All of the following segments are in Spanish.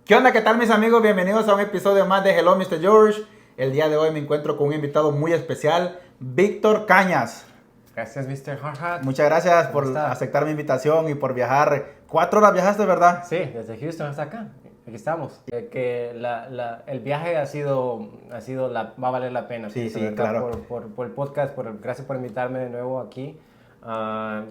¿Qué onda? ¿Qué tal, mis amigos? Bienvenidos a un episodio más de Hello, Mr. George. El día de hoy me encuentro con un invitado muy especial, Víctor Cañas. Gracias, Mr. Hardhat. Muchas gracias ¿Cómo por está? aceptar mi invitación y por viajar. 4 horas viajaste, ¿verdad? Sí, desde Houston hasta acá. Aquí estamos. El viaje va a valer la pena. Sí, pienso, sí, ¿verdad? claro. Por el podcast, gracias por invitarme de nuevo aquí.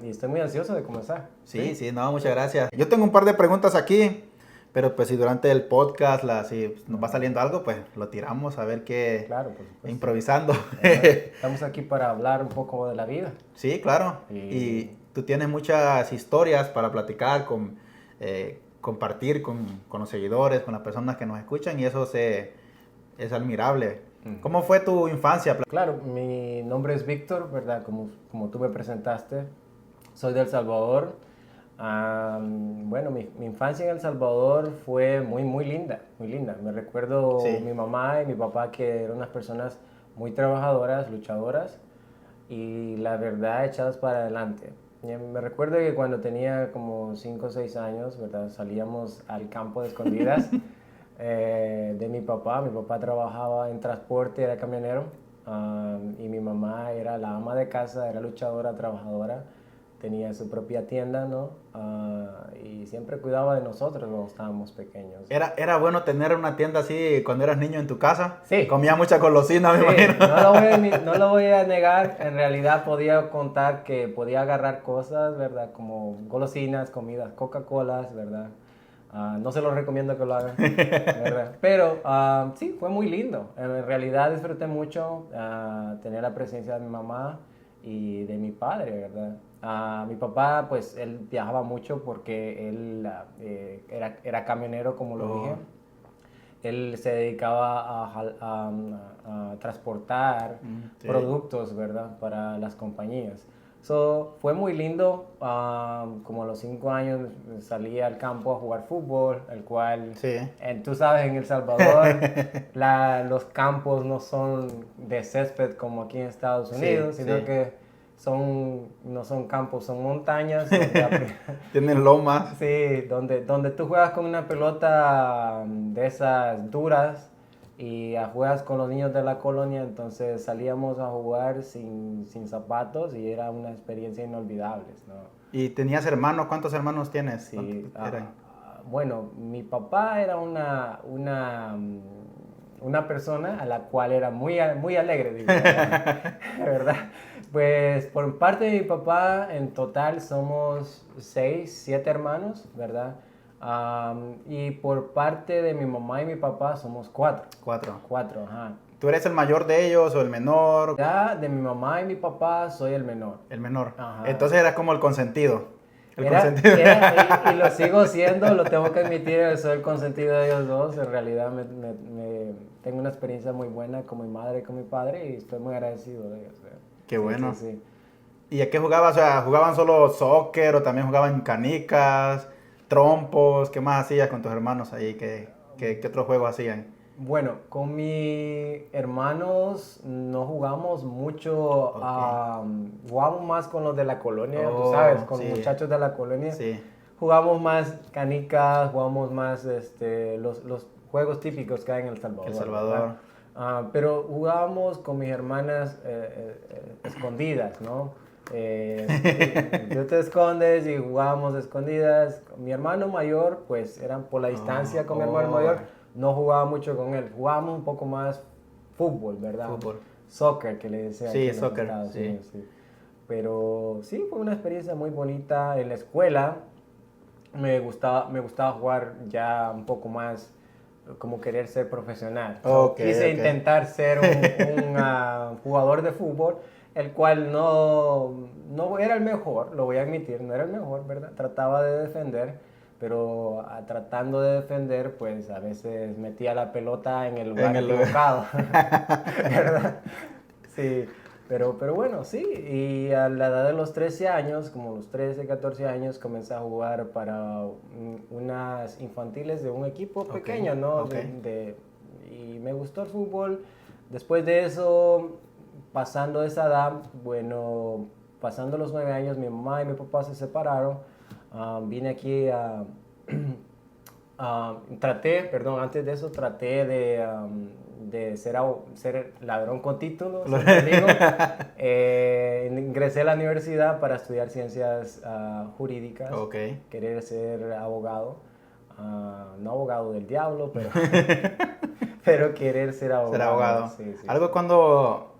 Y estoy muy ansioso de comenzar. Sí, no, muchas gracias. Yo tengo un par de preguntas aquí, pero pues si durante el podcast si nos va saliendo algo, pues lo tiramos a ver qué, Claro, por supuesto. improvisando. Estamos aquí para hablar un poco de la vida. Sí, claro. Y tú tienes muchas historias para platicar, compartir con los seguidores, con las personas que nos escuchan, y eso es admirable. ¿Cómo fue tu infancia? Claro, mi nombre es Víctor, ¿verdad? Como tú me presentaste, soy de El Salvador. Bueno, mi infancia en El Salvador fue muy linda, muy linda. Me recuerdo Sí. mi mamá y mi papá, que eran unas personas muy trabajadoras, luchadoras y la verdad echadas para adelante. Me recuerdo que cuando tenía como 5 o 6 años, ¿verdad? Salíamos al campo de escondidas de mi papá. Mi papá trabajaba en transporte, era camionero, y mi mamá era la ama de casa, era luchadora, trabajadora, tenía su propia tienda, ¿no? Y siempre cuidaba de nosotros cuando estábamos pequeños. ¿Era bueno tener una tienda así cuando eras niño en tu casa? Sí. Comía mucha golosina, me Sí, imagino. no lo voy a negar, en realidad podía contar que podía agarrar cosas, ¿verdad? Como golosinas, comidas, Coca-Colas, ¿verdad? No se los recomiendo que lo hagan, ¿verdad? Pero sí, fue muy lindo. En realidad disfruté mucho tener la presencia de mi mamá y de mi padre, ¿verdad? Mi papá, pues, él viajaba mucho porque él era camionero, como lo dije. Él se dedicaba a transportar Sí. productos, ¿verdad? Para las compañías. Fue muy lindo. Como a los 5 años salí al campo a jugar fútbol, el cual, Sí. tú sabes, en El Salvador los campos no son de césped como aquí en Estados Unidos, Sí, sino sí. que no son campos, son montañas. Tienen lomas. Sí, donde tú juegas con una pelota de esas duras y juegas con los niños de la colonia. Entonces salíamos a jugar sin zapatos y era una experiencia inolvidable, ¿no? ¿Y tenías hermanos? ¿Cuántos hermanos tienes? Sí, ¿Cuántos eran? bueno, mi papá era una persona a la cual era muy alegre, digo, ¿verdad? Pues por parte de mi papá, en total somos 6, 7 hermanos, ¿verdad? Y por parte de mi mamá y mi papá somos 4. 4. 4, ajá. ¿Tú eres el mayor de ellos o el menor? Ya de mi mamá y mi papá soy el menor. El menor. Ajá. Entonces eras como el consentido. Y lo sigo siendo, lo tengo que admitir, soy el consentido de ellos dos. En realidad tengo una experiencia muy buena con mi madre y con mi padre y estoy muy agradecido de ellos. Qué bueno. Sí. ¿Y a qué jugabas? O sea, ¿jugaban solo soccer o también jugaban canicas, trompos? ¿Qué más hacías con tus hermanos ahí? ¿Qué otros juegos hacían? Bueno, con mis hermanos no jugamos mucho, Ok. jugamos más con los de la colonia, tú Oh, sabes, con sí. los muchachos de la colonia. Sí. Jugamos más canicas, jugamos más los juegos típicos que hay en El Salvador. El Salvador. Pero jugábamos con mis hermanas escondidas, ¿no? Tú te escondes y jugábamos escondidas. Mi hermano mayor, pues eran por la distancia con mi hermano mayor, no jugaba mucho con él. Jugábamos un poco más fútbol, ¿verdad? Fútbol. Soccer, que le decía. Sí, aquí en los soccer, Estados sí. Unidos, sí. Pero sí, fue una experiencia muy bonita. En la escuela me gustaba jugar ya un poco más como querer ser profesional. Quise intentar ser un jugador de fútbol, el cual no era el mejor, lo voy a admitir, no era el mejor, ¿verdad? Trataba de defender, pero tratando de defender, pues a veces metía la pelota en el lugar equivocado, ¿verdad? Sí. Pero bueno, sí, y a la edad de los 13 años, como los 13, 14 años, comencé a jugar para unas infantiles de un equipo pequeño, ¿no? Okay. Y me gustó el fútbol. Después de eso, pasando esa edad, bueno, pasando los 9 años, mi mamá y mi papá se separaron. Vine aquí Antes de eso traté de ser ladrón con título, siempre digo. Ingresé a la universidad para estudiar ciencias jurídicas, querer ser abogado, no abogado del diablo, pero querer ser abogado. Ser abogado. Sí, sí, Algo sí. cuando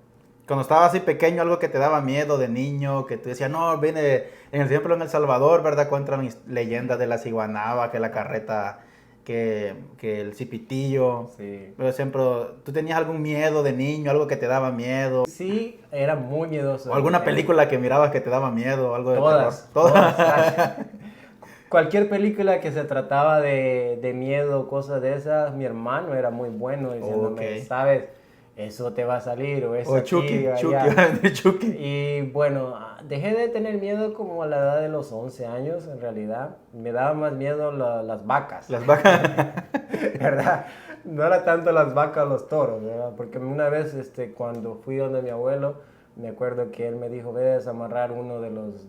estabas así pequeño, algo que te daba miedo de niño, que tú decías, no, viene, en el ejemplo en El Salvador, ¿verdad? Cuentan leyendas de la ciguanaba, que la carreta, que el cipitillo. Sí. Por ejemplo, ¿tú tenías algún miedo de niño, algo que te daba miedo? Sí, era muy miedoso. ¿O alguna película que mirabas que te daba miedo, algo de Todas, terror? todas. Cualquier película que se trataba de miedo, cosas de esas, mi hermano era muy bueno diciéndome, sabes, eso te va a salir, o eso O aquí, Chucky, o Chucky, allá. Chucky. Y bueno, dejé de tener miedo como a la edad de los 11 años, en realidad. Me daba más miedo las vacas. Las vacas. ¿Verdad? No era tanto las vacas, los toros, ¿verdad? Porque una vez cuando fui donde mi abuelo, me acuerdo que él me dijo, ve a desamarrar uno de los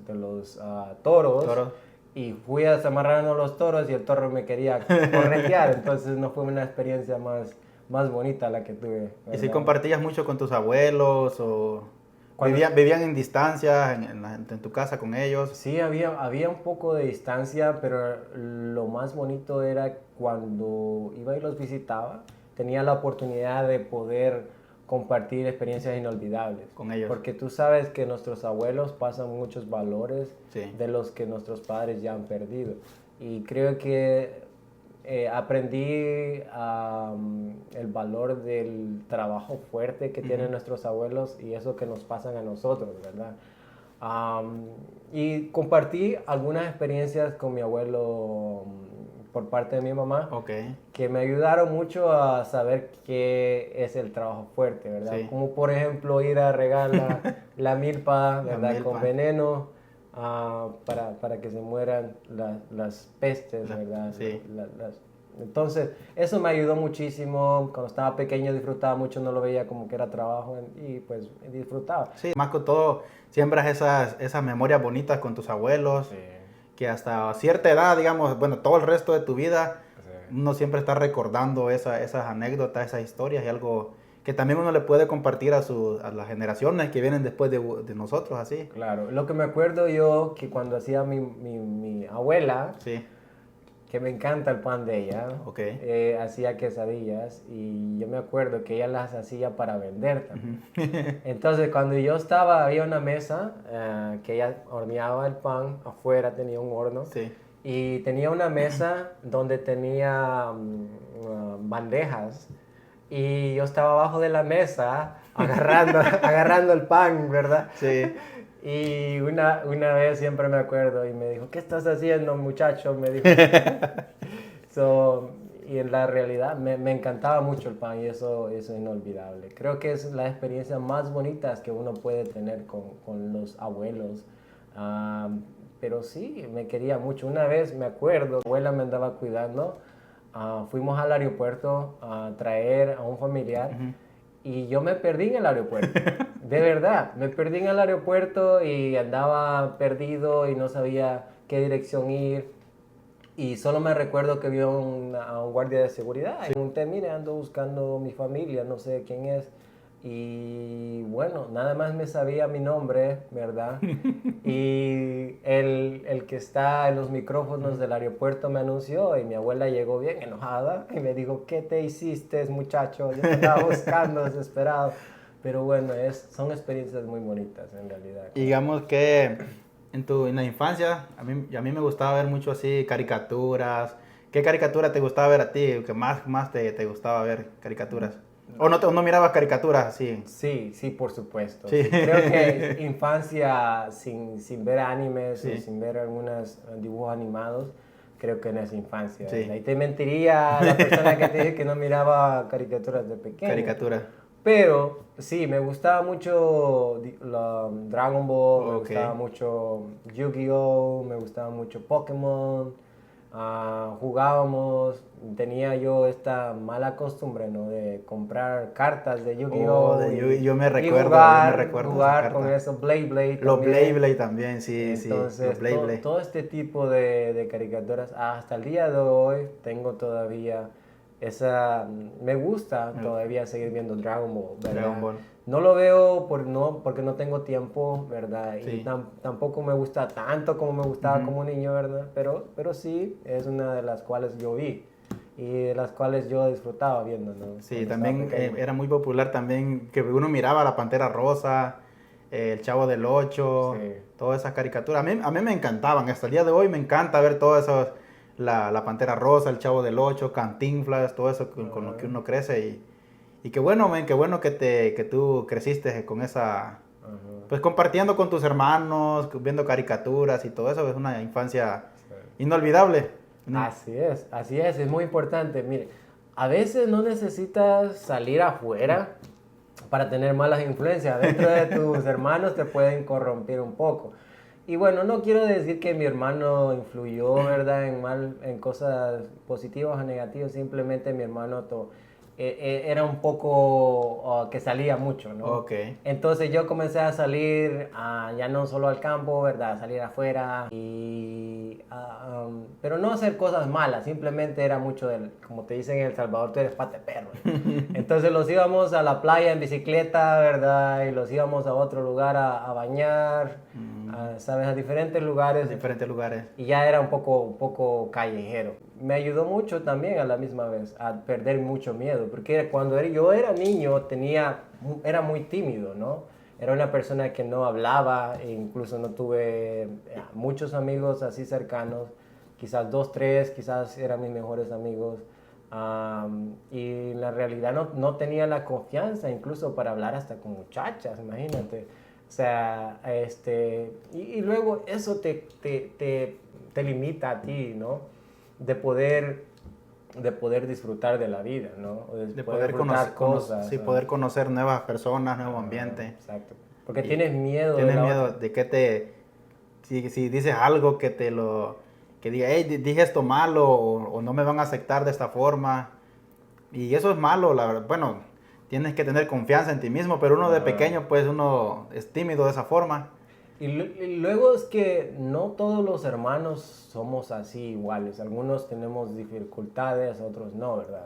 toros. Y fui a desamarrar uno de los toros y el toro me quería corretear. Entonces no fue una experiencia más bonita la que tuve, ¿verdad? ¿Y si compartías mucho con tus abuelos o Cuando, vivían en distancia en tu casa con ellos? Sí, había un poco de distancia, pero lo más bonito era cuando iba y los visitaba, tenía la oportunidad de poder compartir experiencias inolvidables. Con ellos. Porque tú sabes que nuestros abuelos pasan muchos valores de los que nuestros padres ya han perdido. Y creo que aprendí el valor del trabajo fuerte que tienen nuestros abuelos y eso que nos pasan a nosotros, ¿verdad? Y compartí algunas experiencias con mi abuelo por parte de mi mamá, que me ayudaron mucho a saber qué es el trabajo fuerte, ¿verdad? Sí. Como por ejemplo ir a regar la milpa, ¿verdad? Con veneno para que se mueran las pestes, ¿verdad? Sí. Entonces, eso me ayudó muchísimo. Cuando estaba pequeño disfrutaba mucho, no lo veía como que era trabajo y pues disfrutaba. Sí, más que todo, siembras esas memorias bonitas con tus abuelos, que hasta cierta edad, digamos, bueno, todo el resto de tu vida, uno siempre está recordando esas anécdotas, esas historias y algo que también uno le puede compartir a las generaciones que vienen después de nosotros, así. Claro, lo que me acuerdo yo, que cuando hacía mi abuela, que me encanta el pan de ella, hacía quesadillas y yo me acuerdo que ella las hacía para vender también. Entonces cuando yo estaba, había una mesa que ella horneaba el pan, afuera tenía un horno y tenía una mesa donde tenía bandejas y yo estaba abajo de la mesa agarrando el pan, ¿verdad? Sí. Y una vez siempre me acuerdo y me dijo, ¿qué estás haciendo, muchacho? Me dijo. Y en la realidad me encantaba mucho el pan y eso es inolvidable. Creo que es la experiencia más bonita que uno puede tener con los abuelos. Pero sí, me quería mucho. Una vez me acuerdo, mi abuela me andaba cuidando. Fuimos al aeropuerto a traer a un familiar. Y yo me perdí en el aeropuerto, de verdad, me perdí en el aeropuerto y andaba perdido y no sabía qué dirección ir. Y solo me recuerdo que vi a un guardia de seguridad y pregunté, mire, ando buscando mi familia, no sé quién es. Y bueno, nada más me sabía mi nombre, ¿verdad? Y el que está en los micrófonos del aeropuerto me anunció y mi abuela llegó bien enojada y me dijo, ¿qué te hiciste, muchacho? Yo te estaba buscando desesperado. Pero bueno, son experiencias muy bonitas en realidad. Digamos que en la infancia, a mí me gustaba ver mucho así caricaturas. ¿Qué caricatura te gustaba ver a ti? ¿Qué más te gustaba ver caricaturas? ¿O no mirabas caricaturas así? Sí, por supuesto. Sí. Creo que infancia sin ver animes, sin ver algunos dibujos animados, creo que no es infancia. Y te mentiría la persona que te dije que no miraba caricaturas de pequeño. Caricaturas. Pero sí, me gustaba mucho Dragon Ball, me gustaba mucho Yu-Gi-Oh, me gustaba mucho Pokémon. Jugábamos, tenía yo esta mala costumbre, ¿no? De comprar cartas de Yu-Gi-Oh! Yo me recuerdo, jugar con eso, Blade Los también. Blade también, sí, Entonces, los Blade. todo este tipo de caricaturas, hasta el día de hoy tengo todavía me gusta todavía seguir viendo Dragon Ball, ¿verdad? Dragon Ball. No lo veo porque no tengo tiempo, ¿verdad? Sí. Y tampoco me gusta tanto como me gustaba como niño, ¿verdad? Pero sí, es una de las cuales yo vi y de las cuales yo disfrutaba viendo, ¿no? Sí, también era muy popular también que uno miraba La Pantera Rosa, El Chavo del Ocho, Sí. todas esas caricaturas. A mí me encantaban, hasta el día de hoy me encanta ver todo eso, la Pantera Rosa, El Chavo del Ocho, Cantinflas, todo eso con lo que uno crece. Y qué bueno, qué bueno que tú creciste con esa, pues compartiendo con tus hermanos, viendo caricaturas y todo eso, es una infancia inolvidable. Así es muy importante. Mire, a veces no necesitas salir afuera para tener malas influencias. Dentro de tus hermanos te pueden corromper un poco. Y bueno, no quiero decir que mi hermano influyó, ¿verdad?, en cosas positivas o negativas. Simplemente mi hermano era un poco que salía mucho, ¿no? Ok. Entonces yo comencé a salir ya no solo al campo, ¿verdad? Salir afuera pero no hacer cosas malas, simplemente era mucho como te dicen en El Salvador, tú eres pate perro. Entonces los íbamos a la playa en bicicleta, ¿verdad? Y los íbamos a otro lugar a bañar, ¿sabes? A diferentes lugares. Diferentes lugares. Y ya era un poco callejero. Me ayudó mucho también a la misma vez a perder mucho miedo, porque cuando yo era niño era muy tímido, ¿no? Era una persona que no hablaba, e incluso no tuve muchos amigos así cercanos, quizás 2, 3, quizás eran mis mejores amigos. Y en la realidad no tenía la confianza incluso para hablar hasta con muchachas, imagínate. O sea, y luego eso te limita a ti, ¿no? De poder disfrutar de la vida, ¿no? De poder conocer cosas. Sí, poder conocer nuevas personas, nuevo ambiente. Exacto. Porque tienes miedo. Tienes miedo de que si dices algo que diga, hey, dije esto malo o no me van a aceptar de esta forma. Y eso es malo, la verdad. Bueno, tienes que tener confianza en ti mismo, pero uno de pequeño, pues uno es tímido de esa forma. Y luego es que no todos los hermanos somos así iguales. Algunos tenemos dificultades, otros no, ¿verdad?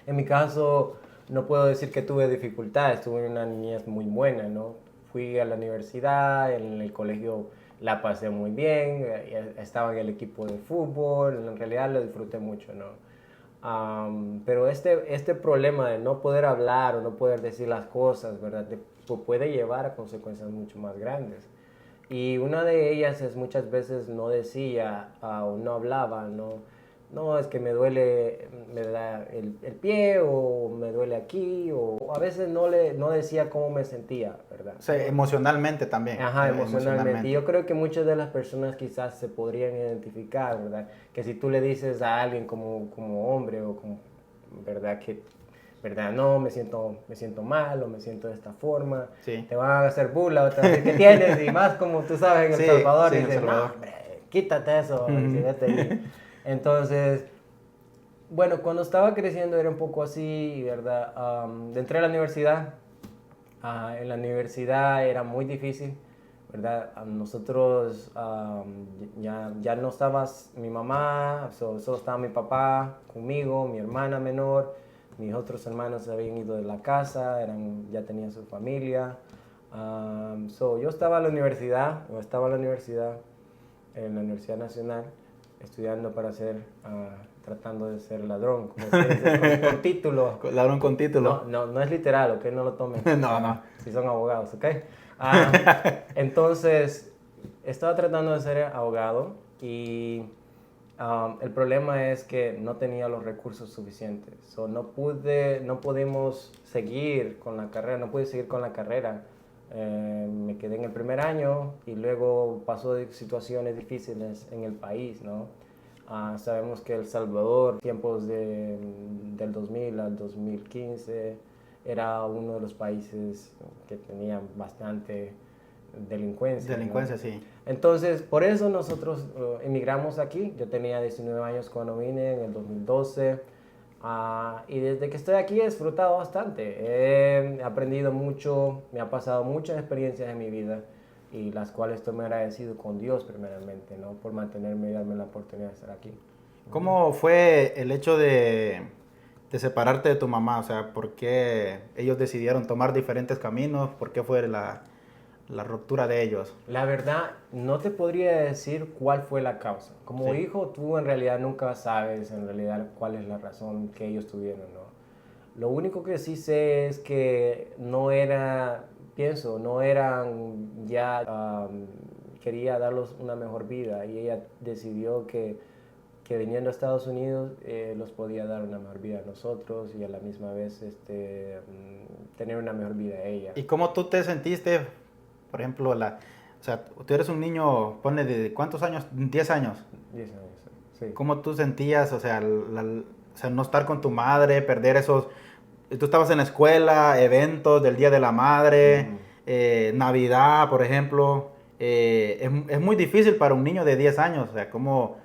En mi caso, no puedo decir que tuve dificultades, tuve una niñez muy buena, ¿no? Fui a la universidad, en el colegio la pasé muy bien, estaba en el equipo de fútbol, en realidad lo disfruté mucho, ¿no? Pero este problema de no poder hablar o no poder decir las cosas, ¿verdad? Puede llevar a consecuencias mucho más grandes. Y una de ellas es muchas veces no decía o no hablaba, no, es que me duele el pie o me duele aquí, o a veces no decía cómo me sentía, ¿verdad? O sea, emocionalmente también. Ajá, emocionalmente. Y yo creo que muchas de las personas quizás se podrían identificar, ¿verdad? Que si tú le dices a alguien como hombre o como, ¿verdad? Que, ¿verdad? No, me siento mal o me siento de esta forma. Sí. Te van a hacer burla o te van a decir, ¿qué tienes? Y más como tú sabes en El Salvador, sí, y dices, no, hombre, quítate eso, y vete ahí. Entonces, bueno, cuando estaba creciendo era un poco así, ¿verdad? Entré a la universidad. En la universidad era muy difícil, ¿verdad? Nosotros ya no estaba mi mamá, solo estaba mi papá conmigo, mi hermana menor, mis otros hermanos se habían ido de la casa, ya tenían su familia. Yo estaba en la universidad, en la Universidad Nacional, estudiando para tratando de ser ladrón, como se dice, con título. Ladrón con título. No es literal, ¿ok? No lo tomen. No. Si son abogados, ¿ok? Entonces, estaba tratando de ser abogado y el problema es que no tenía los recursos suficientes. No pudimos seguir con la carrera, no pude seguir con la carrera. Me quedé en el primer año y luego pasó situaciones difíciles en el país, ¿no? Sabemos que El Salvador, tiempos del 2000 al 2015, era uno de los países que tenían bastante delincuencia. Delincuencia, ¿no? sí. Entonces, por eso nosotros emigramos aquí. Yo tenía 19 años cuando vine en el 2012. Y desde que estoy aquí he disfrutado bastante. He aprendido mucho, me ha pasado muchas experiencias en mi vida y las cuales estoy muy agradecido con Dios primeramente, ¿no? Por mantenerme y darme la oportunidad de estar aquí. ¿Cómo fue el hecho de separarte de tu mamá? O sea, ¿por qué ellos decidieron tomar diferentes caminos? ¿Por qué fue la ruptura de ellos? La verdad, no te podría decir cuál fue la causa. Como Sí. hijo, tú en realidad nunca sabes en realidad cuál es la razón que ellos tuvieron, ¿no? Lo único que sí sé es que no era, pienso, no eran ya, quería darles una mejor vida y ella decidió que viniendo a Estados Unidos los podía dar una mejor vida a nosotros y a la misma vez tener una mejor vida a ella. ¿Y cómo tú te sentiste, por ejemplo, o sea, tú eres un niño, ponle de ¿cuántos años? 10 años. 10 años, sí. ¿Cómo tú sentías, o sea, o sea, no estar con tu madre, perder esos... Tú estabas en la escuela, eventos del Día de la Madre, Navidad, por ejemplo. Es muy difícil para un niño de 10 años, o sea, ¿cómo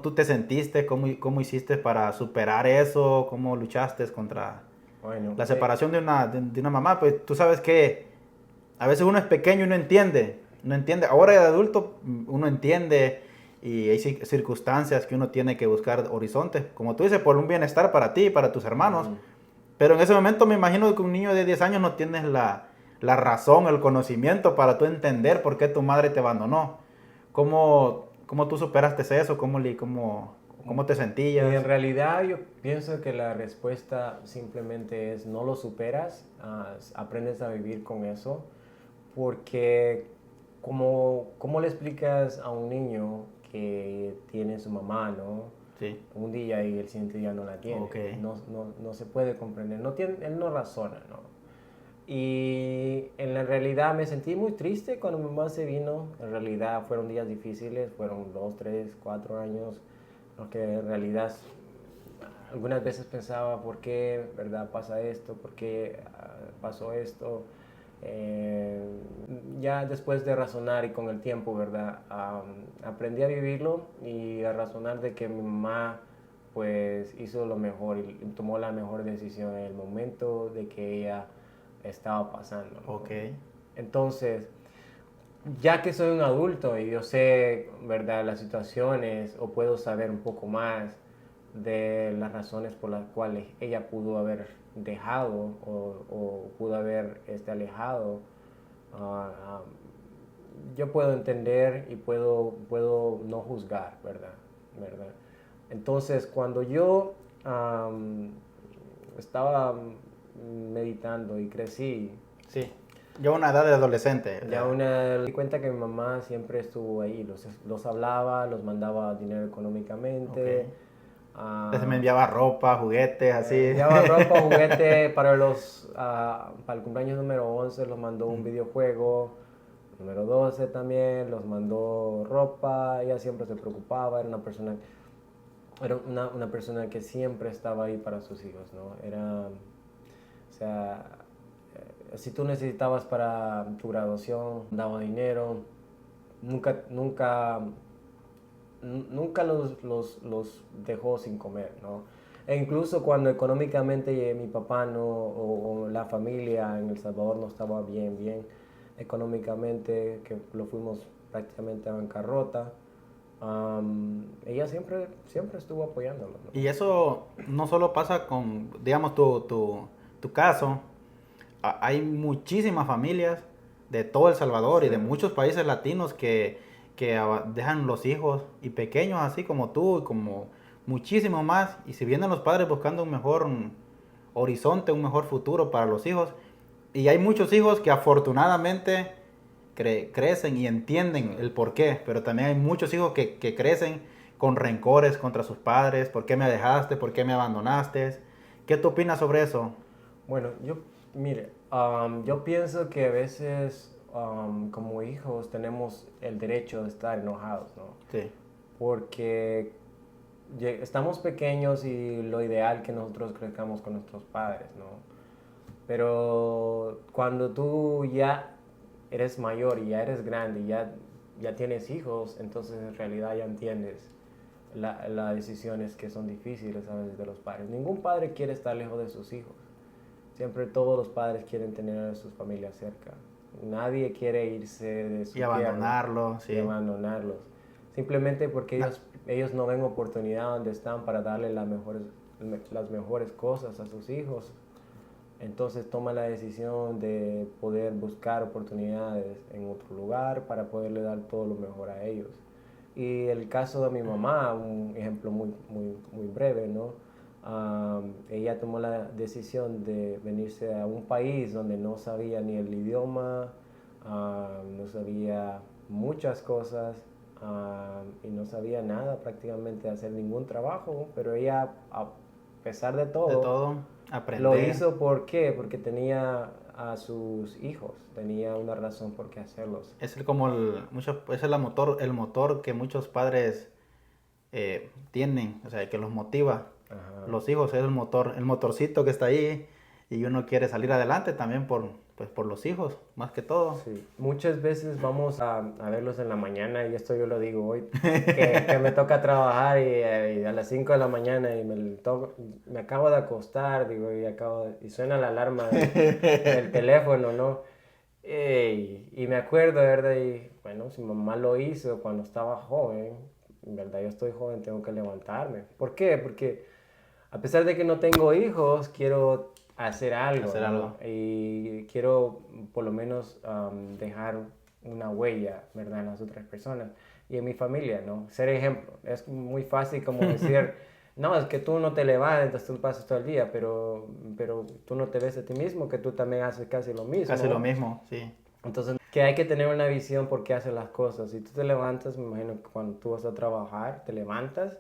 tú te sentiste? ¿Cómo hiciste para superar eso? ¿Cómo luchaste contra Bueno, la separación de una mamá? Pues tú sabes que a veces uno es pequeño y no entiende. Ahora de adulto uno entiende y hay circunstancias que uno tiene que buscar horizontes. Como tú dices, por un bienestar para ti y para tus hermanos. Pero en ese momento me imagino que un niño de 10 años no tienes la razón, el conocimiento para tú entender por qué tu madre te abandonó. ¿Cómo tú superaste eso? ¿Cómo te sentías? En realidad yo pienso que la respuesta simplemente es no lo superas, aprendes a vivir con eso, porque ¿cómo le explicas a un niño que tiene su mamá, ¿no? Sí. Un día y el siguiente día no la tiene. Okay. No se puede comprender, él no razona, ¿no? Y en la realidad me sentí muy triste cuando mi mamá se vino. En realidad fueron días difíciles, fueron 2, 3, 4 años, porque en realidad algunas veces pensaba por qué, ¿verdad? Pasa esto, por qué pasó esto. Ya después de razonar y con el tiempo, ¿verdad? Aprendí a vivirlo y a razonar de que mi mamá pues hizo lo mejor y tomó la mejor decisión en el momento de que ella estaba pasando, ¿no? Okay. Entonces, ya que soy un adulto y yo sé, ¿verdad?, las situaciones o puedo saber un poco más de las razones por las cuales ella pudo haber dejado o pudo haber alejado, yo puedo entender y puedo no juzgar, ¿verdad? Entonces, cuando yo estaba meditando y crecí. Sí. Yo a una edad de adolescente. Me di cuenta que mi mamá siempre estuvo ahí, los hablaba, los mandaba dinero económicamente. Entonces me enviaba ropa, juguetes, así. Enviaba ropa, juguete para el cumpleaños número 11 los mandó un videojuego, número 12 también, los mandó ropa, ella siempre se preocupaba, era una persona que siempre estaba ahí para sus hijos, ¿no? O sea, si tú necesitabas para tu graduación, daba dinero, nunca los dejó sin comer, ¿no? E incluso cuando económicamente mi papá o la familia en El Salvador no estaba bien económicamente, que lo fuimos prácticamente a bancarrota, ella siempre estuvo apoyándolo, ¿no? Y eso no solo pasa con, digamos, tu caso. Hay muchísimas familias de todo El Salvador y de muchos países latinos que dejan los hijos y pequeños así como tú y como muchísimo más. Y si vienen los padres buscando un mejor horizonte, un mejor futuro para los hijos. Y hay muchos hijos que afortunadamente crecen y entienden el porqué, pero también hay muchos hijos que crecen con rencores contra sus padres. ¿Por qué me dejaste? ¿Por qué me abandonaste? ¿Qué tú opinas sobre eso? Bueno, yo pienso que a veces como hijos tenemos el derecho de estar enojados, ¿no? Sí. Porque estamos pequeños y lo ideal que nosotros crezcamos con nuestros padres, ¿no? Pero cuando tú ya eres mayor y ya eres grande y ya tienes hijos, entonces en realidad ya entiendes las decisiones que son difíciles a veces de los padres. Ningún padre quiere estar lejos de sus hijos. Siempre todos los padres quieren tener a sus familias cerca. Nadie quiere irse de su y abandonarlos, sí. Y abandonarlos. Simplemente porque ellos no ven oportunidad donde están para darle las mejores cosas a sus hijos. Entonces toman la decisión de poder buscar oportunidades en otro lugar para poderle dar todo lo mejor a ellos. Y el caso de mi mamá, un ejemplo muy breve, ¿no? Ella tomó la decisión de venirse a un país donde no sabía ni el idioma, no sabía muchas cosas y no sabía nada prácticamente hacer ningún trabajo, pero ella, a pesar de todo aprender. Lo hizo, ¿por qué? Porque tenía a sus hijos, tenía una razón por qué hacerlos. Es como es el motor que muchos padres tienen, o sea, que los motiva. Ajá. Los hijos es el motorcito que está ahí y uno quiere salir adelante también por los hijos, más que todo. Sí. Muchas veces vamos a verlos en la mañana, y esto yo lo digo hoy, que me toca trabajar y a las 5 de la mañana y me acabo de acostar, digo, y suena la alarma del teléfono, ¿no? Y me acuerdo, ¿verdad? Y bueno, si mamá lo hizo cuando estaba joven, en verdad yo estoy joven, tengo que levantarme. ¿Por qué? Porque a pesar de que no tengo hijos, quiero hacer algo, ¿no? Y quiero por lo menos dejar una huella, ¿verdad?, en las otras personas y en mi familia, ¿no? Ser ejemplo. Es muy fácil como decir, no, es que tú no te levantas, tú pasas todo el día, pero tú no te ves a ti mismo, que tú también haces casi lo mismo. Casi lo mismo, sí. Entonces, que hay que tener una visión por qué haces las cosas. Si tú te levantas, me imagino que cuando tú vas a trabajar, te levantas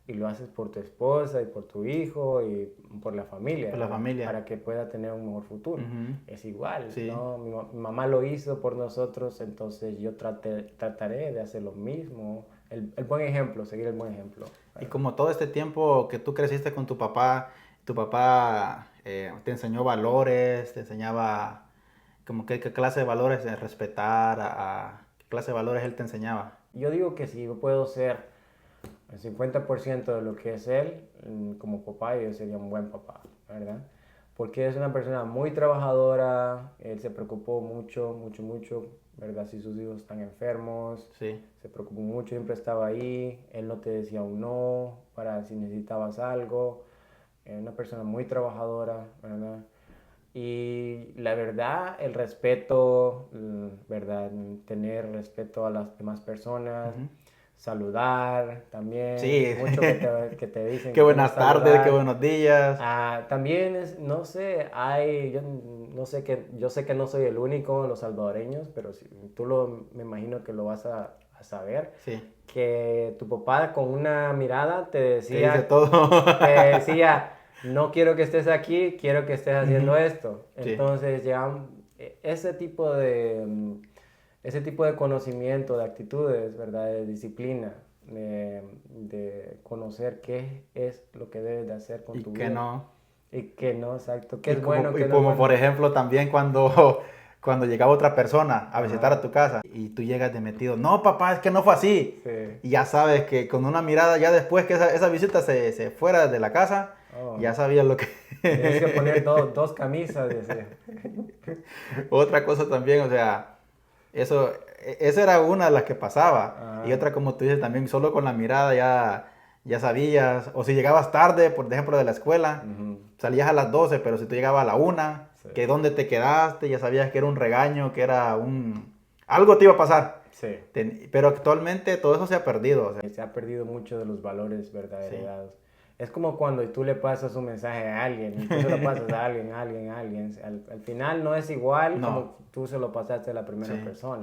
y lo haces por tu esposa y por tu hijo y por la familia. Por la familia. Para que pueda tener un mejor futuro. Uh-huh. Es igual, sí. ¿no? Mi mamá lo hizo por nosotros, entonces yo trataré de hacer lo mismo. El buen ejemplo, seguir el buen ejemplo. Y como todo este tiempo que tú creciste con tu papá te enseñó valores, te enseñaba como qué clase de valores respetar, qué clase de valores él te enseñaba. Yo digo que si yo puedo ser el 50% de lo que es él, como papá, yo sería un buen papá, ¿verdad? Porque es una persona muy trabajadora, él se preocupó mucho, ¿verdad? Si sus hijos están enfermos, sí. Se preocupó mucho, siempre estaba ahí, él no te decía un no para si necesitabas algo, una persona muy trabajadora, ¿verdad? Y la verdad, el respeto, ¿verdad? Tener respeto a las demás personas, uh-huh. Saludar también. Sí. Mucho que te dicen. Qué buenas tardes, qué buenos días. También no sé, yo sé que no soy el único, los salvadoreños, pero si me imagino que lo vas a saber. Sí. Que tu papá con una mirada te decía. Te dice todo. Te decía. No quiero que estés aquí, quiero que estés haciendo uh-huh. esto. Entonces, sí. Ya ese tipo de conocimiento, de actitudes, ¿verdad? De disciplina, de conocer qué es lo que debes de hacer con tu vida. Y qué no. Y qué no, exacto. Qué es bueno, qué no es como bueno. Por ejemplo, también cuando llegaba otra persona a visitar a tu casa y tú llegas de metido, no papá, es que no fue así. Sí. Y ya sabes que con una mirada, ya después que esa visita se fuera de la casa, ya sabías lo que... Tienes que poner dos camisas. Otra cosa también, o sea, esa era una de las que pasaba. Y otra, como tú dices, también solo con la mirada ya sabías. O si llegabas tarde, por ejemplo, de la escuela, uh-huh. Salías a las 12, pero si tú llegabas a la 1, sí. Que dónde te quedaste, ya sabías que era un regaño, que era algo te iba a pasar. Sí. Pero actualmente todo eso se ha perdido. O sea. Se ha perdido mucho de los valores, ¿verdad? Heredados. Sí. Es como cuando tú le pasas un mensaje a alguien y tú se lo pasas a alguien. Al final no es igual como tú se lo pasaste a la primera persona.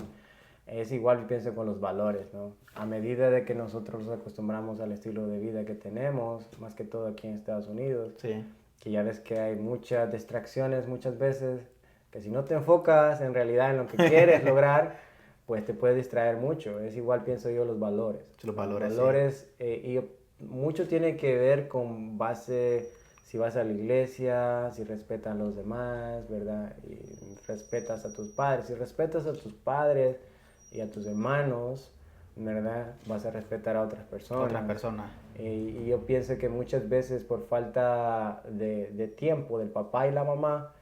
Es igual, pienso, con los valores, ¿no? A medida de que nosotros nos acostumbramos al estilo de vida que tenemos, más que todo aquí en Estados Unidos, sí. Que ya ves que hay muchas distracciones muchas veces, que si no te enfocas en realidad en lo que quieres lograr, pues te puedes distraer mucho. Es igual, pienso yo, los valores. Los valores, sí. Y mucho tiene que ver con base si vas a la iglesia, si respetas a los demás, ¿verdad? Y respetas a tus padres. Si respetas a tus padres y a tus hermanos, ¿verdad? Vas a respetar a otras personas. Otras personas. Y yo pienso que muchas veces por falta de tiempo del papá y la mamá,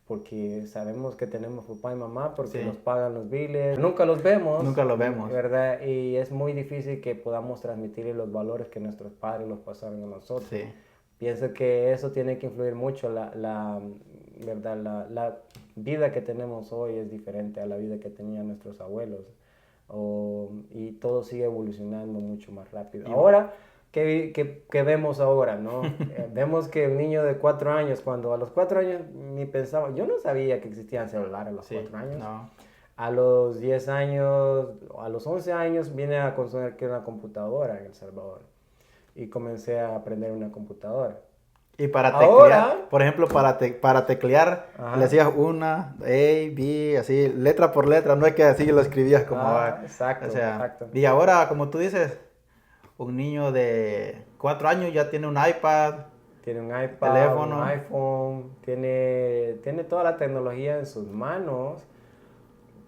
porque sabemos que tenemos papá y mamá, porque Sí. nos pagan los biles, nunca los vemos. Nunca los vemos. ¿Verdad? Y es muy difícil que podamos transmitirle los valores que nuestros padres los pasaron a nosotros. Sí. Pienso que eso tiene que influir mucho, ¿verdad? La vida que tenemos hoy es diferente a la vida que tenían nuestros abuelos. Y todo sigue evolucionando mucho más rápido. Ahora, ¿qué vemos ahora, no? Vemos que un niño de 4 años, cuando a los 4 años ni pensaba, yo no sabía que existían celulares a los 4 años. No. A los 10 años, a los 11 años, vine a conocer que era una computadora en El Salvador. Y comencé a aprender una computadora. Y para teclear, por ejemplo, para teclear, le hacías una, A, B, así, letra por letra, no es que así lo escribías como... Exacto, o sea, exacto. Y ahora, como tú dices, un niño de 4 años ya tiene un iPad. Tiene un iPad, teléfono. un iPhone, tiene toda la tecnología en sus manos.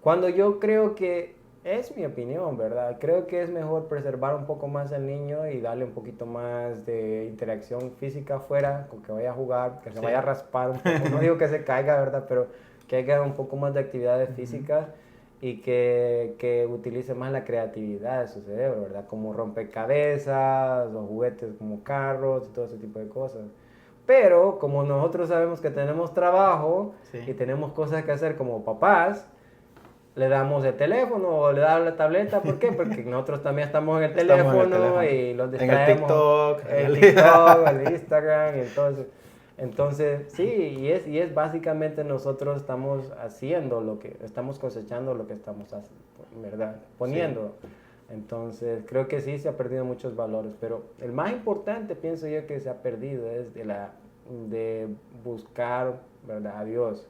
Cuando yo creo que, es mi opinión, ¿verdad? Creo que es mejor preservar un poco más al niño y darle un poquito más de interacción física afuera, con que vaya a jugar, que se vaya a raspar un poco. No digo que se caiga, ¿verdad? Pero que haga un poco más de actividades físicas y que utilice más la creatividad de su cerebro, ¿verdad? Como rompecabezas o juguetes como carros y todo ese tipo de cosas. Pero como nosotros sabemos que tenemos trabajo y tenemos cosas que hacer como papás, le damos el teléfono o le damos la tableta. ¿Por qué? Porque nosotros también estamos en el teléfono y los distraemos. En el TikTok, el Instagram, y entonces sí, y es básicamente nosotros estamos haciendo estamos cosechando lo que estamos ¿verdad? Poniendo. Sí. Entonces creo que sí se ha perdido muchos valores, pero el más importante pienso yo que se ha perdido es de buscar, ¿verdad? A Dios.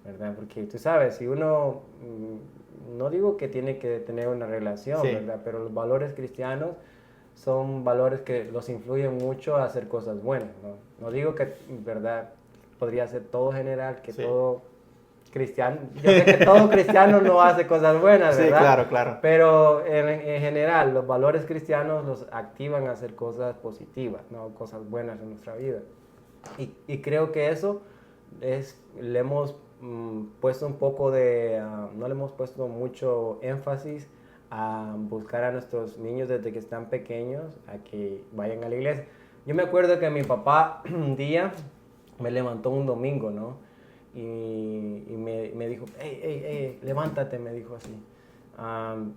¿Verdad? Porque tú sabes, si uno, no digo que tiene que tener una relación, ¿verdad? Pero los valores cristianos son valores que los influyen mucho a hacer cosas buenas, ¿no? No digo que, ¿verdad? Podría ser todo general, que todo cristiano, yo sé que todo cristiano no hace cosas buenas, ¿verdad? Sí, claro, claro. Pero en general, los valores cristianos los activan a hacer cosas positivas, ¿no? Cosas buenas en nuestra vida. Y creo que eso le hemos puesto un poco no le hemos puesto mucho énfasis a buscar a nuestros niños desde que están pequeños a que vayan a la iglesia. Yo me acuerdo que mi papá un día me levantó un domingo, ¿no? Y me dijo, hey, levántate, me dijo así,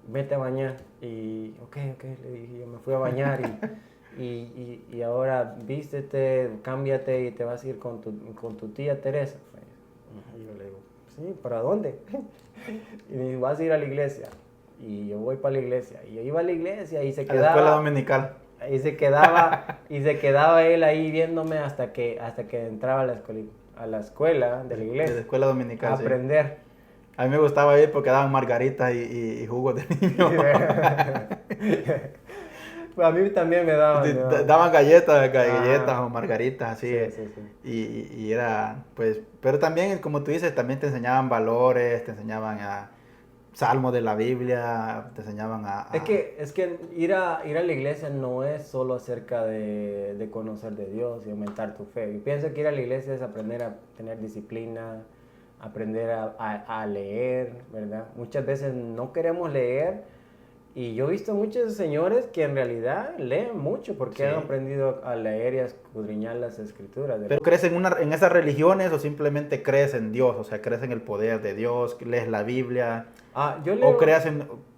vete a bañar. Y ok, le dije, yo me fui a bañar y ahora vístete, cámbiate y te vas a ir con tu tía Teresa. Y yo le digo, sí, ¿para dónde? Y me dijo, vas a ir a la iglesia. Y yo voy para la iglesia. Y yo iba a la iglesia y se quedaba... A la escuela dominical. Y se quedaba él ahí viéndome hasta que entraba a la escuela de la iglesia. De la escuela dominical, a aprender. Sí. A mí me gustaba ir porque daban margaritas y jugos de niño. Pues a mí también me daban. Daban galletas o margaritas, así. Sí. Y era, pues, pero también, como tú dices, también te enseñaban valores, te enseñaban a salmos de la Biblia, te enseñaban a... Es que ir a la iglesia no es solo acerca de conocer de Dios y aumentar tu fe. Yo pienso que ir a la iglesia es aprender a tener disciplina, aprender a leer, ¿verdad? Muchas veces no queremos leer. Y yo he visto muchos señores que en realidad leen mucho porque han aprendido a leer y a escudriñar las escrituras. ¿Pero crees en esas religiones o simplemente crees en Dios? O sea, ¿crees en el poder de Dios? ¿Lees la Biblia? Yo leo... ¿O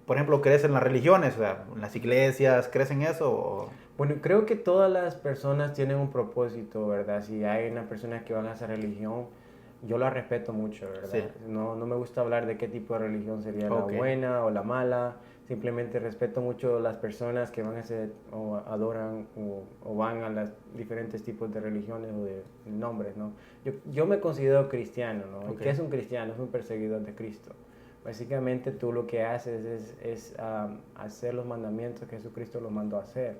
por ejemplo, crees en las religiones? O sea, en las iglesias, ¿crees en eso? ¿O? Bueno, creo que todas las personas tienen un propósito, ¿verdad? Si hay una persona que va a esa religión, yo la respeto mucho, ¿verdad? Sí. No me gusta hablar de qué tipo de religión sería la buena o la mala. Simplemente respeto mucho las personas que van a ser o adoran o van a los diferentes tipos de religiones o de nombres, ¿no? Yo me considero cristiano, ¿no? ¿Qué es un cristiano? Es un perseguidor de Cristo. Básicamente tú lo que haces es hacer los mandamientos que Jesucristo los mandó a hacer.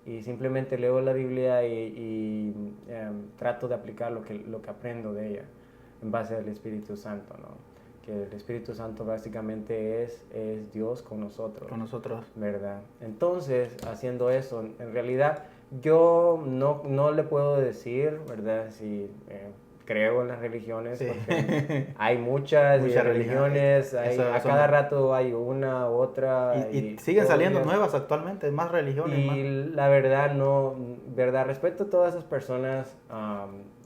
Y simplemente leo la Biblia y trato de aplicar lo que aprendo de ella en base al Espíritu Santo, ¿no? Que el Espíritu Santo básicamente es Dios con nosotros. Con nosotros. ¿Verdad? Entonces, haciendo eso, en realidad yo no le puedo decir, ¿verdad? Si creo en las religiones, Sí. porque hay muchas religiones, a cada rato hay una u otra. Y siguen saliendo nuevas actualmente, más religiones. Y la verdad, ¿verdad? Respeto a todas esas personas,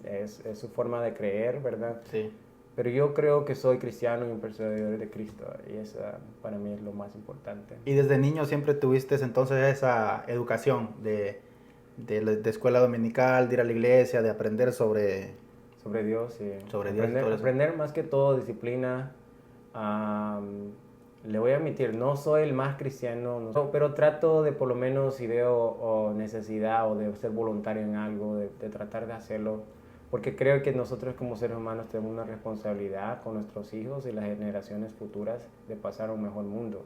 es su forma de creer, ¿verdad? Sí. Pero yo creo que soy cristiano y un perseguidor de Cristo, y eso para mí es lo más importante. ¿Y desde niño siempre tuviste entonces esa educación de escuela dominical, de ir a la iglesia, de aprender sobre Dios, sí. Sobre Dios y todo eso? Aprender más que todo disciplina. Le voy a admitir, no soy el más cristiano, pero trato de, por lo menos si veo necesidad o de ser voluntario en algo, de tratar de hacerlo, porque creo que nosotros como seres humanos tenemos una responsabilidad con nuestros hijos y las generaciones futuras de pasar a un mejor mundo.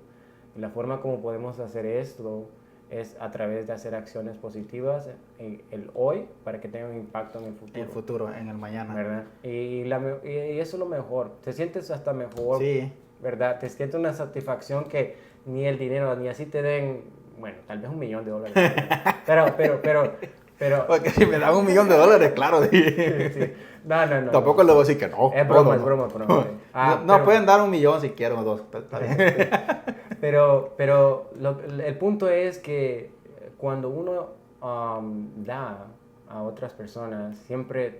Y la forma como podemos hacer esto es a través de hacer acciones positivas en el hoy para que tengan un impacto en el futuro. En el futuro, en el mañana. ¿Verdad? Y eso es lo mejor. Te sientes hasta mejor. Sí. ¿Verdad? Te sientes una satisfacción que ni el dinero, ni así te den, bueno, tal vez $1 millón. Pero Porque si me dan $1 millón, claro. Sí, sí. No. Tampoco le voy a decir que no. Es broma, es broma. No, pueden dar $1 millón si quieren o 2. Está bien. Pero el punto es que cuando uno da a otras personas, siempre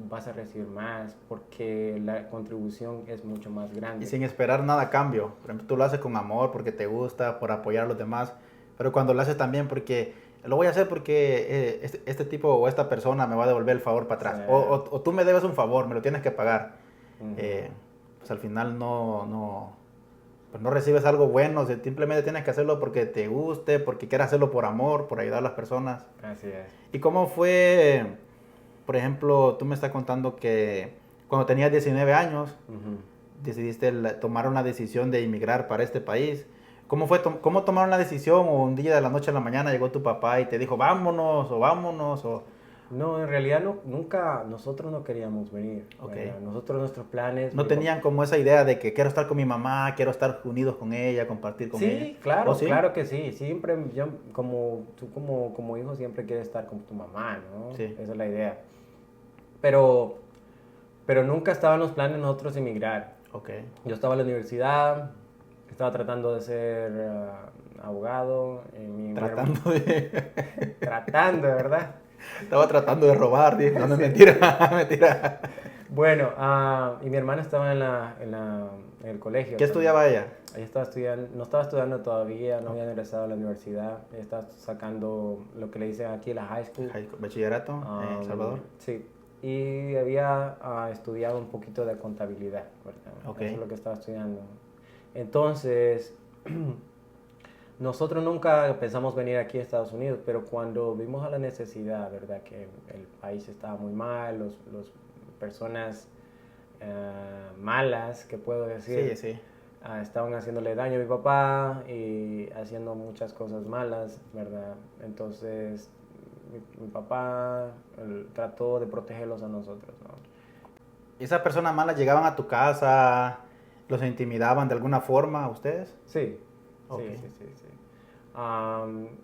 vas a recibir más porque la contribución es mucho más grande. Y sin esperar nada a cambio. Por ejemplo, tú lo haces con amor, porque te gusta, por apoyar a los demás. Pero cuando lo haces también porque lo voy a hacer porque este tipo o esta persona me va a devolver el favor para atrás. Sí. O tú me debes un favor, me lo tienes que pagar. Uh-huh. Pues al final no recibes algo bueno, simplemente tienes que hacerlo porque te guste, porque quieras hacerlo por amor, por ayudar a las personas. Así es. ¿Y cómo fue, por ejemplo, tú me estás contando que cuando tenías 19 años, uh-huh, decidiste tomar una decisión de emigrar para este país? ¿Cómo tomaron la decisión? ¿O un día de la noche a la mañana llegó tu papá y te dijo vámonos? No, en realidad nunca, nosotros no queríamos venir. Okay. Nosotros, nuestros planes... ¿No tenían como esa idea de que quiero estar con mi mamá, quiero estar unidos con ella, compartir con ella? Sí, claro, ¿sí? Claro que sí. Siempre, tú como hijo siempre quieres estar con tu mamá, ¿no? Sí. Esa es la idea. Pero nunca estaban los planes nosotros emigrar. Okay. Yo estaba en la universidad, estaba tratando de ser abogado. Tratando, ¿verdad? Estaba tratando de robar, dije. No, mentira. Bueno, y mi hermana estaba en el colegio. ¿Qué estudiaba ella? Ella estaba estudiando, no estaba estudiando todavía, no había ingresado a la universidad. Ella estaba sacando lo que le dicen aquí la high school. ¿Bachillerato en El Salvador? Sí. Y había estudiado un poquito de contabilidad, ¿verdad? Okay. Eso es lo que estaba estudiando. Entonces... Nosotros nunca pensamos venir aquí a Estados Unidos, pero cuando vimos a la necesidad, ¿verdad? Que el país estaba muy mal, las personas malas, que puedo decir, sí. Estaban haciéndole daño a mi papá y haciendo muchas cosas malas, ¿verdad? Entonces mi papá trató de protegerlos a nosotros, ¿no? ¿Y esas personas malas llegaban a tu casa, los intimidaban de alguna forma a ustedes? Sí. Okay. Sí.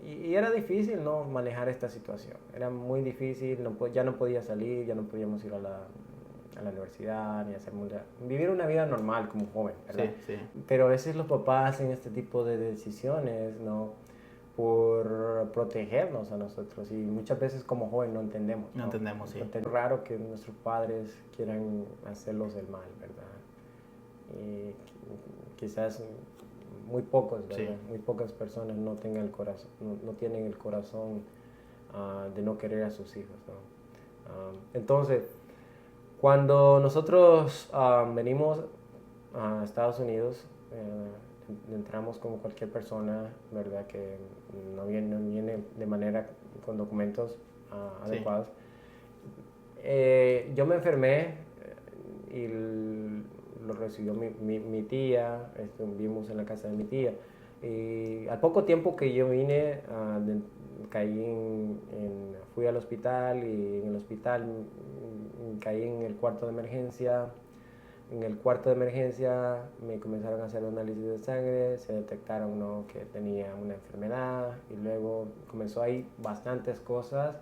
Y era difícil, ¿no? Manejar esta situación. Era muy difícil, ya no podía salir, ya no podíamos ir a la universidad, ni vivir una vida normal como joven, ¿verdad? Sí. Pero a veces los papás hacen este tipo de decisiones, ¿no? Por protegernos a nosotros, y muchas veces como joven no entendemos. No entendemos, sí. Es raro que nuestros padres quieran hacerlos el mal, ¿verdad? Y quizás... muy pocos, ¿verdad? Sí. Muy pocas personas no tienen el corazón de no querer a sus hijos, ¿no? Entonces, cuando nosotros venimos a Estados Unidos, entramos como cualquier persona, ¿verdad? Que no viene de manera con documentos adecuados. Yo me enfermé y lo recibió mi tía, vivimos en la casa de mi tía. Y al poco tiempo que yo vine, fui al hospital y en el hospital caí en el cuarto de emergencia. En el cuarto de emergencia me comenzaron a hacer análisis de sangre, se detectaron, ¿no?, que tenía una enfermedad y luego comenzó ahí bastantes cosas.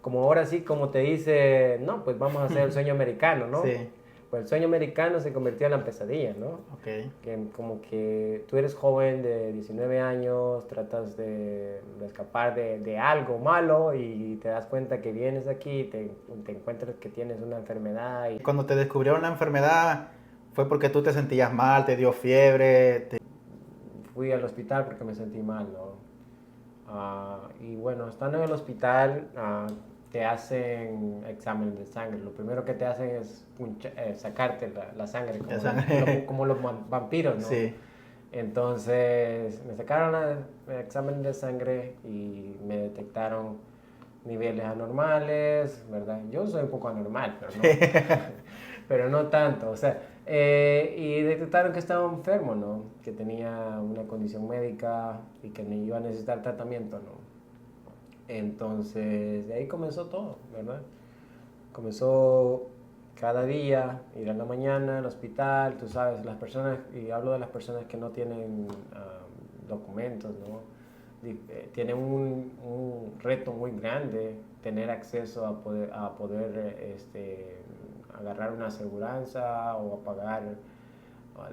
Como ahora sí, como te dice, no, pues vamos a hacer el sueño americano, ¿no? Sí. Pues el sueño americano se convirtió en la pesadilla, ¿no? Ok. Que como que tú eres joven de 19 años, tratas de escapar de algo malo y te das cuenta que vienes aquí y te encuentras que tienes una enfermedad. Y Cuando te descubrieron la enfermedad, ¿fue porque tú te sentías mal, te dio fiebre? fui al hospital porque me sentí mal, ¿no? Y bueno, estando en el hospital, te hacen examen de sangre. Lo primero que te hacen es sacarte la sangre, como los vampiros, ¿no? Sí. Entonces me sacaron el examen de sangre y me detectaron niveles anormales, ¿verdad? Yo soy un poco anormal, pero no tanto. O sea, y detectaron que estaba enfermo, ¿no? Que tenía una condición médica y que iba a necesitar tratamiento, ¿no? Entonces, de ahí comenzó todo, ¿verdad? Comenzó cada día, ir a la mañana al hospital, tú sabes, las personas, y hablo de las personas que no tienen documentos, ¿no? Tienen un reto muy grande tener acceso a poder agarrar una aseguranza o a pagar.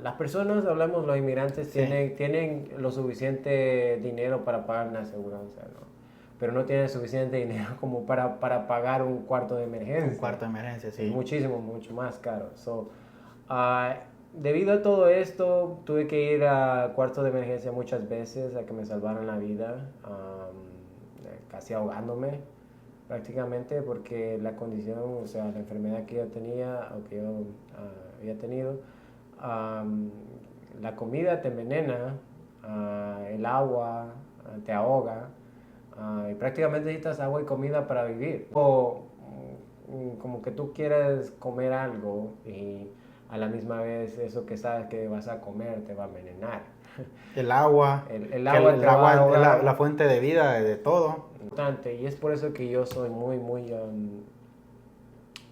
Las personas, hablamos, los inmigrantes, Sí. tienen lo suficiente dinero para pagar una aseguranza, ¿no? Pero no tienen suficiente dinero como para pagar un cuarto de emergencia. Un cuarto de emergencia, sí. Es muchísimo, mucho más caro. Debido a todo esto, tuve que ir a cuarto de emergencia muchas veces a que me salvaran la vida, casi ahogándome prácticamente, porque la condición, o sea, la enfermedad que yo tenía o que yo había tenido, la comida te envenena, el agua te ahoga, y prácticamente necesitas agua y comida para vivir. O como que tú quieres comer algo y a la misma vez eso que sabes que vas a comer te va a envenenar. El agua. El agua te va a es ahogar. la fuente de vida de todo. Importante, y es por eso que yo soy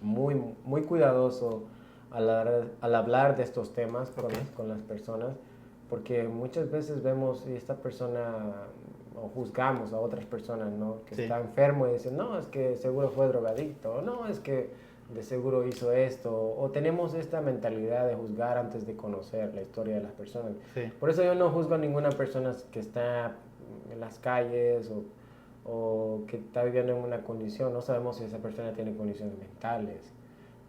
muy cuidadoso al hablar de estos temas con las personas, porque muchas veces vemos y esta persona, o juzgamos a otras personas, ¿no?, que Sí. está enfermo y dicen, no, es que seguro fue drogadicto, o no, es que de seguro hizo esto, o tenemos esta mentalidad de juzgar antes de conocer la historia de las personas. Sí. Por eso yo no juzgo a ninguna persona que está en las calles o que está viviendo en una condición. No sabemos si esa persona tiene condiciones mentales.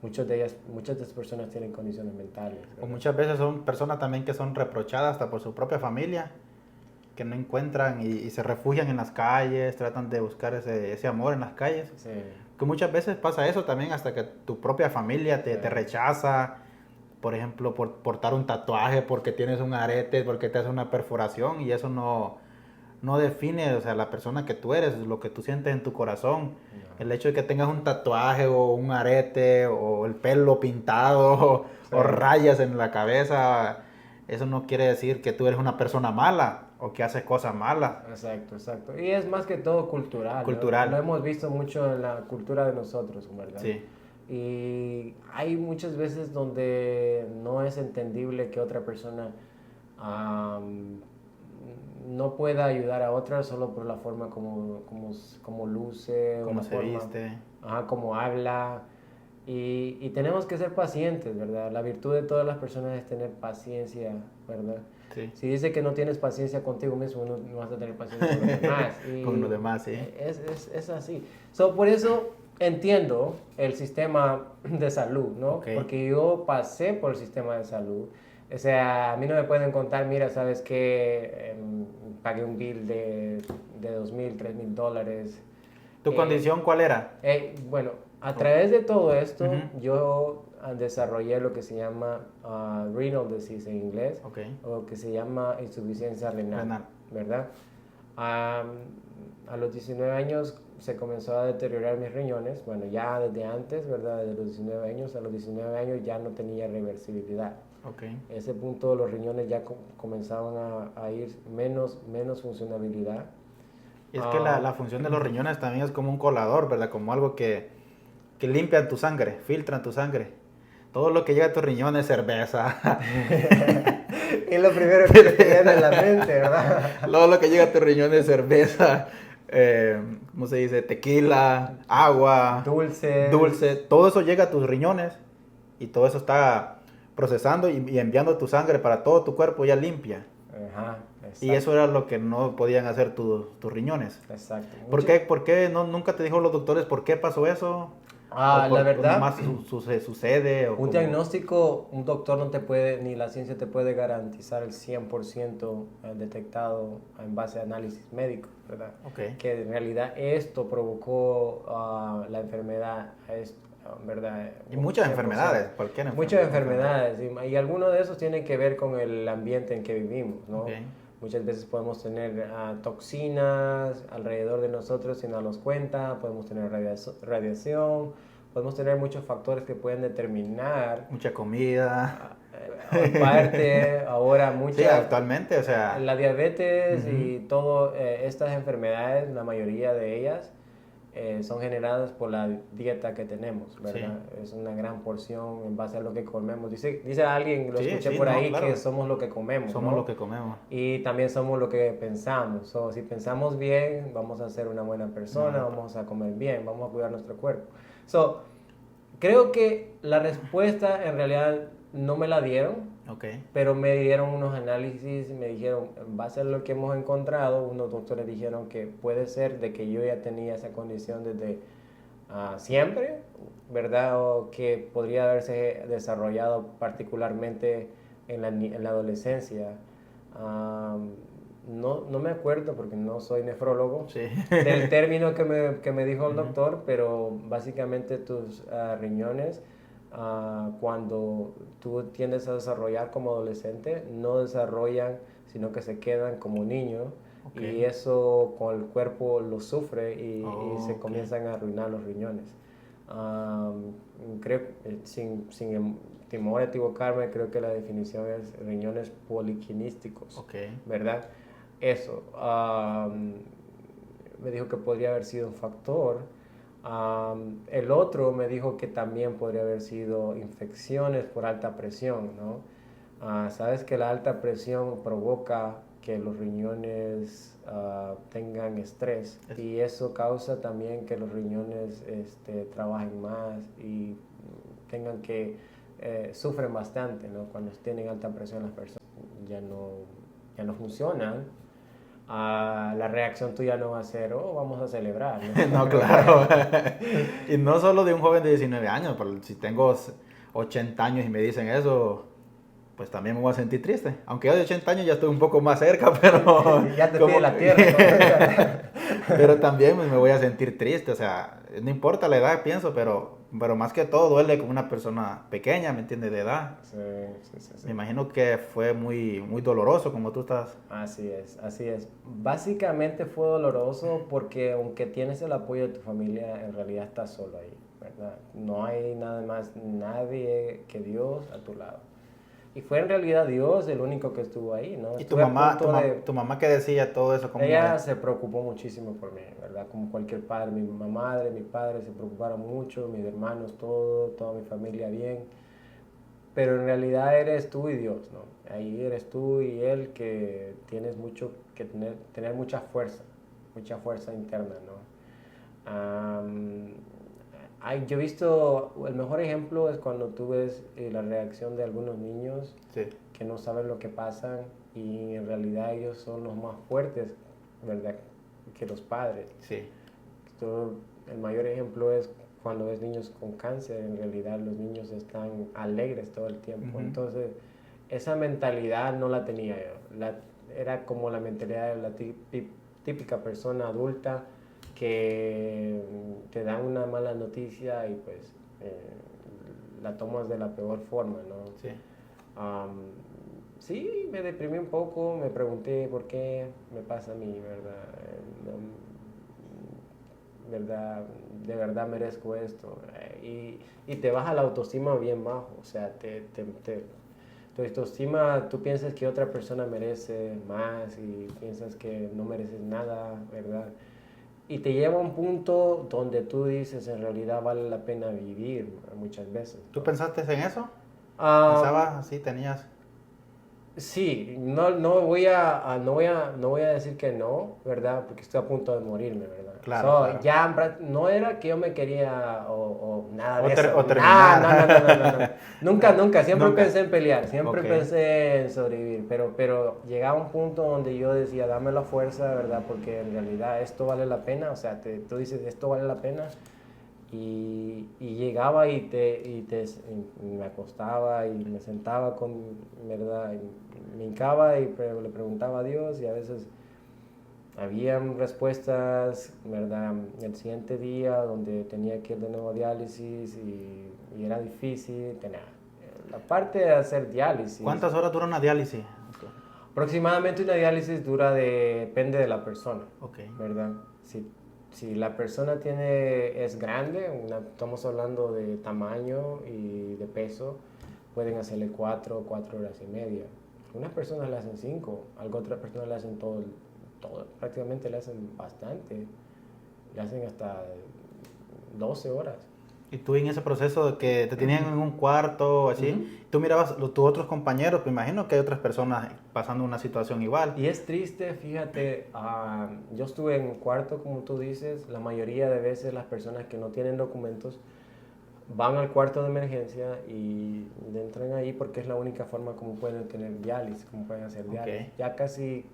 Muchas de esas personas tienen condiciones mentales, ¿verdad? O muchas veces son personas también que son reprochadas hasta por su propia familia, que no encuentran y se refugian en las calles, tratan de buscar ese amor en las calles. Sí. Que muchas veces pasa eso también, hasta que tu propia familia te rechaza, por ejemplo, por portar un tatuaje, porque tienes un arete, porque te hace una perforación, y eso no define, o sea, la persona que tú eres, lo que tú sientes en tu corazón. No. El hecho de que tengas un tatuaje o un arete o el pelo pintado o rayas en la cabeza, eso no quiere decir que tú eres una persona mala o que haces cosas malas. Exacto, exacto. Y es más que todo cultural. Cultural. Lo hemos visto mucho en la cultura de nosotros, ¿verdad? Sí. Y hay muchas veces donde no es entendible que otra persona no pueda ayudar a otra solo por la forma como luce, Como o la se forma, viste. Como habla. Y tenemos que ser pacientes, ¿verdad? La virtud de todas las personas es tener paciencia, ¿verdad? Sí. Si dice que no tienes paciencia contigo mismo, no vas a tener paciencia con los demás. Y con los demás, sí. Es así. Por eso entiendo el sistema de salud, ¿no? Okay. Porque yo pasé por el sistema de salud. O sea, a mí no me pueden contar, mira, ¿sabes qué? Pagué un bill de $2,000, $3,000. ¿Tu condición cuál era? Bueno, a través de todo esto, yo desarrollé lo que se llama renal disease en inglés, o que se llama insuficiencia renal. ¿Verdad? A los 19 años se comenzó a deteriorar mis riñones, bueno, ya desde antes, ¿verdad? Desde los 19 años, a los 19 años ya no tenía reversibilidad. A ese punto los riñones ya comenzaban a ir menos funcionabilidad. Y es que la función de los riñones también es como un colador, ¿verdad? Como algo que limpian tu sangre, filtran tu sangre. Todo lo que llega a tus riñones es cerveza. Es lo primero que te viene a la mente, ¿verdad? Todo lo que llega a tus riñones es cerveza, ¿cómo se dice? Tequila, agua, dulce. Todo eso llega a tus riñones y todo eso está procesando y enviando tu sangre para todo tu cuerpo ya limpia. Ajá, exacto. Y eso era lo que no podían hacer tus riñones. Exacto. ¿Por qué nunca te dijo los doctores por qué pasó eso? La verdad, más sucede. Un diagnóstico, un doctor no te puede, ni la ciencia te puede garantizar el 100% detectado en base a análisis médico, ¿verdad? Okay. Que en realidad esto provocó la enfermedad, ¿verdad? Y muchas enfermedades, cualquier enfermedad. Muchas enfermedades, y algunos de esos tienen que ver con el ambiente en que vivimos, ¿no? Okay. Muchas veces podemos tener toxinas alrededor de nosotros sin darnos cuenta, podemos tener radiación, podemos tener muchos factores que pueden determinar. Mucha comida. Aparte, ahora mucha... Sí, actualmente, o sea... La diabetes y todas estas enfermedades, la mayoría de ellas, son generadas por la dieta que tenemos, ¿verdad? Sí. Es una gran porción en base a lo que comemos. Dice alguien, lo escuché por ahí, claro, que somos lo que comemos. Somos, ¿no? lo que comemos. Y también somos lo que pensamos. Si pensamos bien, vamos a ser una buena persona, vamos a comer bien, vamos a cuidar nuestro cuerpo. Creo que la respuesta en realidad no me la dieron. Okay. Pero me dieron unos análisis, me dijeron, en base a lo que hemos encontrado, unos doctores dijeron que puede ser de que yo ya tenía esa condición desde siempre, ¿verdad? O que podría haberse desarrollado particularmente en la adolescencia. No me acuerdo porque no soy nefrólogo del término que me dijo el doctor, pero básicamente tus riñones... cuando tú tiendes a desarrollar como adolescente, no desarrollan, sino que se quedan como niños. Okay. Y eso con el cuerpo lo sufre y se comienzan a arruinar los riñones. Creo, sin temor a equivocarme, creo que la definición es riñones poliquinísticos, ¿verdad? Eso. Me dijo que podría haber sido un factor. El otro me dijo que también podría haber sido infecciones por alta presión, ¿no? Sabes que la alta presión provoca que los riñones tengan estrés y eso causa también que los riñones trabajen más y tengan que sufren bastante, ¿no? Cuando tienen alta presión las personas ya no funcionan. La reacción tuya no va a ser, vamos a celebrar, ¿no? No, claro. Y no solo de un joven de 19 años, pero si tengo 80 años y me dicen eso, pues también me voy a sentir triste. Aunque yo de 80 años ya estoy un poco más cerca, pero... ya te pide la tierra. Pero también me voy a sentir triste, o sea, no importa la edad, pienso, pero más que todo duele con una persona pequeña, ¿me entiendes? De edad. Sí. Me imagino que fue muy, muy doloroso como tú estás. Así es. Básicamente fue doloroso porque aunque tienes el apoyo de tu familia, en realidad estás solo ahí, ¿verdad? No hay nada más, nadie que Dios a tu lado. Y fue en realidad Dios el único que estuvo ahí, ¿no? ¿Y tu mamá qué decía todo eso? Ella se preocupó muchísimo por mí, ¿verdad? Como cualquier padre, mi madre, mi padre se preocuparon mucho, mis hermanos, toda mi familia bien. Pero en realidad eres tú y Dios, ¿no? Ahí eres tú y Él que tienes mucho que tener mucha fuerza interna, ¿no? Yo he visto, el mejor ejemplo es cuando tú ves la reacción de algunos niños que no saben lo que pasan y en realidad ellos son los más fuertes, ¿verdad? Que los padres. Sí. El mayor ejemplo es cuando ves niños con cáncer, en realidad los niños están alegres todo el tiempo. Uh-huh. Entonces, esa mentalidad no la tenía yo. Era como la mentalidad de la típica persona adulta que te dan una mala noticia y pues la tomas de la peor forma, ¿no? Sí. Sí, me deprimí un poco, me pregunté por qué me pasa a mí, ¿verdad? De verdad merezco esto. Y te baja la autoestima bien bajo, o sea, tu autoestima, tú piensas que otra persona merece más y piensas que no mereces nada, ¿verdad? Y te lleva a un punto donde tú dices, en realidad vale la pena vivir muchas veces. ¿Tú pensaste en eso? Um, ¿Pensabas así? ¿Tenías? Sí, no voy a decir que no, ¿verdad? Porque estoy a punto de morirme, ¿verdad? Claro, claro. Ya no era que yo me quería o nada de eso. O terminar. No. Nunca. Siempre Nunca. pensé en pelear, siempre Ok. pensé en sobrevivir, pero llegaba un punto donde yo decía, dame la fuerza, ¿verdad? Porque en realidad esto vale la pena, o sea, tú dices, esto vale la pena. Y llegaba y me acostaba y me sentaba ¿verdad? Me hincaba y le preguntaba a Dios y a veces habían respuestas, ¿verdad? El siguiente día donde tenía que ir de nuevo a diálisis y era difícil. La parte de hacer diálisis. ¿Cuántas horas dura una diálisis? Aproximadamente una diálisis depende de la persona, Okay. ¿verdad? Si la persona es grande, estamos hablando de tamaño y de peso, pueden hacerle 4 horas y media. Algunas personas le hacen 5, otras personas le hacen todo, prácticamente le hacen bastante, le hacen hasta 12 horas. Y tú en ese proceso de que te tenían en un cuarto, así, tú mirabas tus otros compañeros, me imagino que hay otras personas pasando una situación igual. Y es triste, fíjate, yo estuve en un cuarto, como tú dices, la mayoría de veces las personas que no tienen documentos van al cuarto de emergencia y entran ahí porque es la única forma como pueden tener diálisis, como pueden hacer diálisis. Okay. Ya casi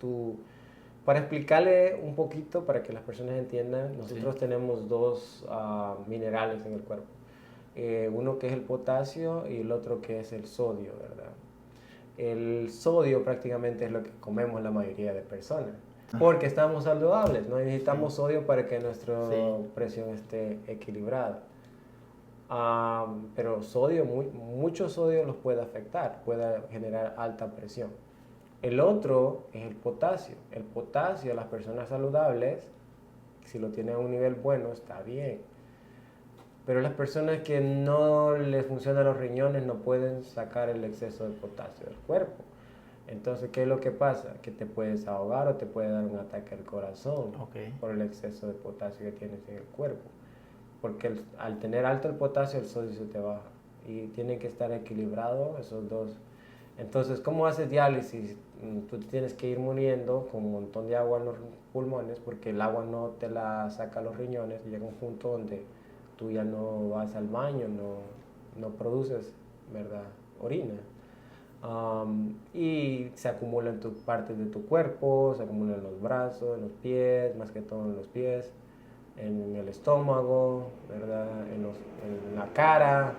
para explicarle un poquito, para que las personas entiendan, nosotros tenemos dos minerales en el cuerpo. Uno que es el potasio y el otro que es el sodio, ¿verdad? El sodio prácticamente es lo que comemos la mayoría de personas, porque estamos saludables, no necesitamos sodio para que nuestra presión esté equilibrada. Pero mucho sodio los puede afectar, puede generar alta presión. El otro es el potasio. El potasio, las personas saludables, si lo tienen a un nivel bueno, está bien. Pero las personas que no les funcionan los riñones no pueden sacar el exceso de potasio del cuerpo. Entonces, ¿qué es lo que pasa? Que te puedes ahogar o te puede dar un ataque al corazón por el exceso de potasio que tienes en el cuerpo. Porque al tener alto el potasio, el sodio se te baja. Y tienen que estar equilibrados esos dos. Entonces, ¿cómo haces diálisis? Tú tienes que ir muriendo con un montón de agua en los pulmones porque el agua no te la saca a los riñones y llega un punto donde tú ya no vas al baño, no produces, ¿verdad? Orina. Y se acumula en partes de tu cuerpo, se acumula en los brazos, en los pies, más que todo en los pies, en el estómago, ¿verdad? En la cara,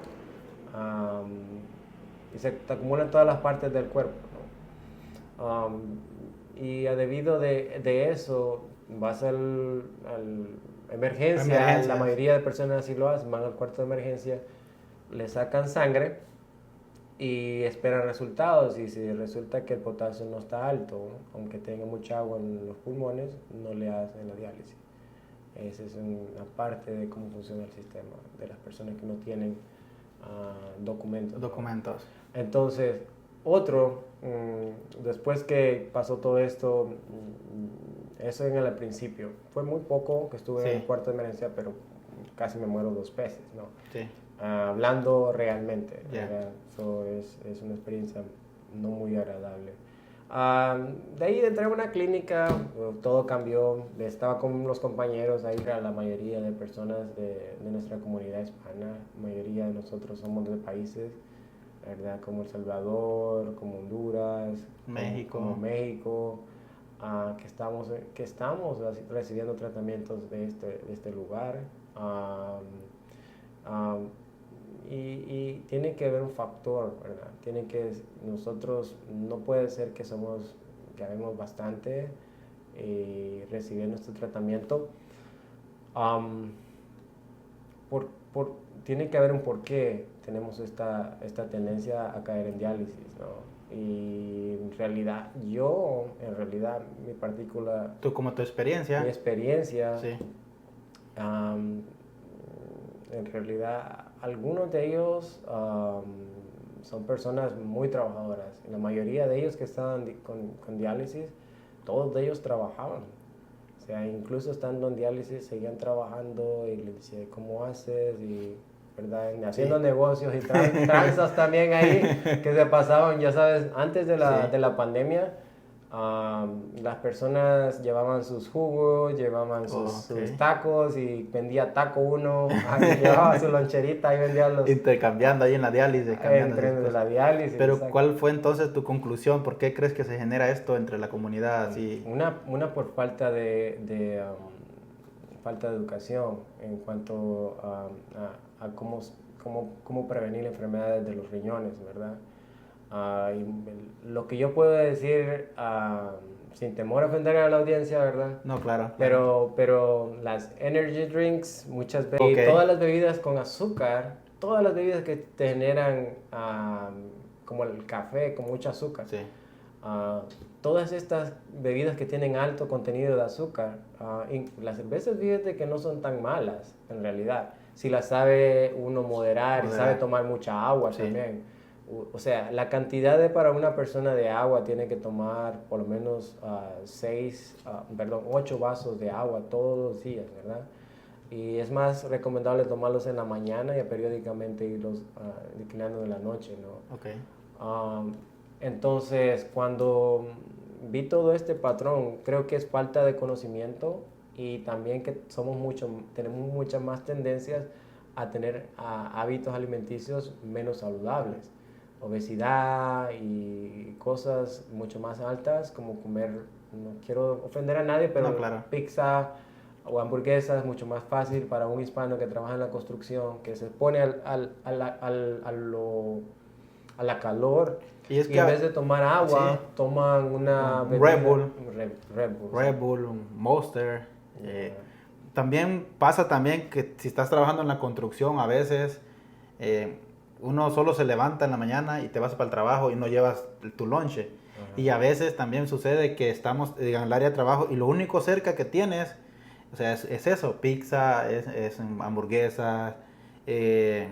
y se acumula en todas las partes del cuerpo, ¿no? Y debido de eso, vas al emergencia, la mayoría de personas así lo hacen, van al cuarto de emergencia, le sacan sangre y esperan resultados, y si resulta que el potasio no está alto, aunque tenga mucha agua en los pulmones, no le hacen la diálisis. Esa es una parte de cómo funciona el sistema de las personas que no tienen documentos. Entonces, después que pasó todo esto, eso en el principio, fue muy poco que estuve en el cuarto de emergencia, pero casi me muero 2 veces, ¿no? Sí. Hablando realmente, eso es una experiencia no muy agradable. De ahí entré a una clínica, todo cambió, estaba con los compañeros, ahí la mayoría de personas de nuestra comunidad hispana, la mayoría de nosotros somos de países, ¿verdad? Como El Salvador, como Honduras, como México, que estamos recibiendo tratamientos de este lugar. Y tiene que haber un factor, ¿verdad? Nosotros no puede ser que habemos bastante recibiendo este tratamiento. Tiene que haber un porqué tenemos esta tendencia a caer en diálisis, ¿no? Y en realidad, mi particular... ¿Tú como tu experiencia? Mi experiencia, sí. En realidad, algunos de ellos son personas muy trabajadoras. La mayoría de ellos que estaban con diálisis, todos de ellos trabajaban. O sea, incluso estando en diálisis, seguían trabajando y les decía, ¿cómo haces? Y, ¿verdad? Haciendo negocios y tranzas también ahí que se pasaban, ya sabes, antes de la pandemia. Las personas llevaban sus jugos, llevaban sus tacos y vendía taco uno, llevaba su loncherita y vendía los... Intercambiando ahí en la diálisis. Entre la diálisis. Pero exacto. ¿Cuál fue entonces tu conclusión? ¿Por qué crees que se genera esto entre la comunidad? Así? Una por falta de falta de educación en cuanto a cómo prevenir enfermedades de los riñones, ¿verdad? Lo que yo puedo decir, sin temor a ofender a la audiencia, ¿verdad? No, claro. Pero las energy drinks, muchas veces, y todas las bebidas con azúcar, todas las bebidas que te generan, como el café con mucho azúcar, sí. Todas estas bebidas que tienen alto contenido de azúcar, las cervezas, fíjate que no son tan malas, en realidad, si las sabe uno moderar y sabe tomar mucha agua también. O sea, la cantidad para una persona de agua tiene que tomar por lo menos 8 vasos de agua todos los días, ¿verdad? Y es más recomendable tomarlos en la mañana y periódicamente irlos declinando en la noche, ¿no? Okay. Entonces, cuando vi todo este patrón, creo que es falta de conocimiento y también que tenemos muchas más tendencias a tener hábitos alimenticios menos saludables. Obesidad y cosas mucho más altas como comer, no quiero ofender a nadie, pero pizza o hamburguesas es mucho más fácil para un hispano que trabaja en la construcción, que se pone a la calor y en vez de tomar agua, toman una bebida, Red Bull, un Monster. También pasa también que si estás trabajando en la construcción a veces... uno solo se levanta en la mañana y te vas para el trabajo y no llevas tu lonche. Y a veces también sucede que estamos en el área de trabajo y lo único cerca que tienes, o sea, es eso, pizza, es hamburguesas. Y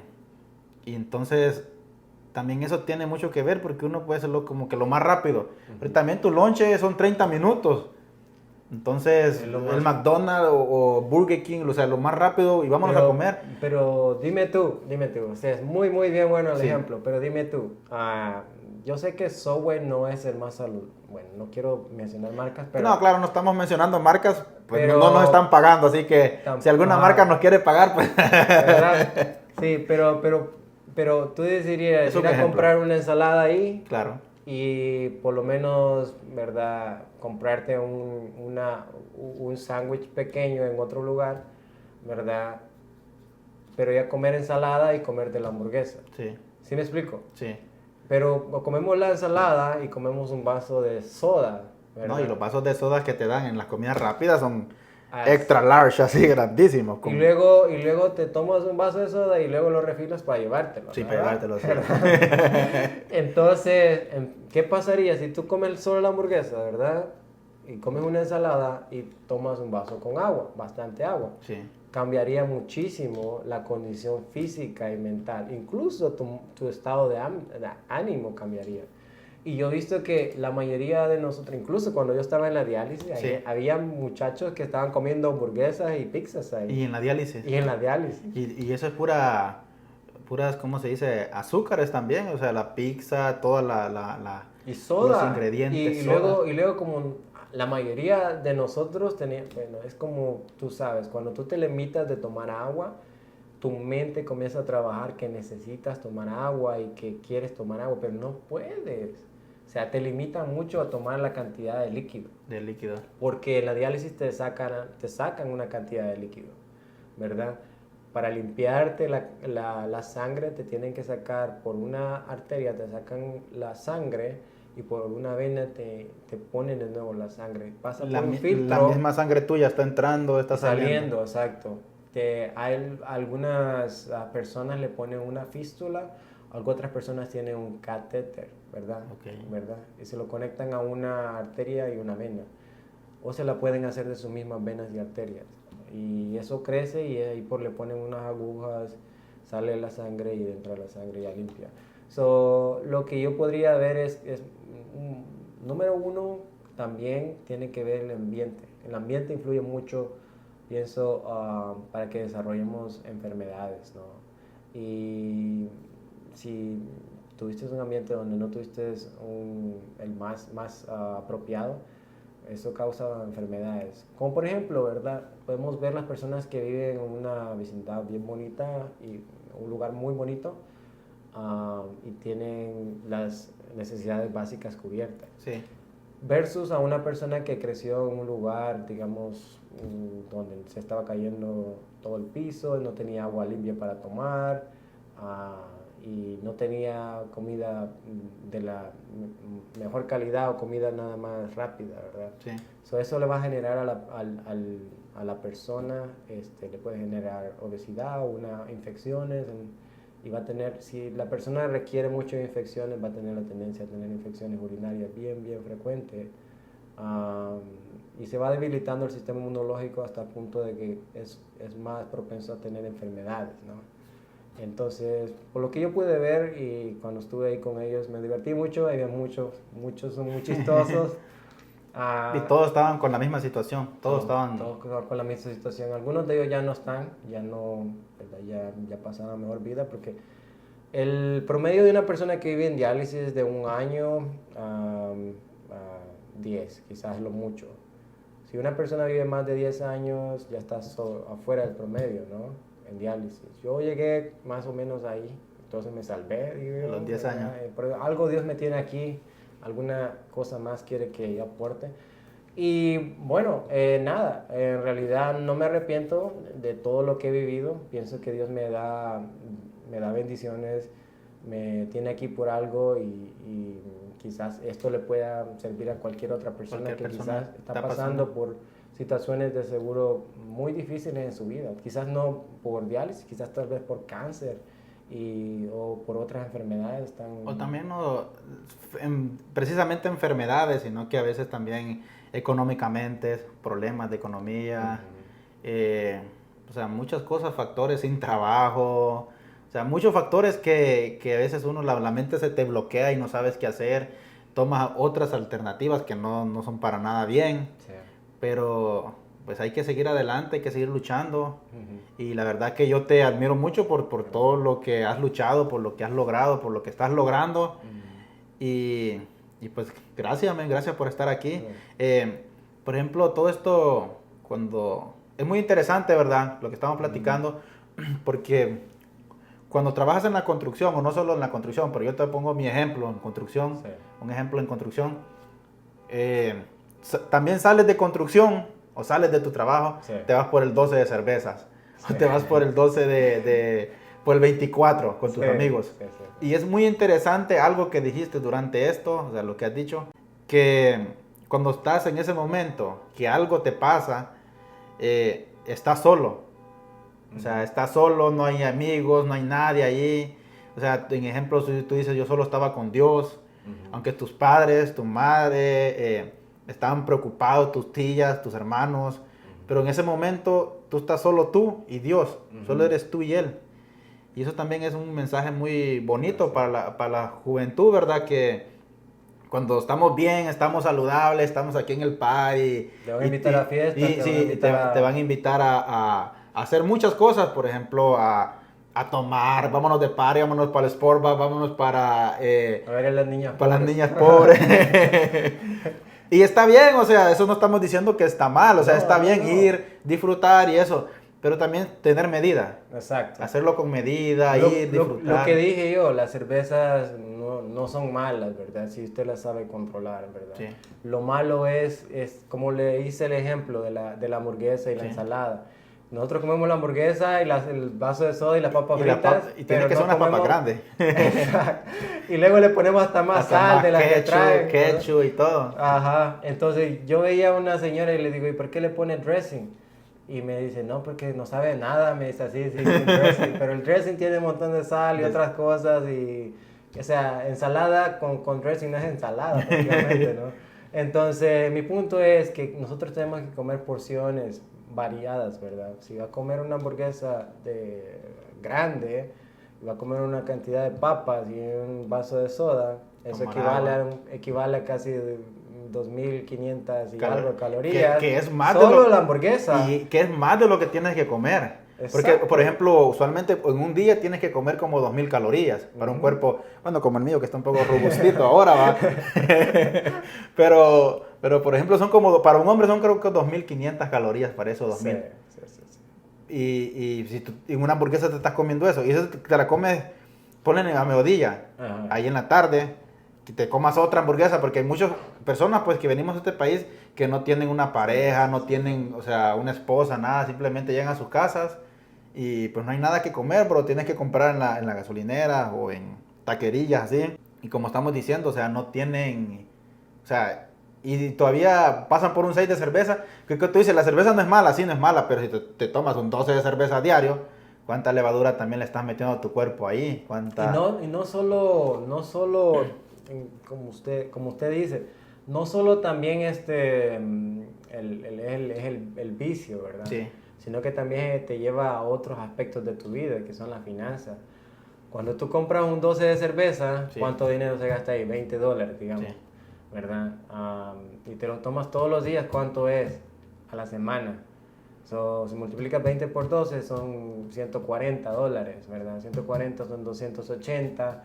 entonces también eso tiene mucho que ver porque uno puede hacerlo como que lo más rápido. Pero también tu lonche son 30 minutos. Entonces, el McDonald's o Burger King, o sea, lo más rápido y vámonos a comer. Pero dime tú, o sea, es muy, muy bien bueno el ejemplo, pero dime tú, yo sé que Subway no es el más saludable, bueno, no quiero mencionar marcas, pero... No, claro, no estamos mencionando marcas, pues pero, no nos están pagando, así que si alguna marca nos quiere pagar, pues... ¿verdad? Sí, pero tú decidirías ir a comprar una ensalada ahí. Claro. Y por lo menos, ¿verdad? Comprarte un sándwich pequeño en otro lugar, ¿verdad? Pero ya comer ensalada y comerte la hamburguesa. Sí. ¿Sí me explico? Sí. Pero comemos la ensalada y comemos un vaso de soda, ¿verdad? No, y los vasos de soda que te dan en las comidas rápidas son extra large, así grandísimos. Y luego te tomas un vaso de soda y luego lo refilas para llevártelo. Sí, para llevártelo. Sí. Entonces, ¿qué pasaría si tú comes solo la hamburguesa, verdad? Y comes una ensalada y tomas un vaso con agua, bastante agua. Sí. Cambiaría muchísimo la condición física y mental. Incluso tu estado de ánimo cambiaría. Y yo he visto que la mayoría de nosotros, incluso cuando yo estaba en la diálisis, había muchachos que estaban comiendo hamburguesas y pizzas ahí. Y en la diálisis. Y eso es puras, ¿cómo se dice? Azúcares también, o sea, la pizza, toda y soda. Los ingredientes. Y luego como la mayoría de nosotros bueno, es como tú sabes, cuando tú te limitas de tomar agua, tu mente comienza a trabajar que necesitas tomar agua y que quieres tomar agua, pero no puedes. O sea, te limita mucho a tomar la cantidad de líquido. De líquido. Porque en la diálisis te sacan una cantidad de líquido, ¿verdad? Para limpiarte la sangre te tienen que sacar por una arteria, te sacan la sangre y por una vena te ponen de nuevo la sangre. Pasa por un filtro. La misma sangre tuya está entrando, está saliendo. Exacto. Algunas personas le ponen una fístula, otras personas tienen un catéter, ¿verdad? Okay. ¿Verdad? Y se lo conectan a una arteria y una vena. O se la pueden hacer de sus mismas venas y arterias. Y eso crece y ahí le ponen unas agujas, sale la sangre y dentro de la sangre ya limpia. So, lo que yo podría ver es número uno, también tiene que ver el ambiente. El ambiente influye mucho, pienso, para que desarrollemos enfermedades, ¿no? Y si tuviste un ambiente donde no tuviste el más apropiado, eso causa enfermedades. Como por ejemplo, ¿verdad? Podemos ver las personas que viven en una vecindad bien bonita y un lugar muy bonito, y tienen las necesidades básicas cubiertas. Sí. Versus a una persona que creció en un lugar, digamos, donde se estaba cayendo todo el piso, no tenía agua limpia para tomar, y no tenía comida de la mejor calidad o comida nada más rápida, ¿verdad? Sí. So, eso le va a generar a la persona, le puede generar obesidad o infecciones, y va a tener, si la persona requiere muchas infecciones, va a tener la tendencia a tener infecciones urinarias bien frecuentes, y se va debilitando el sistema inmunológico hasta el punto de que es más propenso a tener enfermedades, ¿no? Entonces, por lo que yo pude ver y cuando estuve ahí con ellos, me divertí mucho, había muchos son muy chistosos. Y todos estaban con la misma situación, todos estaban con la misma situación. Algunos de ellos ya no están, ya pasaron a mejor vida, porque el promedio de una persona que vive en diálisis es de 1 año a 10, quizás lo mucho. Si una persona vive más de 10 años, ya está afuera del promedio, ¿no? En diálisis. Yo llegué más o menos ahí, entonces me salvé. Digo, los 10 años. Pero algo Dios me tiene aquí, alguna cosa más quiere que yo aporte. Y bueno, nada, en realidad no me arrepiento de todo lo que he vivido. Pienso que Dios me da bendiciones, me tiene aquí por algo, y quizás esto le pueda servir a cualquier otra persona quizás está pasando por situaciones de seguro muy difíciles en su vida. Quizás no por diálisis, quizás tal vez por cáncer o por otras enfermedades. O también no precisamente enfermedades, sino que a veces también económicamente, problemas de economía, o sea, muchas cosas, factores sin trabajo, o sea, muchos factores que a veces la mente se te bloquea y no sabes qué hacer, tomas otras alternativas que no son para nada bien, sí. Pero pues hay que seguir adelante, hay que seguir luchando, y la verdad que yo te admiro mucho por todo lo que has luchado, por lo que has logrado, por lo que estás logrando, y pues gracias por estar aquí. Por ejemplo, todo esto, es muy interesante, ¿verdad? Lo que estamos platicando, porque cuando trabajas en la construcción, o no solo en la construcción, pero yo te pongo mi ejemplo en construcción, sí. Un ejemplo en construcción, también sales de construcción o sales de tu trabajo, sí. Te vas por el 12 de cervezas, sí. O te vas por el 12 por el 24 con tus amigos. Sí. Y es muy interesante algo que dijiste durante esto, o sea, lo que has dicho, que cuando estás en ese momento, que algo te pasa, estás solo. O sea, estás solo, no hay amigos, no hay nadie ahí. O sea, en ejemplo, tú dices, yo solo estaba con Dios, aunque tus padres, tu madre, estaban preocupados, tus tías, tus hermanos, pero en ese momento tú estás solo tú y Dios, solo eres tú y Él. Y eso también es un mensaje muy bonito para la juventud, ¿verdad? Que cuando estamos bien, estamos saludables, estamos aquí en el party. Te van a invitar a fiestas. Te van a invitar a hacer muchas cosas, por ejemplo, a tomar, vámonos de party, vámonos para el sport bar, vámonos para... a ver a las niñas pobres. Para las niñas pobres. Y está bien, o sea, eso no estamos diciendo que está mal, o sea, está bien ir, disfrutar y eso, pero también tener medida. Exacto. Hacerlo con medida, disfrutar. Lo que dije yo, las cervezas no son malas, ¿verdad? Si usted las sabe controlar, ¿verdad? Sí. Lo malo es como le hice el ejemplo de la hamburguesa y la ensalada. Nosotros comemos la hamburguesa y el vaso de soda y las papas fritas. Y tiene que ser una papa grande. Y luego le ponemos hasta más sal de la que trae. Ketchup y todo. Ajá. Entonces yo veía a una señora y le digo, ¿y por qué le pone dressing? Y me dice, no, porque no sabe nada. Me dice así, dressing. Pero el dressing tiene un montón de sal y otras cosas. O sea, ensalada con dressing no es ensalada, prácticamente, ¿no? Entonces, mi punto es que nosotros tenemos que comer porciones variadas, ¿verdad? Si va a comer una hamburguesa grande, va a comer una cantidad de papas y un vaso de soda, eso equivale a casi 2.500 y algo calorías. Que es más solo de lo, la hamburguesa. Y que es más de lo que tienes que comer. Exacto. Porque, por ejemplo, usualmente en un día tienes que comer como 2.000 calorías para un cuerpo, bueno, como el mío, que está un poco robustito ahora, ¿va? pero, por ejemplo, son como, para un hombre son creo que 2.500 calorías, para eso 2.000. Sí. Y si tú en una hamburguesa te estás comiendo eso, y eso te la comes, ponen a mediodía, ahí en la tarde, que te comas otra hamburguesa, porque hay muchas personas pues que venimos a este país que no tienen una pareja, no tienen, o sea, una esposa, nada, simplemente llegan a sus casas y pues no hay nada que comer, pero tienes que comprar en la gasolinera o en taquerillas así. Y como estamos diciendo, o sea, no tienen, o sea, y todavía pasan por un 6 de cerveza, que tú dices, la cerveza no es mala, sí no es mala, pero si te tomas un 12 de cerveza a diario, ¿cuánta levadura también le estás metiendo a tu cuerpo ahí? ¿Cuánta? Y no solo como usted dice, no solo también el vicio, ¿verdad? Sí. Sino que también te lleva a otros aspectos de tu vida, que son las finanzas. Cuando tú compras un 12 de cerveza, Sí. ¿cuánto dinero se gasta ahí? $20, digamos, Sí. ¿verdad? Y te lo tomas todos los días, ¿cuánto es a la semana? Si multiplicas 20 por 12 son $140, ¿verdad? 140 son 280,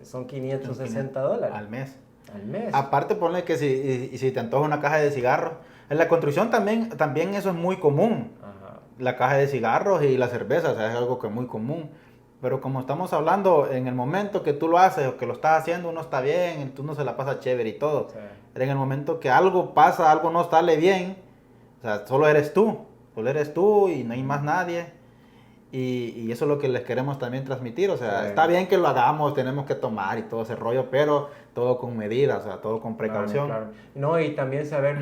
son $560. Al mes. Al mes. Aparte, ponle que si te antoja una caja de cigarros, en la construcción también eso es muy común. Ajá. La caja de cigarros y la cerveza, o sea, es algo que es muy común. Pero como estamos hablando, en el momento que tú lo haces o que lo estás haciendo, uno está bien, tú no se la pasa chévere y todo. Sí. Pero en el momento que algo pasa, algo no sale bien, o sea, solo eres tú y no hay más nadie. Y eso es lo que les queremos también transmitir, o sea, Sí. está bien que lo hagamos, tenemos que tomar y todo ese rollo, pero todo con medida, o sea, todo con precaución. Claro. No, y también saber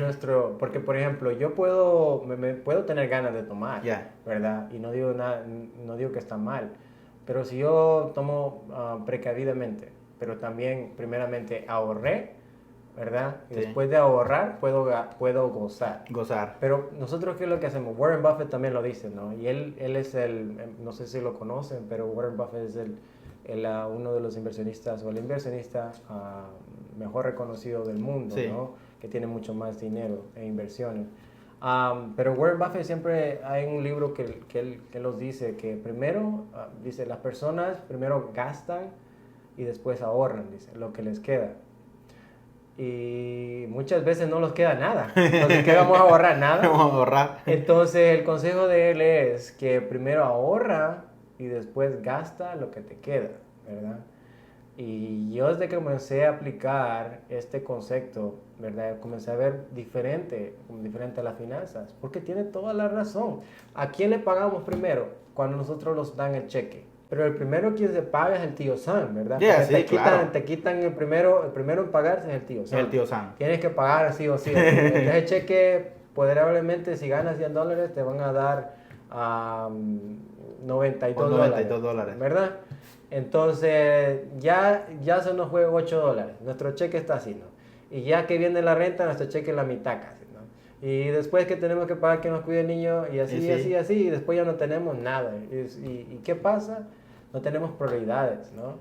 porque por ejemplo, yo me puedo tener ganas de tomar, ¿verdad? Y no digo nada, no digo que está mal, pero si yo tomo precavidamente, pero también primeramente ahorré, ¿verdad? Y después de ahorrar puedo gozar. Pero nosotros, ¿qué es lo que hacemos? Warren Buffett también lo dice, ¿no? Y él es no sé si lo conocen, pero Warren Buffett es uno de los inversionistas o el inversionista mejor reconocido del mundo, Sí. ¿no? Que tiene mucho más dinero e inversiones. Pero Warren Buffett siempre hay un libro que él los dice que primero, dice, las personas primero gastan y después ahorran, dice, lo que les queda. Y muchas veces no nos queda nada. Entonces, ¿qué vamos a ahorrar? Nada. Vamos a ahorrar. Entonces, el consejo de él es que primero ahorra y después gasta lo que te queda, ¿verdad? Y yo desde que comencé a aplicar este concepto, ¿verdad? Comencé a ver diferente a las finanzas, porque tiene toda la razón. ¿A quién le pagamos primero? Cuando nosotros nos dan el cheque. Pero el primero quien se paga es el tío Sam, ¿verdad? Sí, claro. Te quitan el primero en pagarse es el tío Sam. El tío Sam. Tienes que pagar sí o sí. Entonces el cheque, probablemente si ganas $100, te van a dar $92, ¿verdad? Entonces ya se nos fue $8. Nuestro cheque está así, ¿no? Y ya que viene la renta, nuestro cheque es la mitad casi, ¿no? Y después que tenemos que pagar que nos cuide el niño y así, y después ya no tenemos nada. ¿Y qué pasa? No tenemos prioridades, ¿no?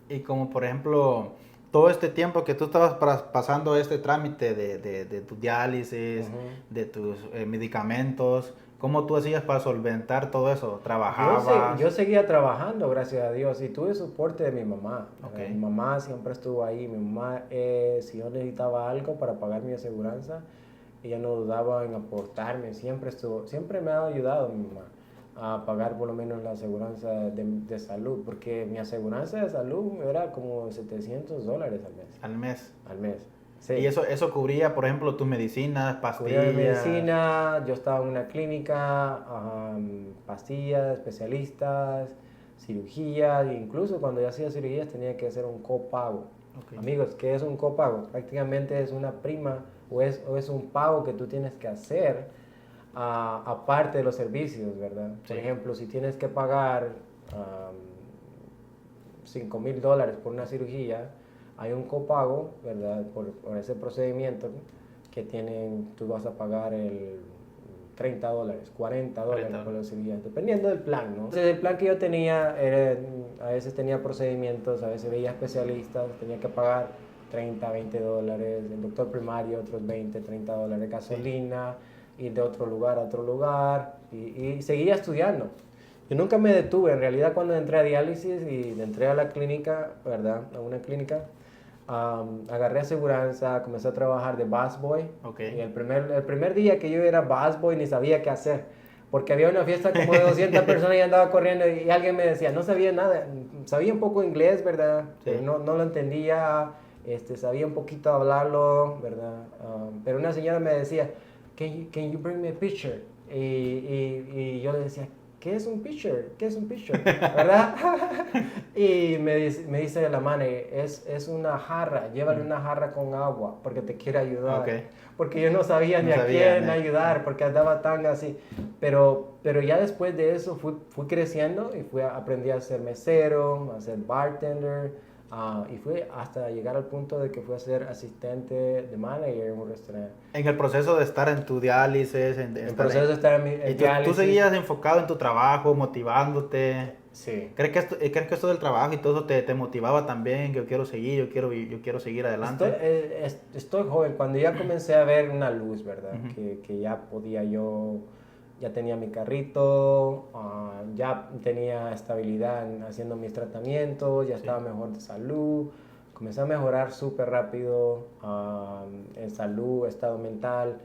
Y como por ejemplo, todo este tiempo que tú estabas pasando este trámite de tu diálisis, de tus medicamentos, ¿cómo tú hacías para solventar todo eso? ¿Trabajabas? Yo seguía trabajando, gracias a Dios, y tuve soporte de mi mamá. Okay. Mi mamá siempre estuvo ahí. Mi mamá, si yo necesitaba algo para pagar mi aseguranza, ella no dudaba en aportarme. Siempre me ha ayudado mi mamá a pagar por lo menos la aseguranza de salud, porque mi aseguranza de salud era como $700 al mes. Al mes. Sí. ¿Y eso cubría, por ejemplo, tus medicinas, pastillas? Cubría mi medicina, yo estaba en una clínica, pastillas, especialistas, cirugías, e incluso cuando yo hacía cirugías tenía que hacer un copago. Okay. Amigos, ¿qué es un copago? Prácticamente es una prima o es un pago que tú tienes que hacer aparte de los servicios, ¿verdad? Sí. Por ejemplo, si tienes que pagar $5,000 por una cirugía, hay un copago, ¿verdad? Por ese procedimiento que tú vas a pagar el $30, $40 por la cirugía, dependiendo del plan, ¿no? Entonces, el plan que yo tenía, a veces tenía procedimientos, a veces veía especialistas, tenía que pagar $30, $20, el doctor primario otros $20, $30, gasolina, ir de otro lugar a otro lugar, y seguía estudiando. Yo nunca me detuve, en realidad cuando entré a diálisis y entré a la clínica, ¿verdad? A una clínica, agarré aseguranza, comencé a trabajar de busboy. Y el primer día que yo era busboy ni sabía qué hacer, porque había una fiesta como de 200 personas y andaba corriendo y alguien me decía, no sabía nada, sabía un poco inglés, ¿verdad? Sí. Pero no lo entendía, sabía un poquito hablarlo, ¿verdad? Pero una señora me decía, can you bring me a picture? Y yo le decía, ¿qué es un pitcher? ¿Qué es un pitcher? ¿Verdad? Y me dice la mano, es una jarra, llévale una jarra con agua porque te quiere ayudar. Okay. Porque yo no sabía ni a quién ayudar, porque andaba tan así. Pero ya después de eso fui creciendo y aprendí a ser mesero, a ser bartender. Y fui hasta llegar al punto de que fui a ser asistente de manager en un restaurante. En el proceso de estar en tu diálisis, en el proceso de estar en diálisis. ¿Tú seguías enfocado en tu trabajo, motivándote? Sí. ¿Crees que esto del trabajo y todo eso te motivaba también? Que yo quiero seguir, yo quiero seguir adelante. Estoy joven. Cuando ya comencé a ver una luz, ¿verdad? Que ya podía yo... Ya tenía mi carrito, ya tenía estabilidad haciendo mis tratamientos, ya estaba mejor de salud. Comencé a mejorar súper rápido en salud, estado mental.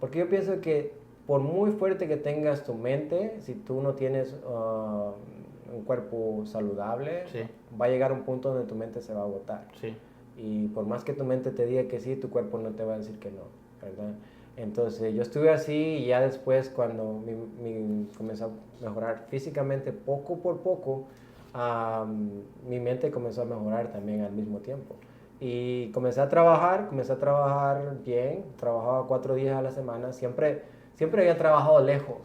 Porque yo pienso que por muy fuerte que tengas tu mente, si tú no tienes un cuerpo saludable, va a llegar un punto donde tu mente se va a agotar. Sí. Y por más que tu mente te diga que sí, tu cuerpo no te va a decir que no, ¿verdad? Entonces yo estuve así y ya después cuando comenzó a mejorar físicamente poco por poco, mi mente comenzó a mejorar también al mismo tiempo. Y comencé a trabajar bien, trabajaba 4 días a la semana, siempre había trabajado lejos.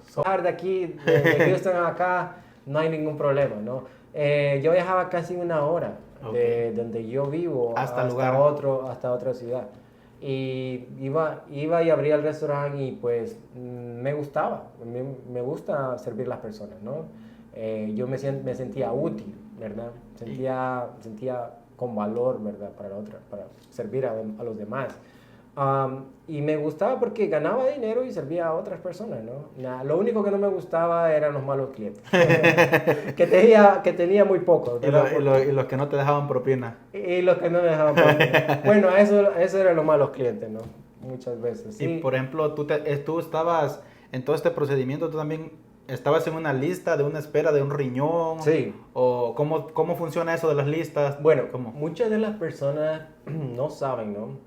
De aquí, de Houston a acá, no hay ningún problema, ¿no? Yo viajaba casi 1 hora de donde yo vivo hasta otra ciudad. Y iba y abría el restaurante y pues me gustaba, me gusta servir a las personas, ¿no? Yo me sentía útil, ¿verdad? Sentía con valor, ¿verdad? Para servir a los demás. Y me gustaba porque ganaba dinero y servía a otras personas, ¿no? Lo único que no me gustaba eran los malos clientes, que tenía muy pocos. Y los que no te dejaban propina. Y los que no me dejaban propina. Bueno, eso eran los malos clientes, ¿no? Muchas veces. Sí. Y por ejemplo, tú estabas en todo este procedimiento, tú también estabas en una lista de una espera de un riñón. Sí. ¿O cómo funciona eso de las listas? Bueno, muchas de las personas no saben, ¿no?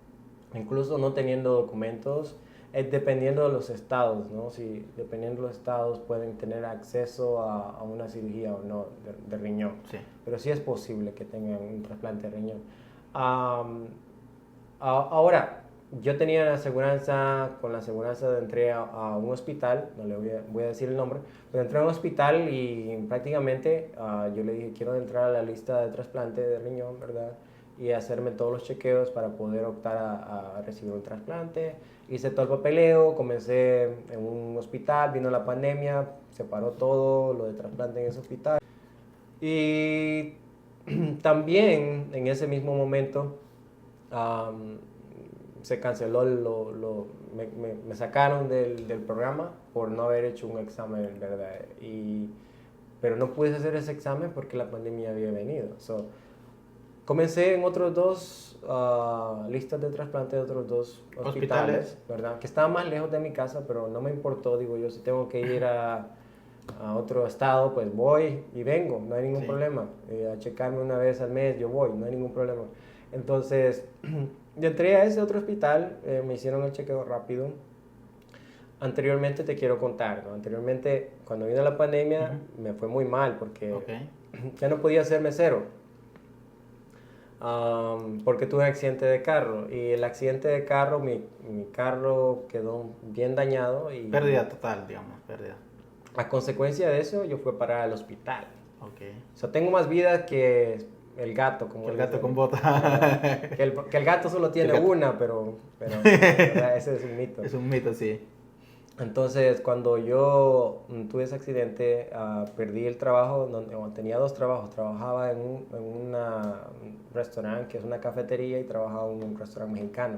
Incluso no teniendo documentos, dependiendo de los estados, ¿no? Si dependiendo de los estados pueden tener acceso a una cirugía o no de riñón. Sí. Pero sí es posible que tengan un trasplante de riñón. Ahora, yo tenía con la aseguranza entré a un hospital, no le voy a decir el nombre, pero entré a un hospital y prácticamente yo le dije, quiero entrar a la lista de trasplante de riñón, ¿verdad? Y hacerme todos los chequeos para poder optar a recibir un trasplante. Hice todo el papeleo, comencé en un hospital, vino la pandemia, se paró todo lo de trasplante en ese hospital. Y también en ese mismo momento se canceló, me sacaron del programa por no haber hecho un examen, ¿verdad? Pero no pude hacer ese examen porque la pandemia había venido. Comencé en otros 2 listas de trasplante de otros 2 hospitales, ¿verdad? Que estaban más lejos de mi casa, pero no me importó. Digo yo, si tengo que ir a otro estado, pues voy y vengo, no hay ningún problema. A checarme una vez al mes, yo voy, no hay ningún problema. Entonces, yo entré a ese otro hospital, me hicieron el chequeo rápido. Anteriormente te quiero contar, ¿no? Anteriormente, cuando vino la pandemia, me fue muy mal porque ya no podía ser mesero. Porque tuve un accidente de carro y el accidente de carro, mi carro quedó bien dañado y... Pérdida total, digamos, pérdida. A consecuencia de eso, yo fui a parar al hospital. O sea, tengo más vida que el gato. Como el gato con bota. que el gato solo tiene una, pero ese es un mito. Es un mito, sí. Entonces, cuando yo tuve ese accidente, perdí el trabajo, tenía dos trabajos. Trabajaba en un restaurante, que es una cafetería, y trabajaba en un restaurante mexicano,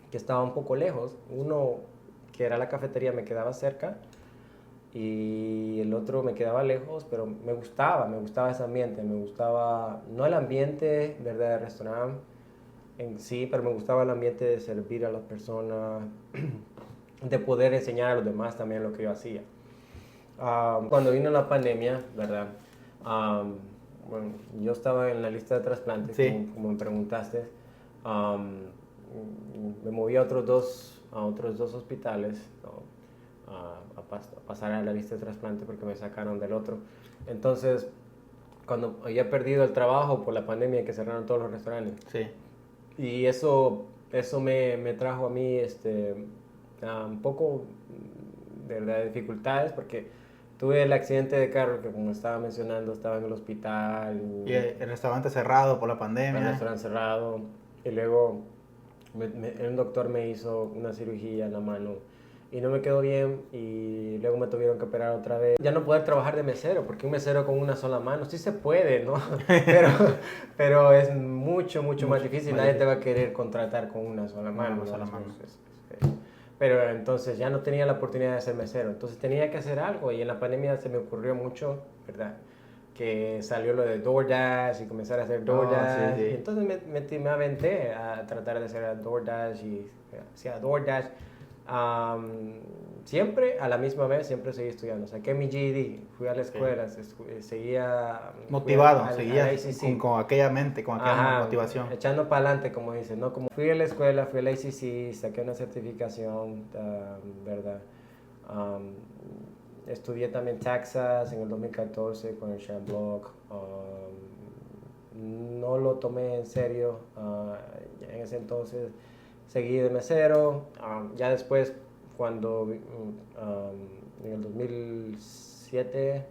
que estaba un poco lejos. Uno, que era la cafetería, me quedaba cerca, y el otro me quedaba lejos, pero me gustaba ese ambiente, me gustaba, no el ambiente, ¿verdad?, del restaurante en sí, pero me gustaba el ambiente de servir a las personas, de poder enseñar a los demás también lo que yo hacía. Cuando vino la pandemia, ¿verdad? Bueno, yo estaba en la lista de trasplantes, Sí. como me preguntaste. Me moví a otros dos hospitales, ¿no? A pasar a la lista de trasplante porque me sacaron del otro. Entonces, cuando había perdido el trabajo por la pandemia, que cerraron todos los restaurantes. Sí. Y eso me trajo a mí un poco de dificultades, porque tuve el accidente de carro que, como estaba mencionando, estaba en el hospital. Y el restaurante cerrado por la El pandemia. restaurante cerrado. Y luego un doctor me hizo una cirugía en la mano y no me quedó bien, y luego me tuvieron que operar otra vez. Ya no poder trabajar de mesero, porque un mesero con una sola mano sí se puede, ¿no? pero, pero es mucho más difícil. Nadie te va a querer contratar con una sola mano. Una sola mano. Pero entonces ya no tenía la oportunidad de ser mesero, entonces tenía que hacer algo, y en la pandemia se me ocurrió mucho, ¿verdad?, que salió lo de DoorDash y comenzar a hacer DoorDash. Sí, sí. Y entonces me aventé a tratar de hacer DoorDash, y hacía DoorDash. Siempre a la misma vez, siempre seguí estudiando. Saqué mi GED, fui a la escuela, seguía motivado, al seguías ACC. con aquella mente, con aquella motivación. Echando para adelante, como dicen, ¿no? Como fui a la escuela, fui al ACC, saqué una certificación, ¿verdad? Estudié también Texas en el 2014 con el Shan Block. No lo tomé en serio en ese entonces. Seguí de mesero. Ya después, cuando en el 2017,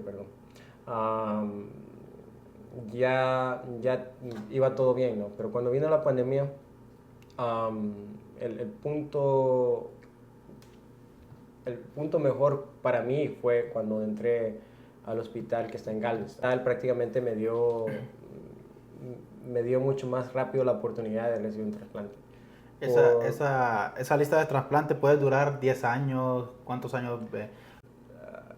perdón, ya iba todo bien, ¿no? Pero cuando vino la pandemia, el punto mejor para mí fue cuando entré al hospital que está en Galveston. Prácticamente me dio mucho más rápido la oportunidad de recibir un trasplante. Esa lista de trasplante puede durar 10 años. ¿Cuántos años?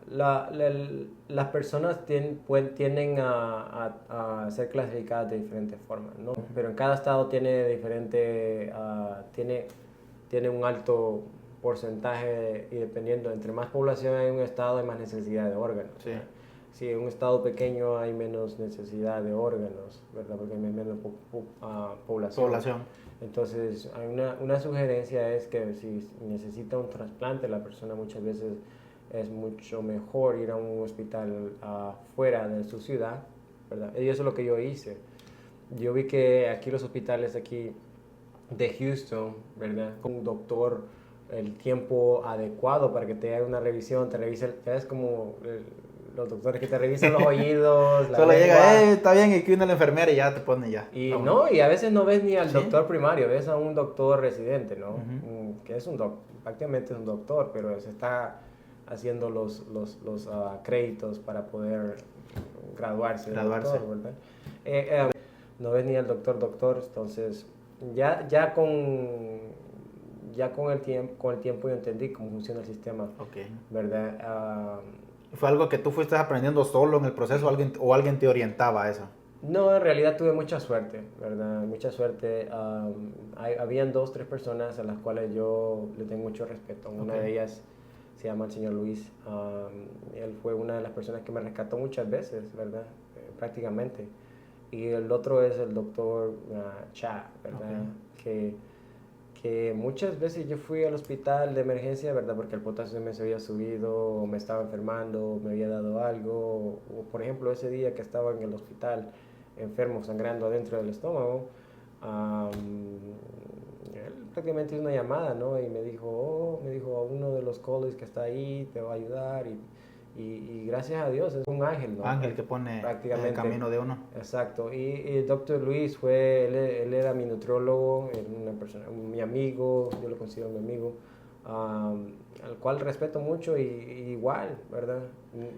Las personas tienden a ser clasificadas de diferentes formas, ¿no? Pero en cada estado tiene tiene un alto porcentaje, y dependiendo, entre más población hay en un estado, hay más necesidad de órganos. Sí. Si en un estado pequeño hay menos necesidad de órganos, ¿verdad? Porque hay menos población. Entonces, hay una sugerencia es que si necesita un trasplante, la persona muchas veces es mucho mejor ir a un hospital fuera de su ciudad, ¿verdad? Y eso es lo que yo hice. Yo vi que aquí los hospitales aquí de Houston, ¿verdad?, con un doctor, el tiempo adecuado para que te haga una revisión, te ves como los doctores que te revisan los oídos, la Solo lengua. llega, está bien, y que viene la enfermera y ya te pone ya. Y y a veces no ves ni al doctor primario, ves a un doctor residente, ¿no? Que es prácticamente es un doctor, pero se está haciendo los créditos para poder graduarse. Doctor, ¿verdad? No ves ni al doctor, entonces ya con el tiempo yo entendí cómo funciona el sistema, ¿verdad? ¿Fue algo que tú fuiste aprendiendo solo en el proceso, o alguien te orientaba a eso? No, en realidad tuve mucha suerte, ¿verdad? Mucha suerte. Habían 2, 3 personas a las cuales yo le tengo mucho respeto. Una de ellas se llama el señor Luis. Él fue una de las personas que me rescató muchas veces, ¿verdad? Prácticamente. Y el otro es el doctor Cha, ¿verdad? Que muchas veces yo fui al hospital de emergencia, ¿verdad? Porque el potasio me se había subido, o me estaba enfermando, me había dado algo. O por ejemplo, ese día que estaba en el hospital enfermo, sangrando adentro del estómago, él prácticamente hizo una llamada, ¿no? Y me dijo, a uno de los colleagues que está ahí te va a ayudar. y gracias a Dios es un ángel, ¿no? Ángel que pone en el camino de uno. Exacto. Y el doctor Luis fue, él era mi nutriólogo, una persona, mi amigo, yo lo considero mi amigo, al cual respeto mucho y igual, ¿verdad?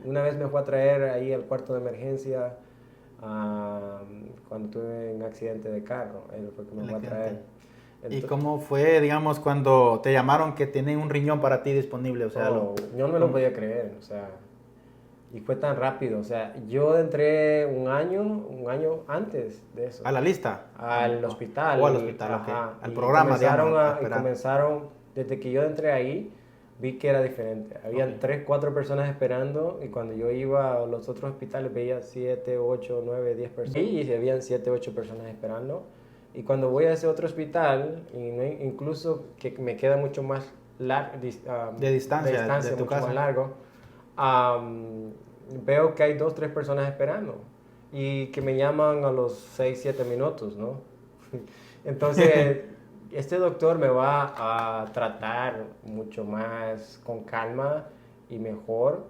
Una vez me fue a traer ahí al cuarto de emergencia cuando tuve un accidente de carro, él fue que me fue a traer. ¿Y cómo fue, digamos, cuando te llamaron que tienen un riñón para ti disponible? O sea, yo no me lo podía creer, o sea, y fue tan rápido, o sea, yo entré un año antes de eso. ¿A la lista? Al hospital. O al hospital, ajá, al programa, digamos. Y comenzaron, desde que yo entré ahí, vi que era diferente. Habían 3, 4 personas esperando y cuando yo iba a los otros hospitales veía 7, 8, 9, 10 personas. Y habían 7, 8 personas esperando. Y cuando voy a ese otro hospital, incluso que me queda mucho más de distancia de tu mucho casa. más largo, veo que hay 2, 3 personas esperando y que me llaman a los 6, 7 minutos, ¿no? Entonces, este doctor me va a tratar mucho más con calma y mejor,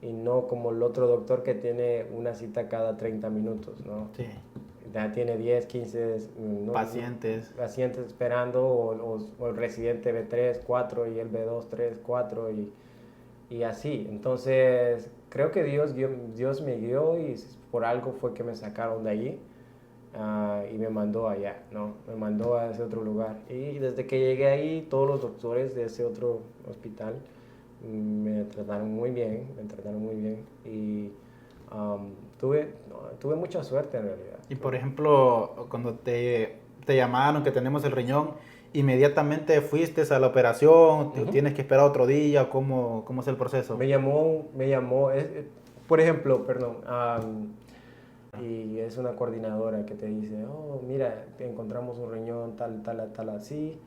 y no como el otro doctor que tiene una cita cada 30 minutos, ¿no? Sí. Ya tiene 10, 15 pacientes esperando, o el residente B3, 4 y el B2, 3, 4 y así. Entonces, creo que Dios me guió y por algo fue que me sacaron de allí y me mandó allá, ¿no? Me mandó a ese otro lugar. Y desde que llegué ahí, todos los doctores de ese otro hospital me trataron muy bien, y tuve mucha suerte en realidad. Y por ejemplo, cuando te llamaron que tenemos el riñón, ¿inmediatamente fuiste a la operación? ¿Tienes que esperar otro día? ¿Cómo es el proceso? Me llamó, por ejemplo, perdón, y es una coordinadora que te dice, oh, mira, encontramos un riñón tal así,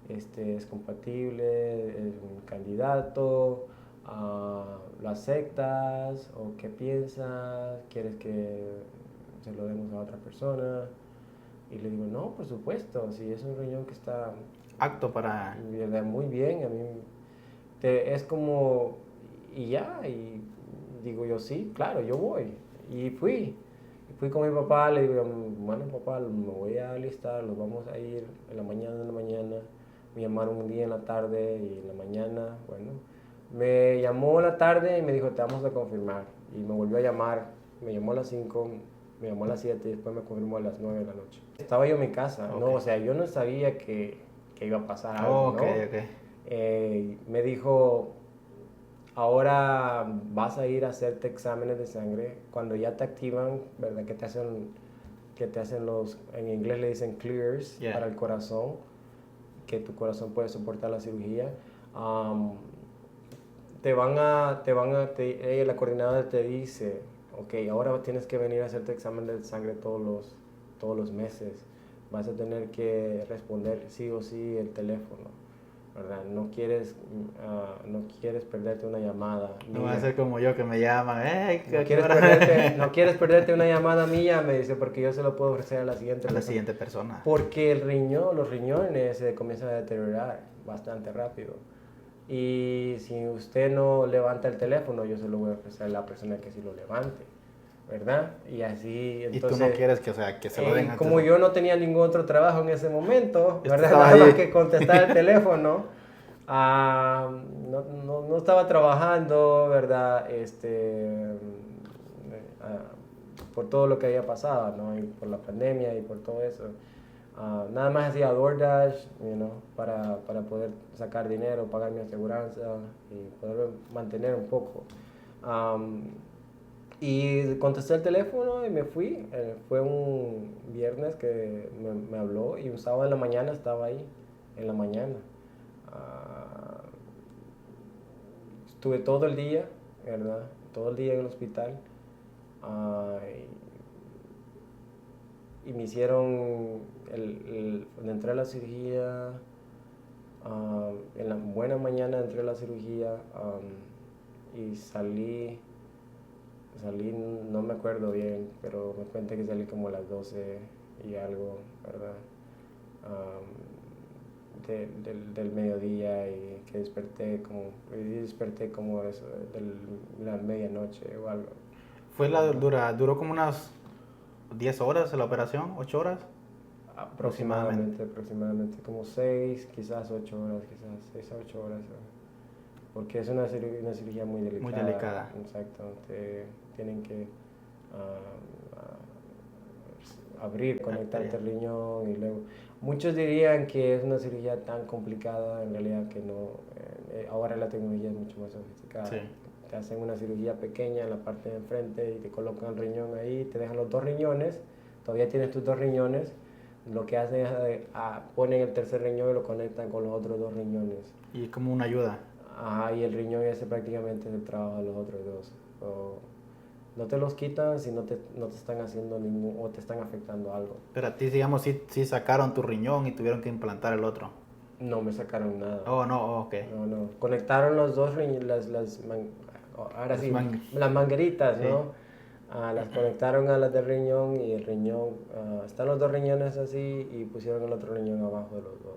es compatible, es un candidato, ¿lo aceptas? ¿O qué piensas? ¿Quieres que se lo demos a otra persona? Y le digo, no, por supuesto, si es un riñón que está apto para... muy bien, a mí es como, y ya, y digo yo, sí, claro, yo voy. Y fui con mi papá, le digo, bueno, papá, me voy a alistar, nos vamos a ir en la mañana. Me llamaron un día en la tarde y en la mañana, bueno. Me llamó en la tarde y me dijo, te vamos a confirmar. Y me volvió a llamar, me llamó a las 5, me llamó a las 7 y después me confirmó a las 9 de la noche. Estaba yo en mi casa, ¿no? O sea, yo no sabía que iba a pasar algo, ¿no? Me dijo, ahora vas a ir a hacerte exámenes de sangre. Cuando ya te activan, ¿verdad? Que te hacen en inglés le dicen clears para el corazón, que tu corazón puede soportar la cirugía. La coordinadora te dice, ok, ahora tienes que venir a hacerte examen de sangre todos los meses. Vas a tener que responder sí o sí el teléfono, ¿verdad? No quieres perderte una llamada. No va a ser como yo que me llaman, no quieres perderte una llamada mía, me dice, porque yo se lo puedo ofrecer a la siguiente persona. Porque los riñones se comienzan a deteriorar bastante rápido. Y si usted no levanta el teléfono, yo se lo voy a ofrecer a la persona que sí lo levante, ¿verdad? Y así, entonces... Y tú no quieres que se lo den antes. Como yo no tenía ningún otro trabajo en ese momento, ¿verdad? Nada más que contestar el teléfono. No estaba trabajando, ¿verdad? Por todo lo que había pasado, ¿no? Y por la pandemia y por todo eso. Nada más hacía DoorDash, para poder sacar dinero, pagar mi aseguranza y poder mantener un poco. Y contesté el teléfono y me fui. Fue un viernes que me habló y un sábado en la mañana estaba ahí, en la mañana. Estuve todo el día, ¿verdad? Todo el día en el hospital. Y me hicieron, cuando entré a la cirugía, en la buena mañana entré a la cirugía y salí, no me acuerdo bien, pero me cuenta que salí como a las 12 y algo, ¿verdad? del mediodía y que desperté como eso, la medianoche o algo. Duró como unas 10 horas la operación, 8 horas. Aproximadamente como 6, quizás 8 horas, quizás 6 a 8 horas. Porque es una cirugía muy delicada. Muy delicada. Exacto, tienen que abrir, conectarte el riñón y luego... Muchos dirían que es una cirugía tan complicada, en realidad que no. Ahora la tecnología es mucho más sofisticada. Sí. Te hacen una cirugía pequeña en la parte de enfrente y te colocan el riñón ahí, te dejan los 2 riñones, todavía tienes tus 2 riñones. Lo que hacen es ponen el tercer riñón y lo conectan con los otros 2 riñones. Y como una ayuda. Ajá, y el riñón ese prácticamente es el trabajo de los otros 2. No te los quitan si no te están haciendo o te están afectando algo. Pero a ti, digamos, sí sacaron tu riñón y tuvieron que implantar el otro. No me sacaron nada. Oh, no, ok. No. Conectaron los 2 riñones, las mangueritas, sí. ¿No? Las conectaron a las del riñón y el riñón, están los 2 riñones así y pusieron el otro riñón abajo de los 2.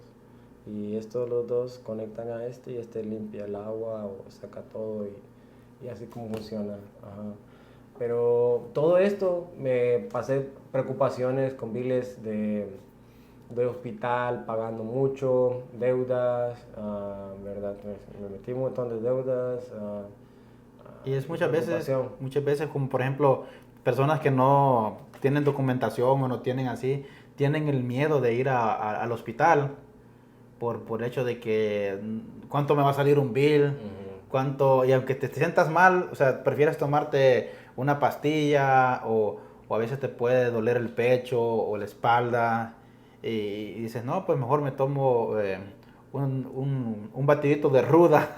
Y estos los 2 conectan a este y este limpia el agua o saca todo y así como funciona. Ajá. Pero todo esto me pasé preocupaciones con biles de hospital, pagando mucho, deudas, ¿verdad? Me metí un montón de deudas. Y es muchas veces como por ejemplo personas que no tienen documentación o no tienen así, tienen el miedo de ir al hospital por hecho de que cuánto me va a salir un bill, cuánto, y aunque te sientas mal, o sea, prefieres tomarte una pastilla o a veces te puede doler el pecho o la espalda y dices, no, pues mejor me tomo un batidito de ruda,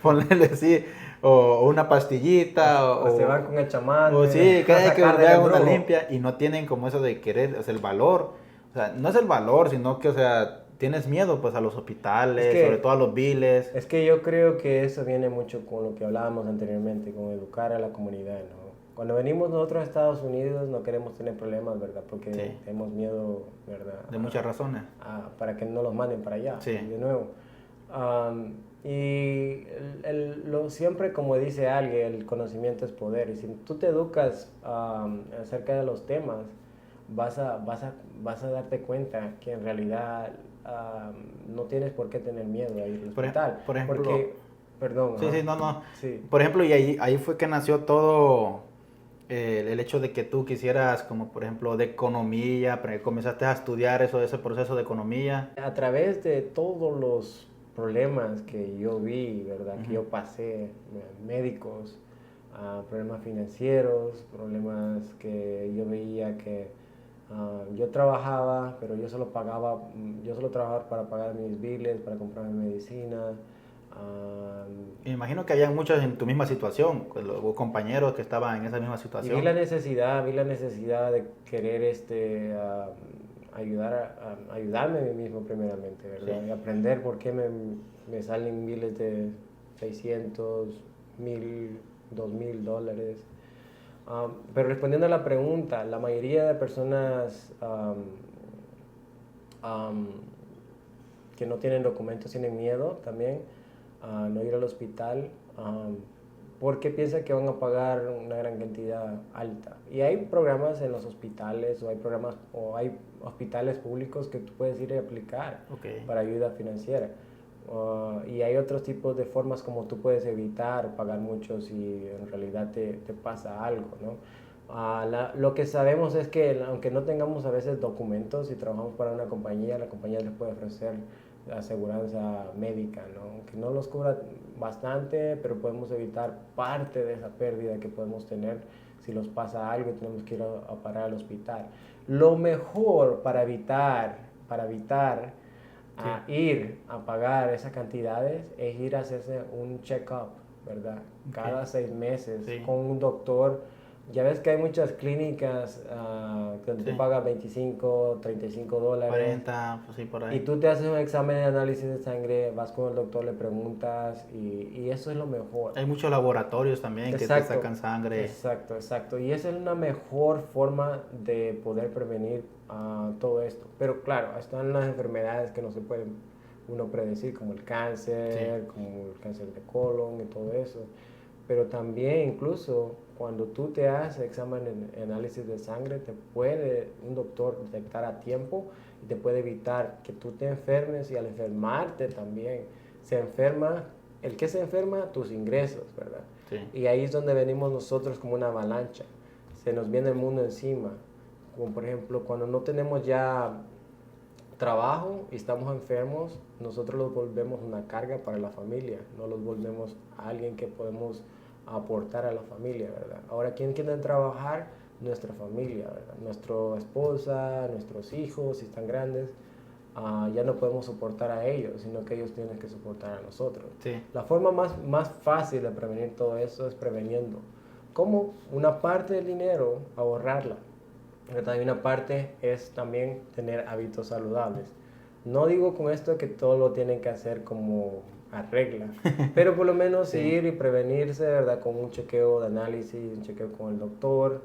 ponle así, o una pastillita. O se van con el chamán. O sí, que hagan una limpia y no tienen como eso de querer, o sea, el valor. O sea, no es el valor, sino que, o sea, tienes miedo pues a los hospitales, sobre todo a los biles. Es que yo creo que eso viene mucho con lo que hablábamos anteriormente, con educar a la comunidad, ¿no? Cuando venimos nosotros a Estados Unidos no queremos tener problemas, ¿verdad? Porque tenemos miedo, ¿verdad? De muchas razones. Para que no los manden para allá, de nuevo. Siempre como dice alguien, el conocimiento es poder. Y si tú te educas acerca de los temas, vas a darte cuenta que en realidad no tienes por qué tener miedo a ir al hospital. Por ejemplo, perdón. Sí. Por ejemplo, y ahí fue que nació todo el hecho de que tú quisieras, como por ejemplo, de economía, comenzaste a estudiar ese proceso de economía. A través de todos los problemas que yo vi, ¿verdad? Que yo pasé, médicos, problemas financieros, problemas que yo veía que yo trabajaba, pero yo solo trabajaba para pagar mis biles, para comprar mi medicina. Me imagino que había muchos en tu misma situación, los compañeros que estaban en esa misma situación. Y vi la necesidad de querer ayudarme a mí mismo primeramente, ¿verdad? Sí. Y aprender por qué me salen miles de 600, 1000, $2000. Pero respondiendo a la pregunta, la mayoría de personas que no tienen documentos tienen miedo también a no ir al hospital porque piensan que van a pagar una gran cantidad alta. Y hay programas en los hospitales o hay hospitales públicos que tú puedes ir a aplicar para ayuda financiera. Y hay otros tipos de formas como tú puedes evitar pagar mucho si en realidad te pasa algo, ¿no? Lo que sabemos es que aunque no tengamos a veces documentos y trabajamos para una compañía, la compañía les puede ofrecer aseguranza médica, ¿no? Que no los cubra bastante, pero podemos evitar parte de esa pérdida que podemos tener si nos pasa algo y tenemos que ir a parar al hospital. Lo mejor para evitar ir a pagar esas cantidades es ir a hacerse un check-up, ¿verdad? Cada 6 meses con un doctor. Ya ves que hay muchas clínicas donde tú pagas $25, $35. 40, pues sí, por ahí. Y tú te haces un examen de análisis de sangre, vas con el doctor, le preguntas y eso es lo mejor. Hay muchos laboratorios también que te sacan sangre. Exacto. Y esa es una mejor forma de poder prevenir todo esto. Pero claro, están las enfermedades que no se pueden uno predecir, como el cáncer, como el cáncer de colon y todo eso. Pero también incluso cuando tú te haces examen en análisis de sangre, te puede un doctor detectar a tiempo y te puede evitar que tú te enfermes, y al enfermarte también se enferma, el que se enferma, tus ingresos, ¿verdad? Sí. Y ahí es donde venimos nosotros como una avalancha, se nos viene el mundo encima, como por ejemplo cuando no tenemos ya trabajo y estamos enfermos, nosotros los volvemos una carga para la familia, no los volvemos a alguien que podemos aportar a la familia, ¿verdad? Ahora, ¿quién quiere trabajar? Nuestra familia, ¿verdad? Nuestra esposa, nuestros hijos, si están grandes, ya no podemos soportar a ellos, sino que ellos tienen que soportar a nosotros. Sí. La forma más fácil de prevenir todo eso es preveniendo. ¿Cómo? Una parte del dinero, ahorrarla. ¿Verdad? Y una parte es también tener hábitos saludables. No digo con esto que todo lo tienen que hacer como a regla, pero por lo menos Sí. ir y prevenirse, ¿verdad? Con un chequeo de análisis, un chequeo con el doctor.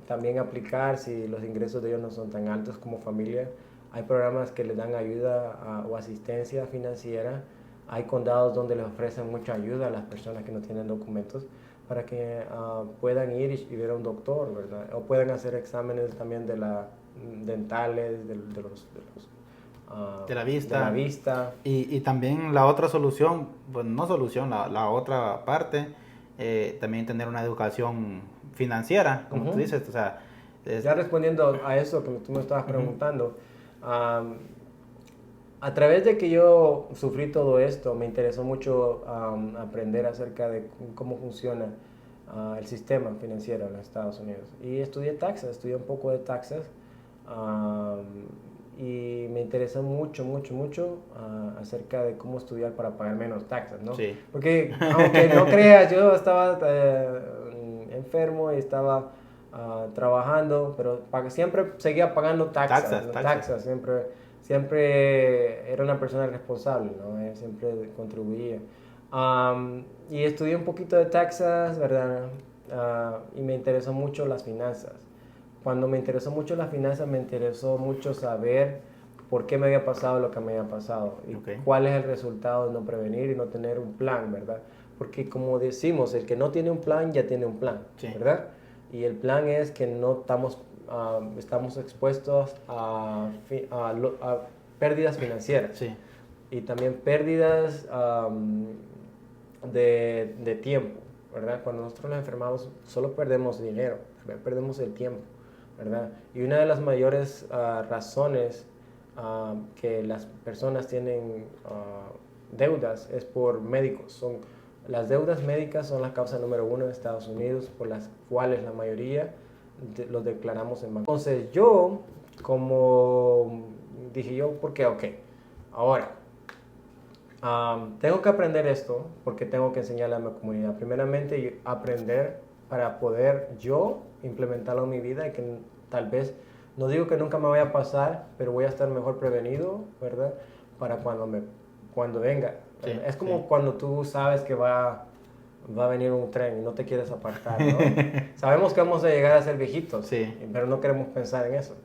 También aplicar si los ingresos de ellos no son tan altos como familia. Hay programas que les dan ayuda o asistencia financiera. Hay condados donde les ofrecen mucha ayuda a las personas que no tienen documentos para que puedan ir y ver a un doctor, ¿verdad? O puedan hacer exámenes también dentales, De la vista. De la vista. Y también la otra solución, pues no solución, la otra parte, también tener una educación financiera, como tú dices, o sea... Ya respondiendo a eso que tú me estabas preguntando, a través de que yo sufrí todo esto, me interesó mucho aprender acerca de cómo funciona el sistema financiero en los Estados Unidos. Y estudié taxas, estudié un poco de taxas, y me interesó mucho acerca de cómo estudiar para pagar menos taxas, ¿no? Sí. Porque, aunque no creas, yo estaba enfermo y estaba trabajando, pero siempre seguía pagando taxas, siempre era una persona responsable, ¿no? Siempre contribuía. Y estudié un poquito de taxas, ¿verdad? Y me interesó mucho las finanzas. Cuando me interesó mucho las finanzas, me interesó mucho saber por qué me había pasado lo que me había pasado y cuál es el resultado de no prevenir y no tener un plan, ¿verdad? Porque como decimos, el que no tiene un plan ya tiene un plan, ¿verdad? Y el plan es que no estamos expuestos a pérdidas financieras. Sí. Y también pérdidas de tiempo, ¿verdad? Cuando nosotros nos enfermamos solo perdemos dinero, también perdemos el tiempo, ¿verdad? Y una de las mayores razones que las personas tienen deudas es por médicos. Las deudas médicas son la causa número 1 en Estados Unidos, por las cuales la mayoría los declaramos en banco. Entonces yo, como dije yo, porque ahora tengo que aprender esto porque tengo que enseñarle a mi comunidad. Primeramente, aprender para poder yo implementarlo en mi vida y que tal vez, no digo que nunca me vaya a pasar, pero voy a estar mejor prevenido, ¿verdad? Para cuando venga. Sí, es como cuando tú sabes que va a venir un tren y no te quieres apartar, ¿no? Sabemos que vamos a llegar a ser viejitos, pero no queremos pensar en eso.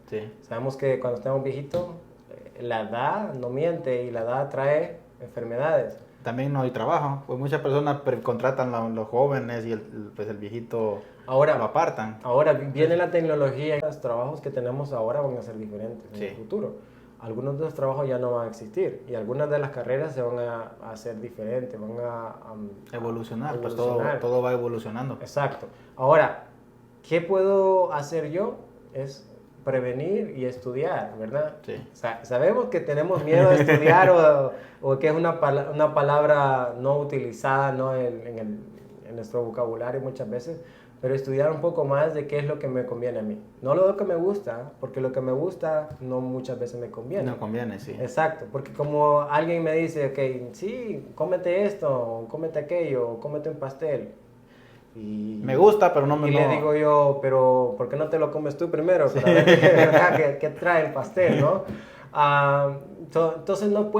Sabemos que cuando estemos viejitos, la edad no miente y la edad trae enfermedades. También no hay trabajo, pues muchas personas contratan a los jóvenes y pues el viejito lo apartan. Ahora viene la tecnología y los trabajos que tenemos ahora van a ser diferentes en el futuro. Algunos de los trabajos ya no van a existir y algunas de las carreras se van a hacer diferentes, van a evolucionar, pues todo va evolucionando. Exacto. Ahora, ¿qué puedo hacer yo? Es prevenir y estudiar, ¿verdad? Sí. Sabemos que tenemos miedo a estudiar o que es una palabra no utilizada, ¿no? en nuestro vocabulario muchas veces, pero estudiar un poco más de qué es lo que me conviene a mí. No lo que me gusta, porque lo que me gusta no muchas veces me conviene. No conviene, sí. Exacto, porque como alguien me dice, sí, cómete esto, cómete aquello, cómete un pastel. Y me gusta, pero no me... Y le digo yo, pero ¿por qué no te lo comes tú primero? Para ver qué trae el pastel, ¿no? Entonces no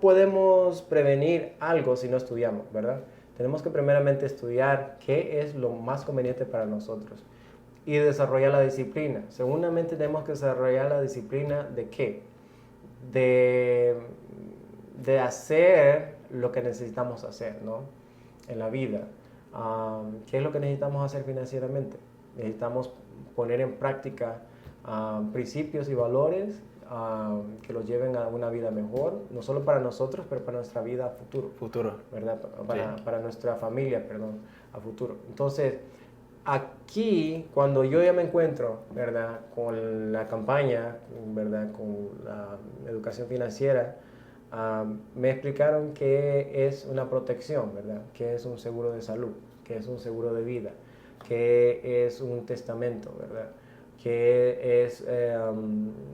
podemos prevenir algo si no estudiamos, ¿verdad? Tenemos que primeramente estudiar qué es lo más conveniente para nosotros y desarrollar la disciplina. Segundamente tenemos que desarrollar la disciplina de qué? de hacer lo que necesitamos hacer, ¿no? En la vida. ¿Qué es lo que necesitamos hacer financieramente? Necesitamos poner en práctica principios y valores que los lleven a una vida mejor, no solo para nosotros, pero para nuestra vida a futuro. ¿Verdad? Para nuestra familia, perdón, a futuro. Entonces, aquí, cuando yo ya me encuentro, ¿verdad? Con la campaña, ¿verdad? Con la educación financiera, me explicaron que es una protección, ¿verdad? Que es un seguro de salud, que es un seguro de vida, que es un testamento, ¿verdad? Que es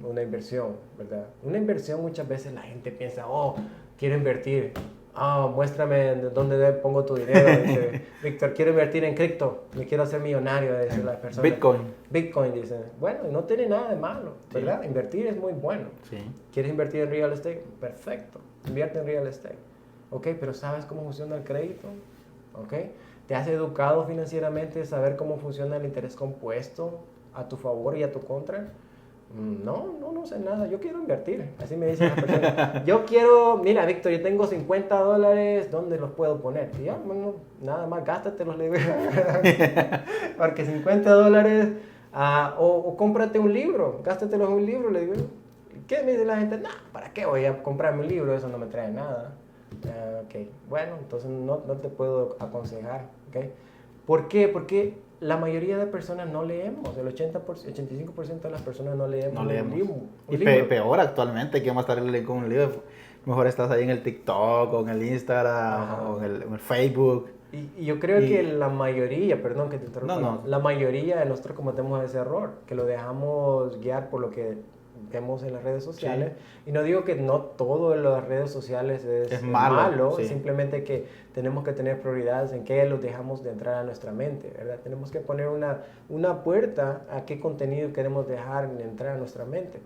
una inversión, ¿verdad? Una inversión muchas veces la gente piensa, oh, quiero invertir. Muéstrame dónde pongo tu dinero. Dice, Víctor, quiero invertir en cripto, me quiero hacer millonario, dice la persona. Bitcoin, dice. Bueno, no tiene nada de malo, ¿verdad? Sí. Invertir es muy bueno. Sí. ¿Quieres invertir en real estate? Perfecto, invierte en real estate. ¿Ok? Pero ¿sabes cómo funciona el crédito? ¿Ok? ¿Te has educado financieramente, saber cómo funciona el interés compuesto a tu favor y a tu contra? No sé nada, yo quiero invertir, así me dice la persona. Yo quiero, mira Víctor, yo tengo $50, ¿dónde los puedo poner? Y yo, bueno, nada más, gástatelos, le digo. Porque $50, o cómprate un libro, gástatelos en un libro, le digo. ¿Qué me dice la gente? No, ¿para qué voy a comprarme un libro? Eso no me trae nada. Ok, bueno, entonces no te puedo aconsejar, ¿ok? ¿Por qué? Porque la mayoría de personas no leemos, el 85% de las personas no leemos. Un libro. Peor actualmente, que vamos a estar leyendo un libro, mejor estás ahí en el TikTok, o en el Instagram, o en el Facebook. Y yo creo que la mayoría, perdón que te interrumpa, la mayoría de nosotros cometemos ese error, que lo dejamos guiar por lo que vemos en las redes sociales. Sí. Y no digo que no todo en las redes sociales es malo, sí. Simplemente que tenemos que tener prioridades en qué los dejamos de entrar a nuestra mente, ¿verdad? Tenemos que poner una puerta a qué contenido queremos dejar de entrar a nuestra mente.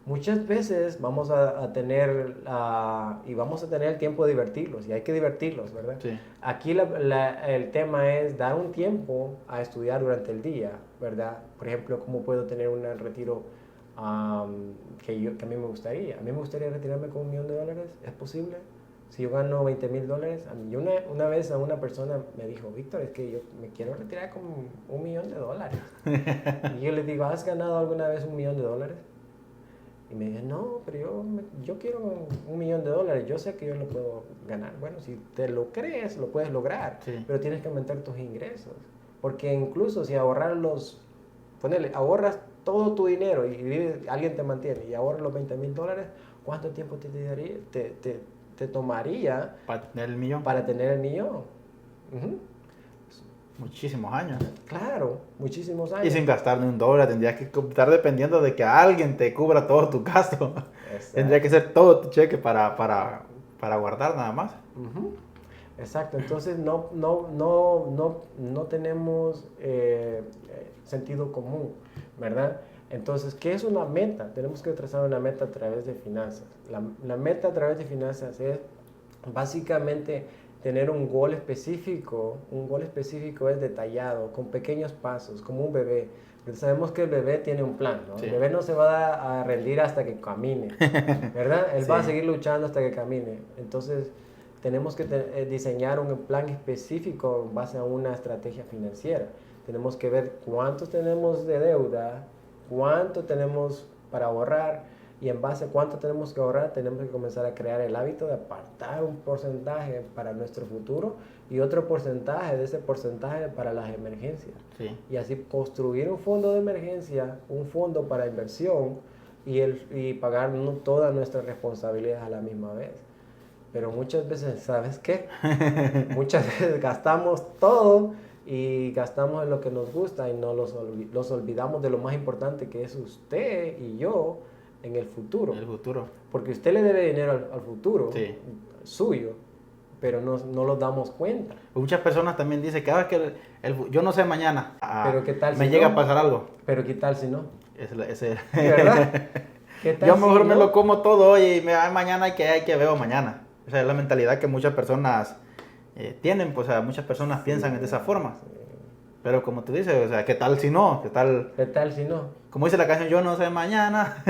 Muchas veces vamos a tener el tiempo de divertirlos, y hay que divertirlos, ¿verdad? Sí. Aquí el tema es dar un tiempo a estudiar durante el día, ¿verdad? Por ejemplo, ¿cómo puedo tener un retiro que a mí me gustaría? A mí me gustaría retirarme con $1 millón. ¿Es posible? Si yo gano $20,000, yo una vez a una persona me dijo, Víctor, es que yo me quiero retirar con $1 millón. Y yo le digo, ¿has ganado alguna vez $1 millón? Y me dice, no, pero yo quiero $1 millón, yo sé que yo lo puedo ganar. Bueno, si te lo crees, lo puedes lograr, sí. Pero tienes que aumentar tus ingresos. Porque incluso si ahorras todo tu dinero y alguien te mantiene y ahorras los $20,000, ¿cuánto tiempo te tomaría para tener el millón? Para tener el millón. Uh-huh. Muchísimos años. Claro, muchísimos años. Y sin gastar ni $1, tendrías que estar dependiendo de que alguien te cubra todo tu gasto. Tendría que ser todo tu cheque para guardar nada más. Uh-huh. Exacto, entonces no tenemos sentido común, ¿verdad? Entonces, ¿qué es una meta? Tenemos que trazar una meta a través de finanzas. La meta a través de finanzas es básicamente tener un gol específico. Un gol específico es detallado, con pequeños pasos, como un bebé. Sabemos que el bebé tiene un plan, ¿no? Sí. El bebé no se va a rendir hasta que camine, ¿verdad? Él sí. Va a seguir luchando hasta que camine. Entonces, tenemos que diseñar un plan específico en base a una estrategia financiera. Tenemos que ver cuánto tenemos de deuda, cuánto tenemos para ahorrar, y en base a cuánto tenemos que ahorrar, tenemos que comenzar a crear el hábito de apartar un porcentaje para nuestro futuro y otro porcentaje de ese porcentaje para las emergencias. Sí. Y así construir un fondo de emergencia, un fondo para inversión y pagar todas nuestras responsabilidades a la misma vez. Pero muchas veces, ¿sabes qué? Muchas veces gastamos todo y gastamos en lo que nos gusta y los olvidamos de lo más importante, que es usted y yo en el futuro. El futuro. Porque usted le debe dinero al futuro, sí. Suyo, pero no lo damos cuenta. Muchas personas también dicen que que yo no sé mañana, pero ¿qué tal me llega a pasar algo. Pero ¿qué tal si no? ¿Verdad? ¿Qué tal yo mejor me lo como todo hoy y mañana hay que veo mañana. O sea, es la mentalidad que muchas personas tienen, pues muchas personas piensan de esa forma. Pero como tú dices, o sea, ¿qué tal si no? ¿Qué tal? ¿Qué tal si no? Como dice la canción, yo no sé mañana.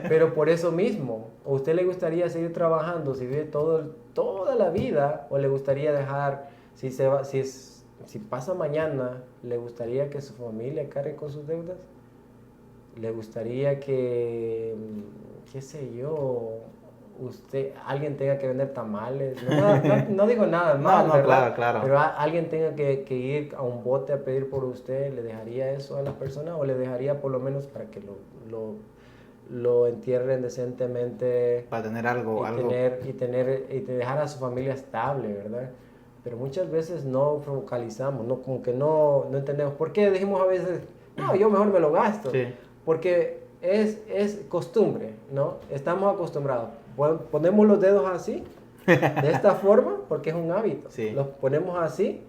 Pero por eso mismo, ¿a usted le gustaría seguir trabajando si vive toda la vida o le gustaría dejar, si se va, si pasa mañana, le gustaría que su familia cargue con sus deudas? ¿Le gustaría que, qué sé yo, alguien tenga que vender tamales? No digo nada No, mal, no, ¿verdad? claro, claro. Pero alguien tenga que ir a un bote a pedir por usted, ¿le dejaría eso a las personas o le dejaría por lo menos para que lo entierren decentemente Para tener algo, algo. y dejar a su familia estable, ¿verdad? Pero muchas veces no focalizamos, no, como que no entendemos. ¿Por qué dijimos a veces, no, yo mejor me lo gasto? Sí. Porque es costumbre, ¿no? Estamos acostumbrados. Ponemos los dedos así, de esta forma, porque es un hábito. Sí. Los ponemos así,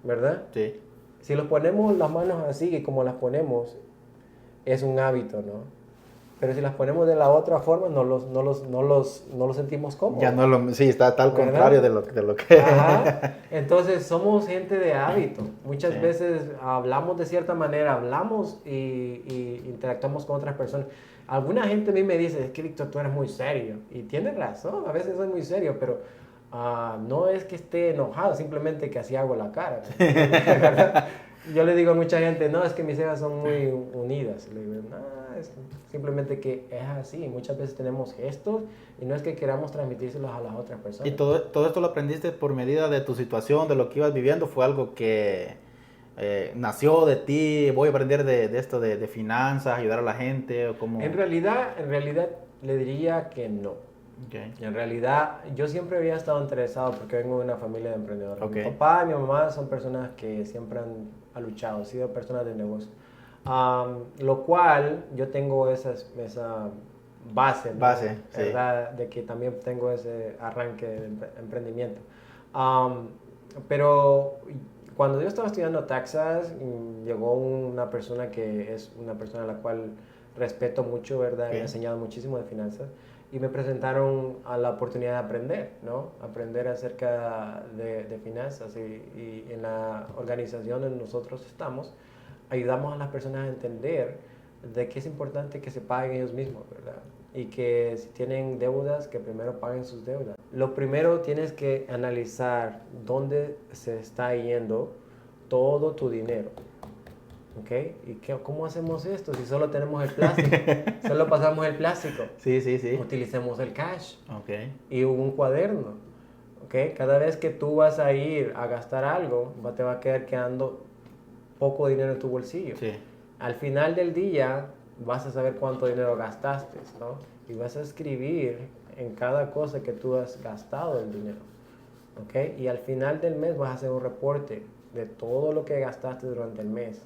¿verdad? Sí. Si los ponemos las manos así, y como las ponemos, es un hábito, ¿no? Pero si las ponemos de la otra forma, no los sentimos cómodos. Ya no lo, sí, está al ¿verdad? contrario de lo que... Ajá. Entonces somos gente de hábito. Muchas Sí. veces hablamos de cierta manera, hablamos y interactuamos con otras personas. Alguna gente a mí me dice, es que Víctor, tú eres muy serio. Y tiene razón, a veces soy muy serio, pero no es que esté enojado, simplemente que así hago la cara. Yo le digo a mucha gente, no, es que mis cejas son muy unidas. Le digo, no, es simplemente que es así. Muchas veces tenemos gestos y no es que queramos transmitírselos a las otras personas. ¿Y todo esto lo aprendiste por medida de tu situación, de lo que ibas viviendo? ¿Fue algo que nació de ti? ¿Voy a aprender de esto de finanzas, ayudar a la gente? ¿O cómo? En realidad le diría que no. Okay. En realidad, yo siempre había estado interesado porque vengo de una familia de emprendedores. Okay. Mi papá y mi mamá son personas que siempre han luchado, han sido personas de negocio. Lo cual yo tengo esa base, ¿no? Base, ¿verdad? sí. De que también tengo ese arranque de emprendimiento. Pero cuando yo estaba estudiando Texas, llegó una persona que es una persona a la cual respeto mucho, ¿verdad? Okay. Me ha enseñado muchísimo de finanzas y me presentaron a la oportunidad de aprender, ¿no? Aprender acerca de finanzas y en la organización en nosotros estamos, ayudamos a las personas a entender de que es importante que se paguen ellos mismos, ¿verdad? Y que si tienen deudas, que primero paguen sus deudas. Lo primero tienes que analizar dónde se está yendo todo tu dinero. ¿Ok? ¿Y cómo hacemos esto si solo tenemos el plástico? Solo pasamos el plástico. Sí, sí, sí. Utilicemos el cash. Okay. Y un cuaderno. ¿Ok? Cada vez que tú vas a ir a gastar algo, te va a quedar quedando poco dinero en tu bolsillo. Sí. Al final del día vas a saber cuánto dinero gastaste, ¿no? Y vas a escribir en cada cosa que tú has gastado el dinero. ¿Ok? Y al final del mes vas a hacer un reporte de todo lo que gastaste durante el mes.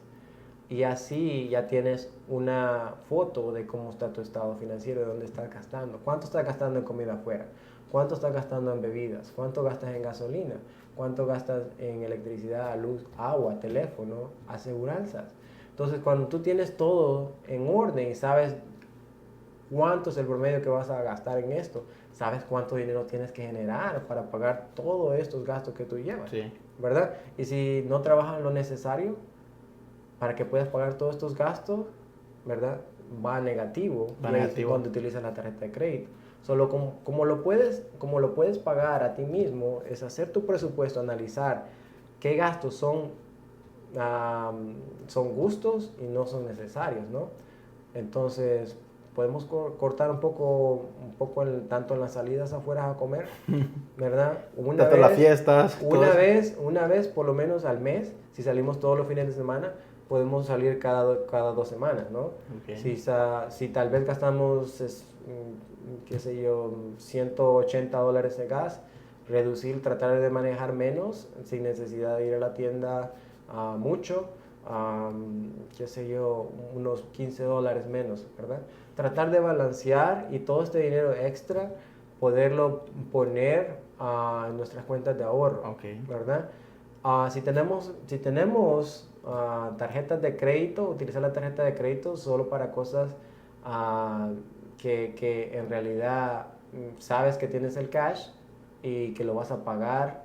Y así ya tienes una foto de cómo está tu estado financiero, de dónde estás gastando. ¿Cuánto estás gastando en comida afuera? ¿Cuánto estás gastando en bebidas? ¿Cuánto gastas en gasolina? ¿Cuánto gastas en electricidad, luz, agua, teléfono, aseguranzas? Entonces, cuando tú tienes todo en orden y sabes cuánto es el promedio que vas a gastar en esto, sabes cuánto dinero tienes que generar para pagar todos estos gastos que tú llevas, sí. ¿verdad? Y si no trabajas lo necesario para que puedas pagar todos estos gastos, ¿verdad? Va negativo, cuando utilizas la tarjeta de crédito. Solo como lo puedes pagar a ti mismo, es hacer tu presupuesto, analizar qué gastos son gustos y no son necesarios, ¿no? Entonces, podemos cortar un poco tanto en las salidas afuera a comer, ¿verdad? Tanto las fiestas. Una vez, por lo menos al mes, si salimos todos los fines de semana, podemos salir cada 2 semanas, ¿no? Okay. Si tal vez gastamos, qué sé yo, $180 de gas, tratar de manejar menos, sin necesidad de ir a la tienda mucho, qué sé yo, unos $15 menos, ¿verdad? Tratar de balancear y todo este dinero extra poderlo poner en nuestras cuentas de ahorro, okay. ¿verdad? Si tenemos tarjetas de crédito, utilizar la tarjeta de crédito solo para cosas que en realidad sabes que tienes el cash y que lo vas a pagar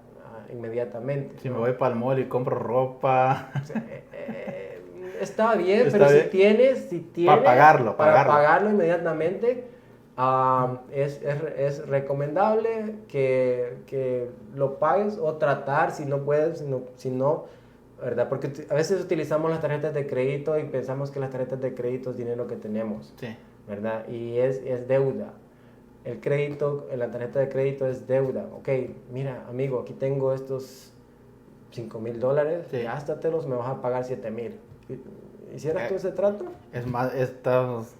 inmediatamente. Si ¿no? me voy para el mall y compro ropa. O sea, está bien, pero bien. Si tienes para pagarlo inmediatamente, es recomendable que lo pagues o tratar, si no puedes, si no, ¿verdad? Porque a veces utilizamos las tarjetas de crédito y pensamos que las tarjetas de crédito es dinero que tenemos, Sí. ¿verdad? Y es deuda. El crédito, en la tarjeta de crédito es deuda. Ok, mira, amigo, aquí tengo estos $5,000, Sí. gástatelos, me vas a pagar 7,000. ¿Hicieras tú ese trato? Es más, estás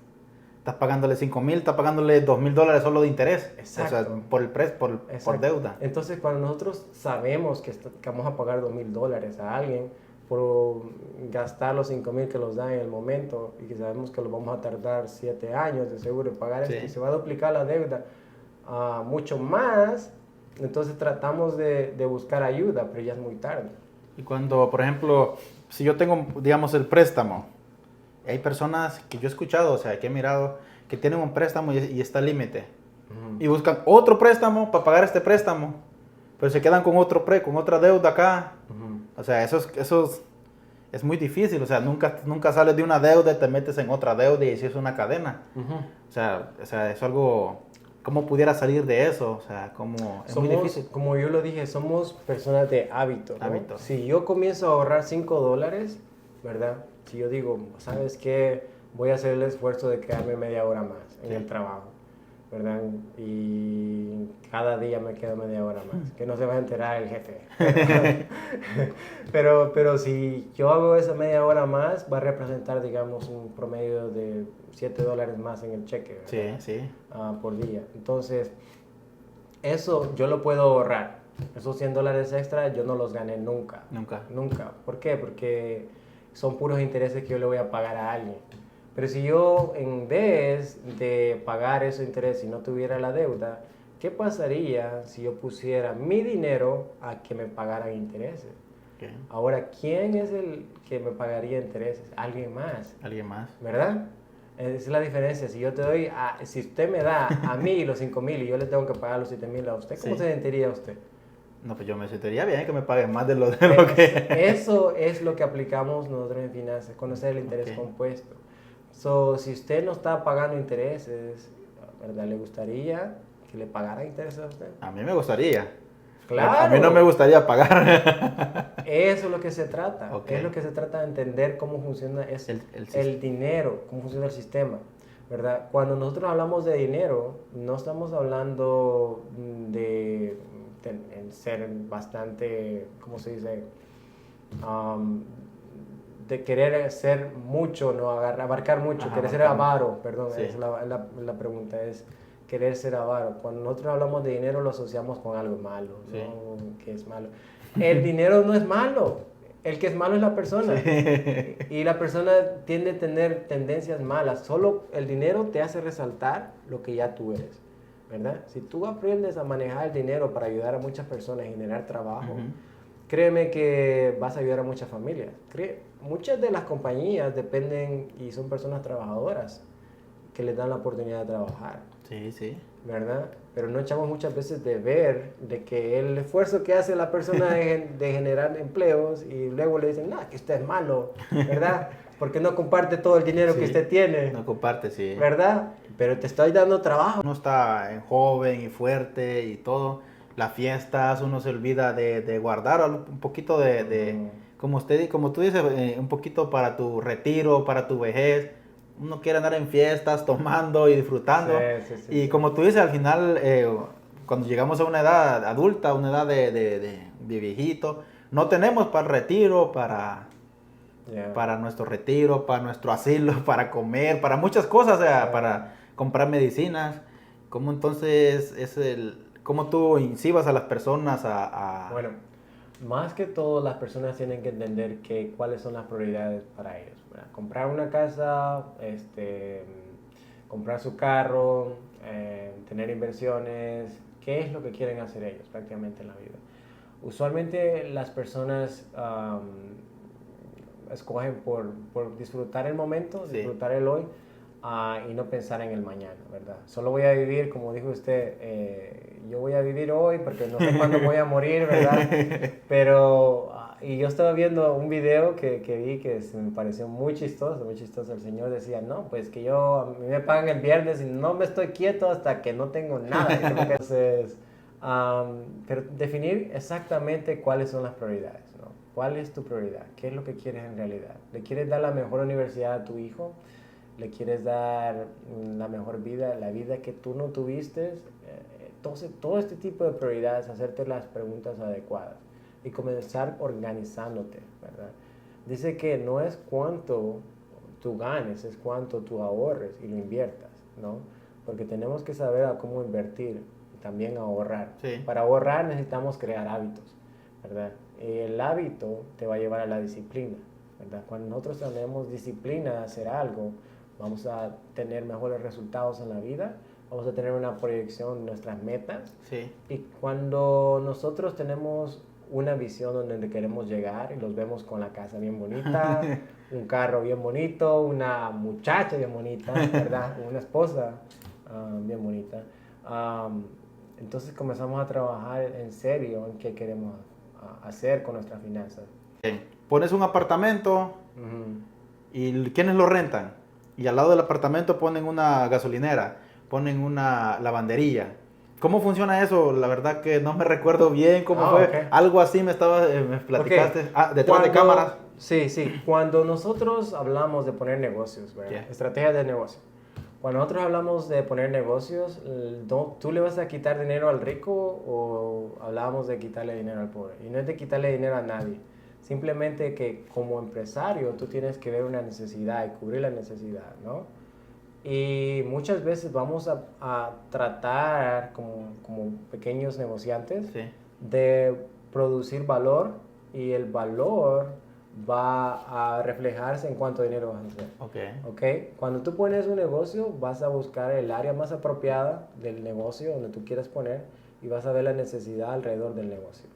pagándole 5,000, estás pagándole $2,000 solo de interés. Exacto. O sea, por deuda. Entonces, cuando nosotros sabemos que vamos a pagar $2,000 a alguien por gastar los 5,000 que los dan en el momento y que sabemos que lo vamos a tardar 7 años de seguro en pagar esto y se va a duplicar la deuda mucho más, entonces tratamos de buscar ayuda, pero ya es muy tarde. Y cuando, por ejemplo, si yo tengo, digamos, el préstamo, hay personas que yo he escuchado, o sea, que he mirado, que tienen un préstamo y está al límite. Y buscan otro préstamo para pagar este préstamo, pero se quedan con otra deuda acá. O sea, eso es muy difícil, o sea, nunca sales de una deuda y te metes en otra deuda y así es una cadena. O sea, es algo, ¿cómo pudiera salir de eso? O sea, es muy difícil. Como yo lo dije, somos personas de hábito, ¿no? Si yo comienzo a ahorrar $5, ¿verdad? Si yo digo, ¿sabes qué? Voy a hacer el esfuerzo de quedarme media hora más en el trabajo, ¿verdad? Y cada día me quedo media hora más, que no se va a enterar el jefe. pero si yo hago esa media hora más, va a representar, digamos, un promedio de $7 más en el cheque, ¿verdad? Sí. Por día. Entonces, eso yo lo puedo ahorrar. Esos $100 extra yo no los gané nunca. Nunca. ¿Por qué? Porque son puros intereses que yo le voy a pagar a alguien. Pero si yo, en vez de pagar esos intereses y no tuviera la deuda, ¿qué pasaría si yo pusiera mi dinero a que me pagaran intereses? Okay. Ahora, ¿quién es el que me pagaría intereses? Alguien más. ¿Verdad? Esa es la diferencia. Si yo te doy, si usted me da a mí los 5,000 y yo le tengo que pagar los 7,000 a usted, ¿cómo se sentiría usted? No, pues yo me sentiría bien que me paguen más de lo que... Eso es lo que aplicamos nosotros en finanzas, conocer el interés compuesto. Si usted no está pagando intereses, ¿verdad? ¿Le gustaría que le pagara intereses a usted? A mí me gustaría. Claro. A mí no me gustaría pagar. Eso es lo que se trata. Es lo que se trata de entender cómo funciona el dinero, cómo funciona el sistema, ¿verdad? Cuando nosotros hablamos de dinero, no estamos hablando de ser bastante, ¿cómo se dice? De querer ser mucho, ¿no? Abarcar mucho, querer ser avaro, perdón, es la pregunta, es querer ser avaro. Cuando nosotros hablamos de dinero lo asociamos con algo malo, ¿no? Que es malo. El dinero no es malo, el que es malo es la persona. Y la persona tiende a tener tendencias malas. Solo el dinero te hace resaltar lo que ya tú eres, ¿verdad? Si tú aprendes a manejar el dinero para ayudar a muchas personas y generar trabajo, créeme que vas a ayudar a muchas familias. Muchas de las compañías dependen y son personas trabajadoras que les dan la oportunidad de trabajar. Sí. ¿Verdad? Pero no echamos muchas veces de ver de que el esfuerzo que hace la persona de generar empleos y luego le dicen, no, que usted es malo, ¿verdad? Porque no comparte todo el dinero que usted tiene. No comparte, sí. ¿Verdad? Pero te estoy dando trabajo. Uno está joven y fuerte y todo. Las fiestas, uno se olvida de guardar un poquito como tú dices, un poquito para tu retiro, para tu vejez. Uno quiere andar en fiestas, tomando y disfrutando. Y como tú dices, al final, cuando llegamos a una edad adulta, una edad de viejito, no tenemos para el retiro, para nuestro retiro, para nuestro asilo, para comer, para muchas cosas, o sea, para comprar medicinas. ¿Cómo entonces cómo tú incibas a las personas Bueno, más que todo las personas tienen que entender cuáles son las prioridades para ellos. ¿Verdad? Comprar una casa, comprar su carro, tener inversiones, ¿qué es lo que quieren hacer ellos prácticamente en la vida? Usualmente las personas escogen por disfrutar el momento, disfrutar el hoy, y no pensar en el mañana, ¿verdad? Solo voy a vivir, como dijo usted, yo voy a vivir hoy porque no sé cuándo voy a morir, ¿verdad? Pero, y yo estaba viendo un video que vi que me pareció muy chistoso, muy chistoso. El señor decía, no, pues que a mí me pagan el viernes y no me estoy quieto hasta que no tengo nada. Entonces, pero definir exactamente cuáles son las prioridades, ¿no? ¿Cuál es tu prioridad? ¿Qué es lo que quieres en realidad? ¿Le quieres dar la mejor universidad a tu hijo? ¿Le quieres dar la mejor vida, la vida que tú no tuviste? Entonces, todo este tipo de prioridades, hacerte las preguntas adecuadas y comenzar organizándote, ¿verdad? Dice que no es cuánto tú ganes, es cuánto tú ahorres y lo inviertas, ¿no? Porque tenemos que saber a cómo invertir y también ahorrar. Sí. Para ahorrar necesitamos crear hábitos, ¿verdad? Y el hábito te va a llevar a la disciplina, ¿verdad? Cuando nosotros tenemos disciplina de hacer algo, vamos a tener mejores resultados en la vida, vamos a tener una proyección de nuestras metas. Sí. Y cuando nosotros tenemos una visión donde queremos llegar y los vemos con la casa bien bonita, un carro bien bonito, una muchacha bien bonita, ¿verdad? Una esposa bien bonita. Entonces comenzamos a trabajar en serio en qué queremos hacer con nuestras finanzas. Pones un apartamento y ¿quiénes lo rentan? Y al lado del apartamento ponen una gasolinera, ponen una lavandería. ¿Cómo funciona eso? La verdad que no me recuerdo bien cómo fue. Okay. Algo así me platicaste. Okay. Detrás de cámaras. Sí. Cuando nosotros hablamos de poner negocios, ¿verdad? Estrategias de negocio. Cuando nosotros hablamos de poner negocios, ¿tú le vas a quitar dinero al rico o hablábamos de quitarle dinero al pobre? Y no es de quitarle dinero a nadie. Simplemente que como empresario tú tienes que ver una necesidad y cubrir la necesidad, ¿no? Y muchas veces vamos a tratar como pequeños negociantes de producir valor y el valor va a reflejarse en cuánto dinero vas a hacer. Okay. Cuando tú pones un negocio, vas a buscar el área más apropiada del negocio donde tú quieras poner y vas a ver la necesidad alrededor del negocio.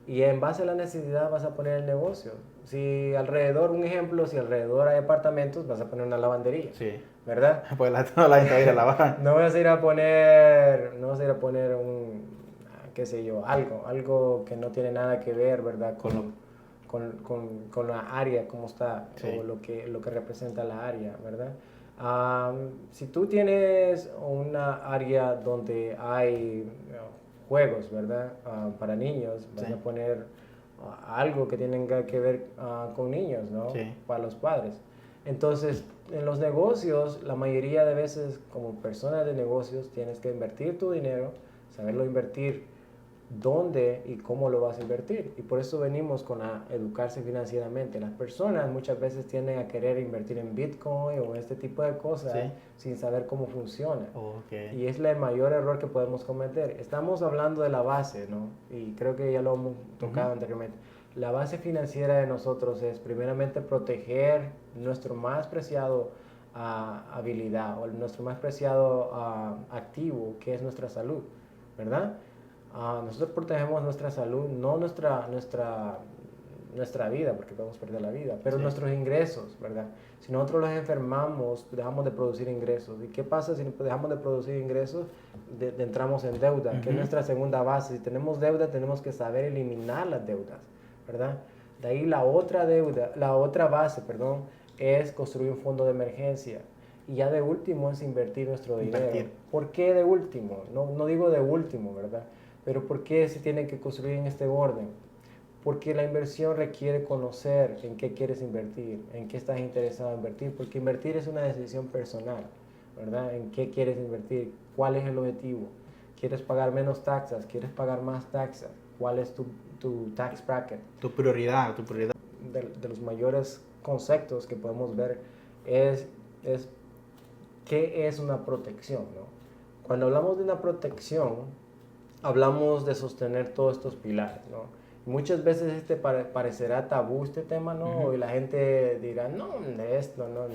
Y en base a la necesidad vas a poner el negocio. Si alrededor hay apartamentos, vas a poner una lavandería. Sí. ¿Verdad? Pues toda la gente va a ir a lavar. No vas a ir a poner un, qué sé yo, algo que no tiene nada que ver, ¿verdad? Con la área, cómo está, o lo que representa la área, ¿verdad? Si tú tienes una área donde hay juegos, ¿verdad? Para niños, vas a poner algo que tenga que ver con niños, ¿no? Para los padres. Entonces, en los negocios, la mayoría de veces, como persona de negocios, tienes que invertir tu dinero, saberlo invertir, dónde y cómo lo vas a invertir. Y por eso venimos con educarse financieramente. Las personas muchas veces tienden a querer invertir en Bitcoin o en este tipo de cosas sin saber cómo funciona. Y es el mayor error que podemos cometer. Estamos hablando de la base, ¿no? Y creo que ya lo hemos tocado anteriormente. La base financiera de nosotros es primeramente proteger nuestro más preciado habilidad o nuestro más preciado activo, que es nuestra salud, ¿verdad? Nosotros protegemos nuestra salud, no nuestra vida, porque podemos perder la vida, pero nuestros ingresos, ¿verdad? Si nosotros los enfermamos, dejamos de producir ingresos. ¿Y qué pasa si dejamos de producir ingresos? Entramos en deuda, que es nuestra segunda base. Si tenemos deuda, tenemos que saber eliminar las deudas, ¿verdad? De ahí la otra base, es construir un fondo de emergencia. Y ya de último es invertir nuestro dinero. ¿Por qué de último? No digo de último, ¿verdad? Pero ¿por qué se tiene que construir en este orden? Porque la inversión requiere conocer en qué quieres invertir, en qué estás interesado en invertir, porque invertir es una decisión personal, ¿verdad? En qué quieres invertir, cuál es el objetivo. ¿Quieres pagar menos taxas? ¿Quieres pagar más taxas? ¿Cuál es tu tax bracket? Tu prioridad. De los mayores conceptos que podemos ver es qué es una protección, ¿no? Cuando hablamos de una protección, hablamos de sostener todos estos pilares, ¿no? Muchas veces parecerá tabú este tema, ¿no? Y la gente dirá, no, de esto, no,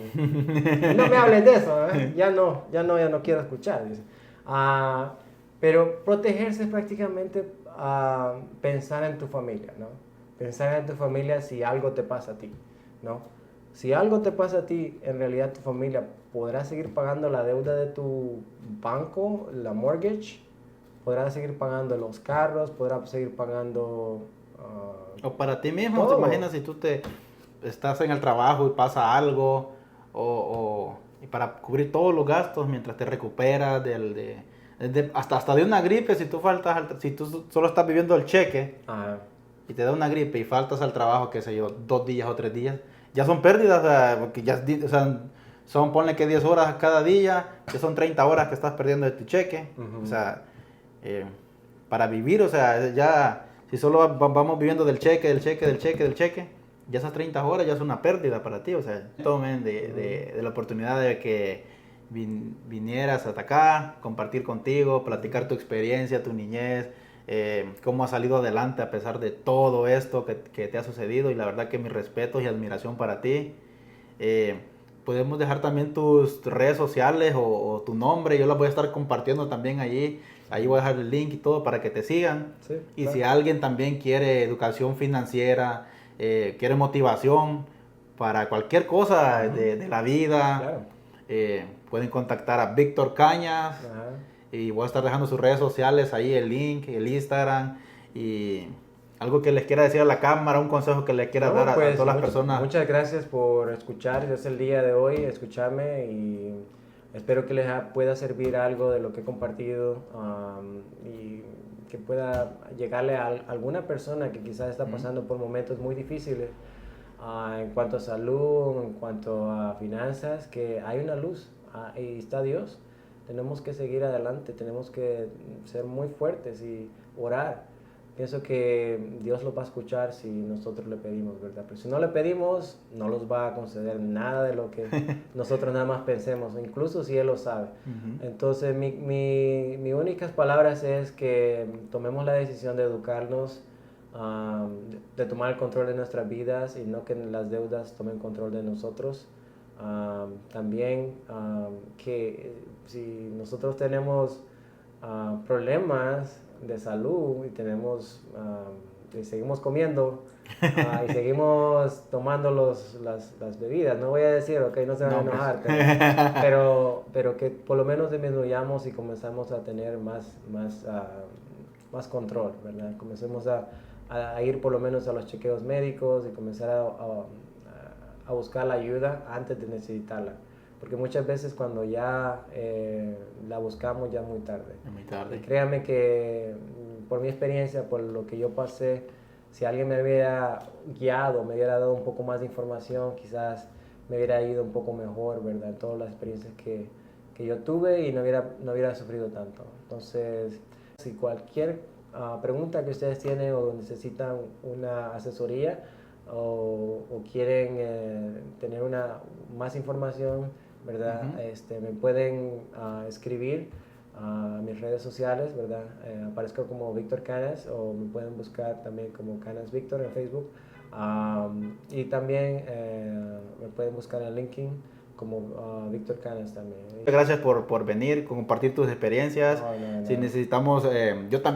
no me hables de eso, ¿eh? Ya no quiero escuchar. Pero protegerse es prácticamente pensar en tu familia, ¿no? Pensar en tu familia si algo te pasa a ti, ¿no? Si algo te pasa a ti, en realidad tu familia podrá seguir pagando la deuda de tu banco, la mortgage, podrá seguir pagando los carros, podrá seguir pagando... o para ti mismo, ¿te todo. imaginas si tú estás en el trabajo y pasa algo? Y para cubrir todos los gastos mientras te recuperas hasta de una gripe, si tú si tú solo estás viviendo el cheque Ajá. y te da una gripe y faltas al trabajo, qué sé yo, 2 días o 3 días, ya son pérdidas, o sea, porque o sea, ponle que 10 horas cada día, que son 30 horas que estás perdiendo de tu cheque, o sea, para vivir, o sea, ya, si solo vamos viviendo del cheque, ya esas 30 horas ya es una pérdida para ti, o sea, tomen de la oportunidad de que vinieras hasta acá, compartir contigo, platicar tu experiencia, tu niñez, cómo has salido adelante a pesar de todo esto que te ha sucedido, y la verdad que mis respetos y admiración para ti. Podemos dejar también tus redes sociales o tu nombre, yo las voy a estar compartiendo también allí. Ahí voy a dejar el link y todo para que te sigan. Sí, y claro. Si alguien también quiere educación financiera, quiere motivación para cualquier cosa de la vida, Claro. pueden contactar a Víctor Cañas. Ajá. Y voy a estar dejando sus redes sociales ahí, el link, el Instagram. Y algo que les quiera decir a la cámara, un consejo que les quiera dar a todas las personas. Muchas gracias por escuchar desde el día de hoy, escucharme, y espero que les pueda servir algo de lo que he compartido, y que pueda llegarle a alguna persona que quizás está pasando por momentos muy difíciles, en cuanto a salud, en cuanto a finanzas, que hay una luz, y está Dios. Tenemos que seguir adelante, tenemos que ser muy fuertes y orar. Pienso que Dios lo va a escuchar si nosotros le pedimos, ¿verdad? Pero si no le pedimos, no nos va a conceder nada de lo que nosotros nada más pensemos, incluso si Él lo sabe. Entonces, mi únicas palabras es que tomemos la decisión de educarnos, de tomar el control de nuestras vidas, y no que las deudas tomen control de nosotros. También que si nosotros tenemos problemas de salud y y seguimos comiendo, y seguimos tomando las bebidas, no voy a decir, ok, no se van a enojar, pero que por lo menos disminuyamos y comenzamos a tener más control, ¿verdad? Comencemos a ir por lo menos a los chequeos médicos y comenzar a buscar la ayuda antes de necesitarla. Porque muchas veces cuando ya la buscamos ya es muy tarde. Es muy tarde. Y créanme que por mi experiencia, por lo que yo pasé, si alguien me hubiera guiado, me hubiera dado un poco más de información, quizás me hubiera ido un poco mejor, ¿verdad? En todas las experiencias que yo tuve, y no hubiera sufrido tanto. Entonces, si cualquier pregunta que ustedes tienen o necesitan una asesoría, o quieren tener más información, ¿verdad? Me pueden escribir a mis redes sociales, ¿verdad? Aparezco como Víctor Canas, o me pueden buscar también como Canas Víctor en Facebook, y también me pueden buscar en LinkedIn como Víctor Canas también. Gracias por venir, compartir tus experiencias. Si necesitamos, yo también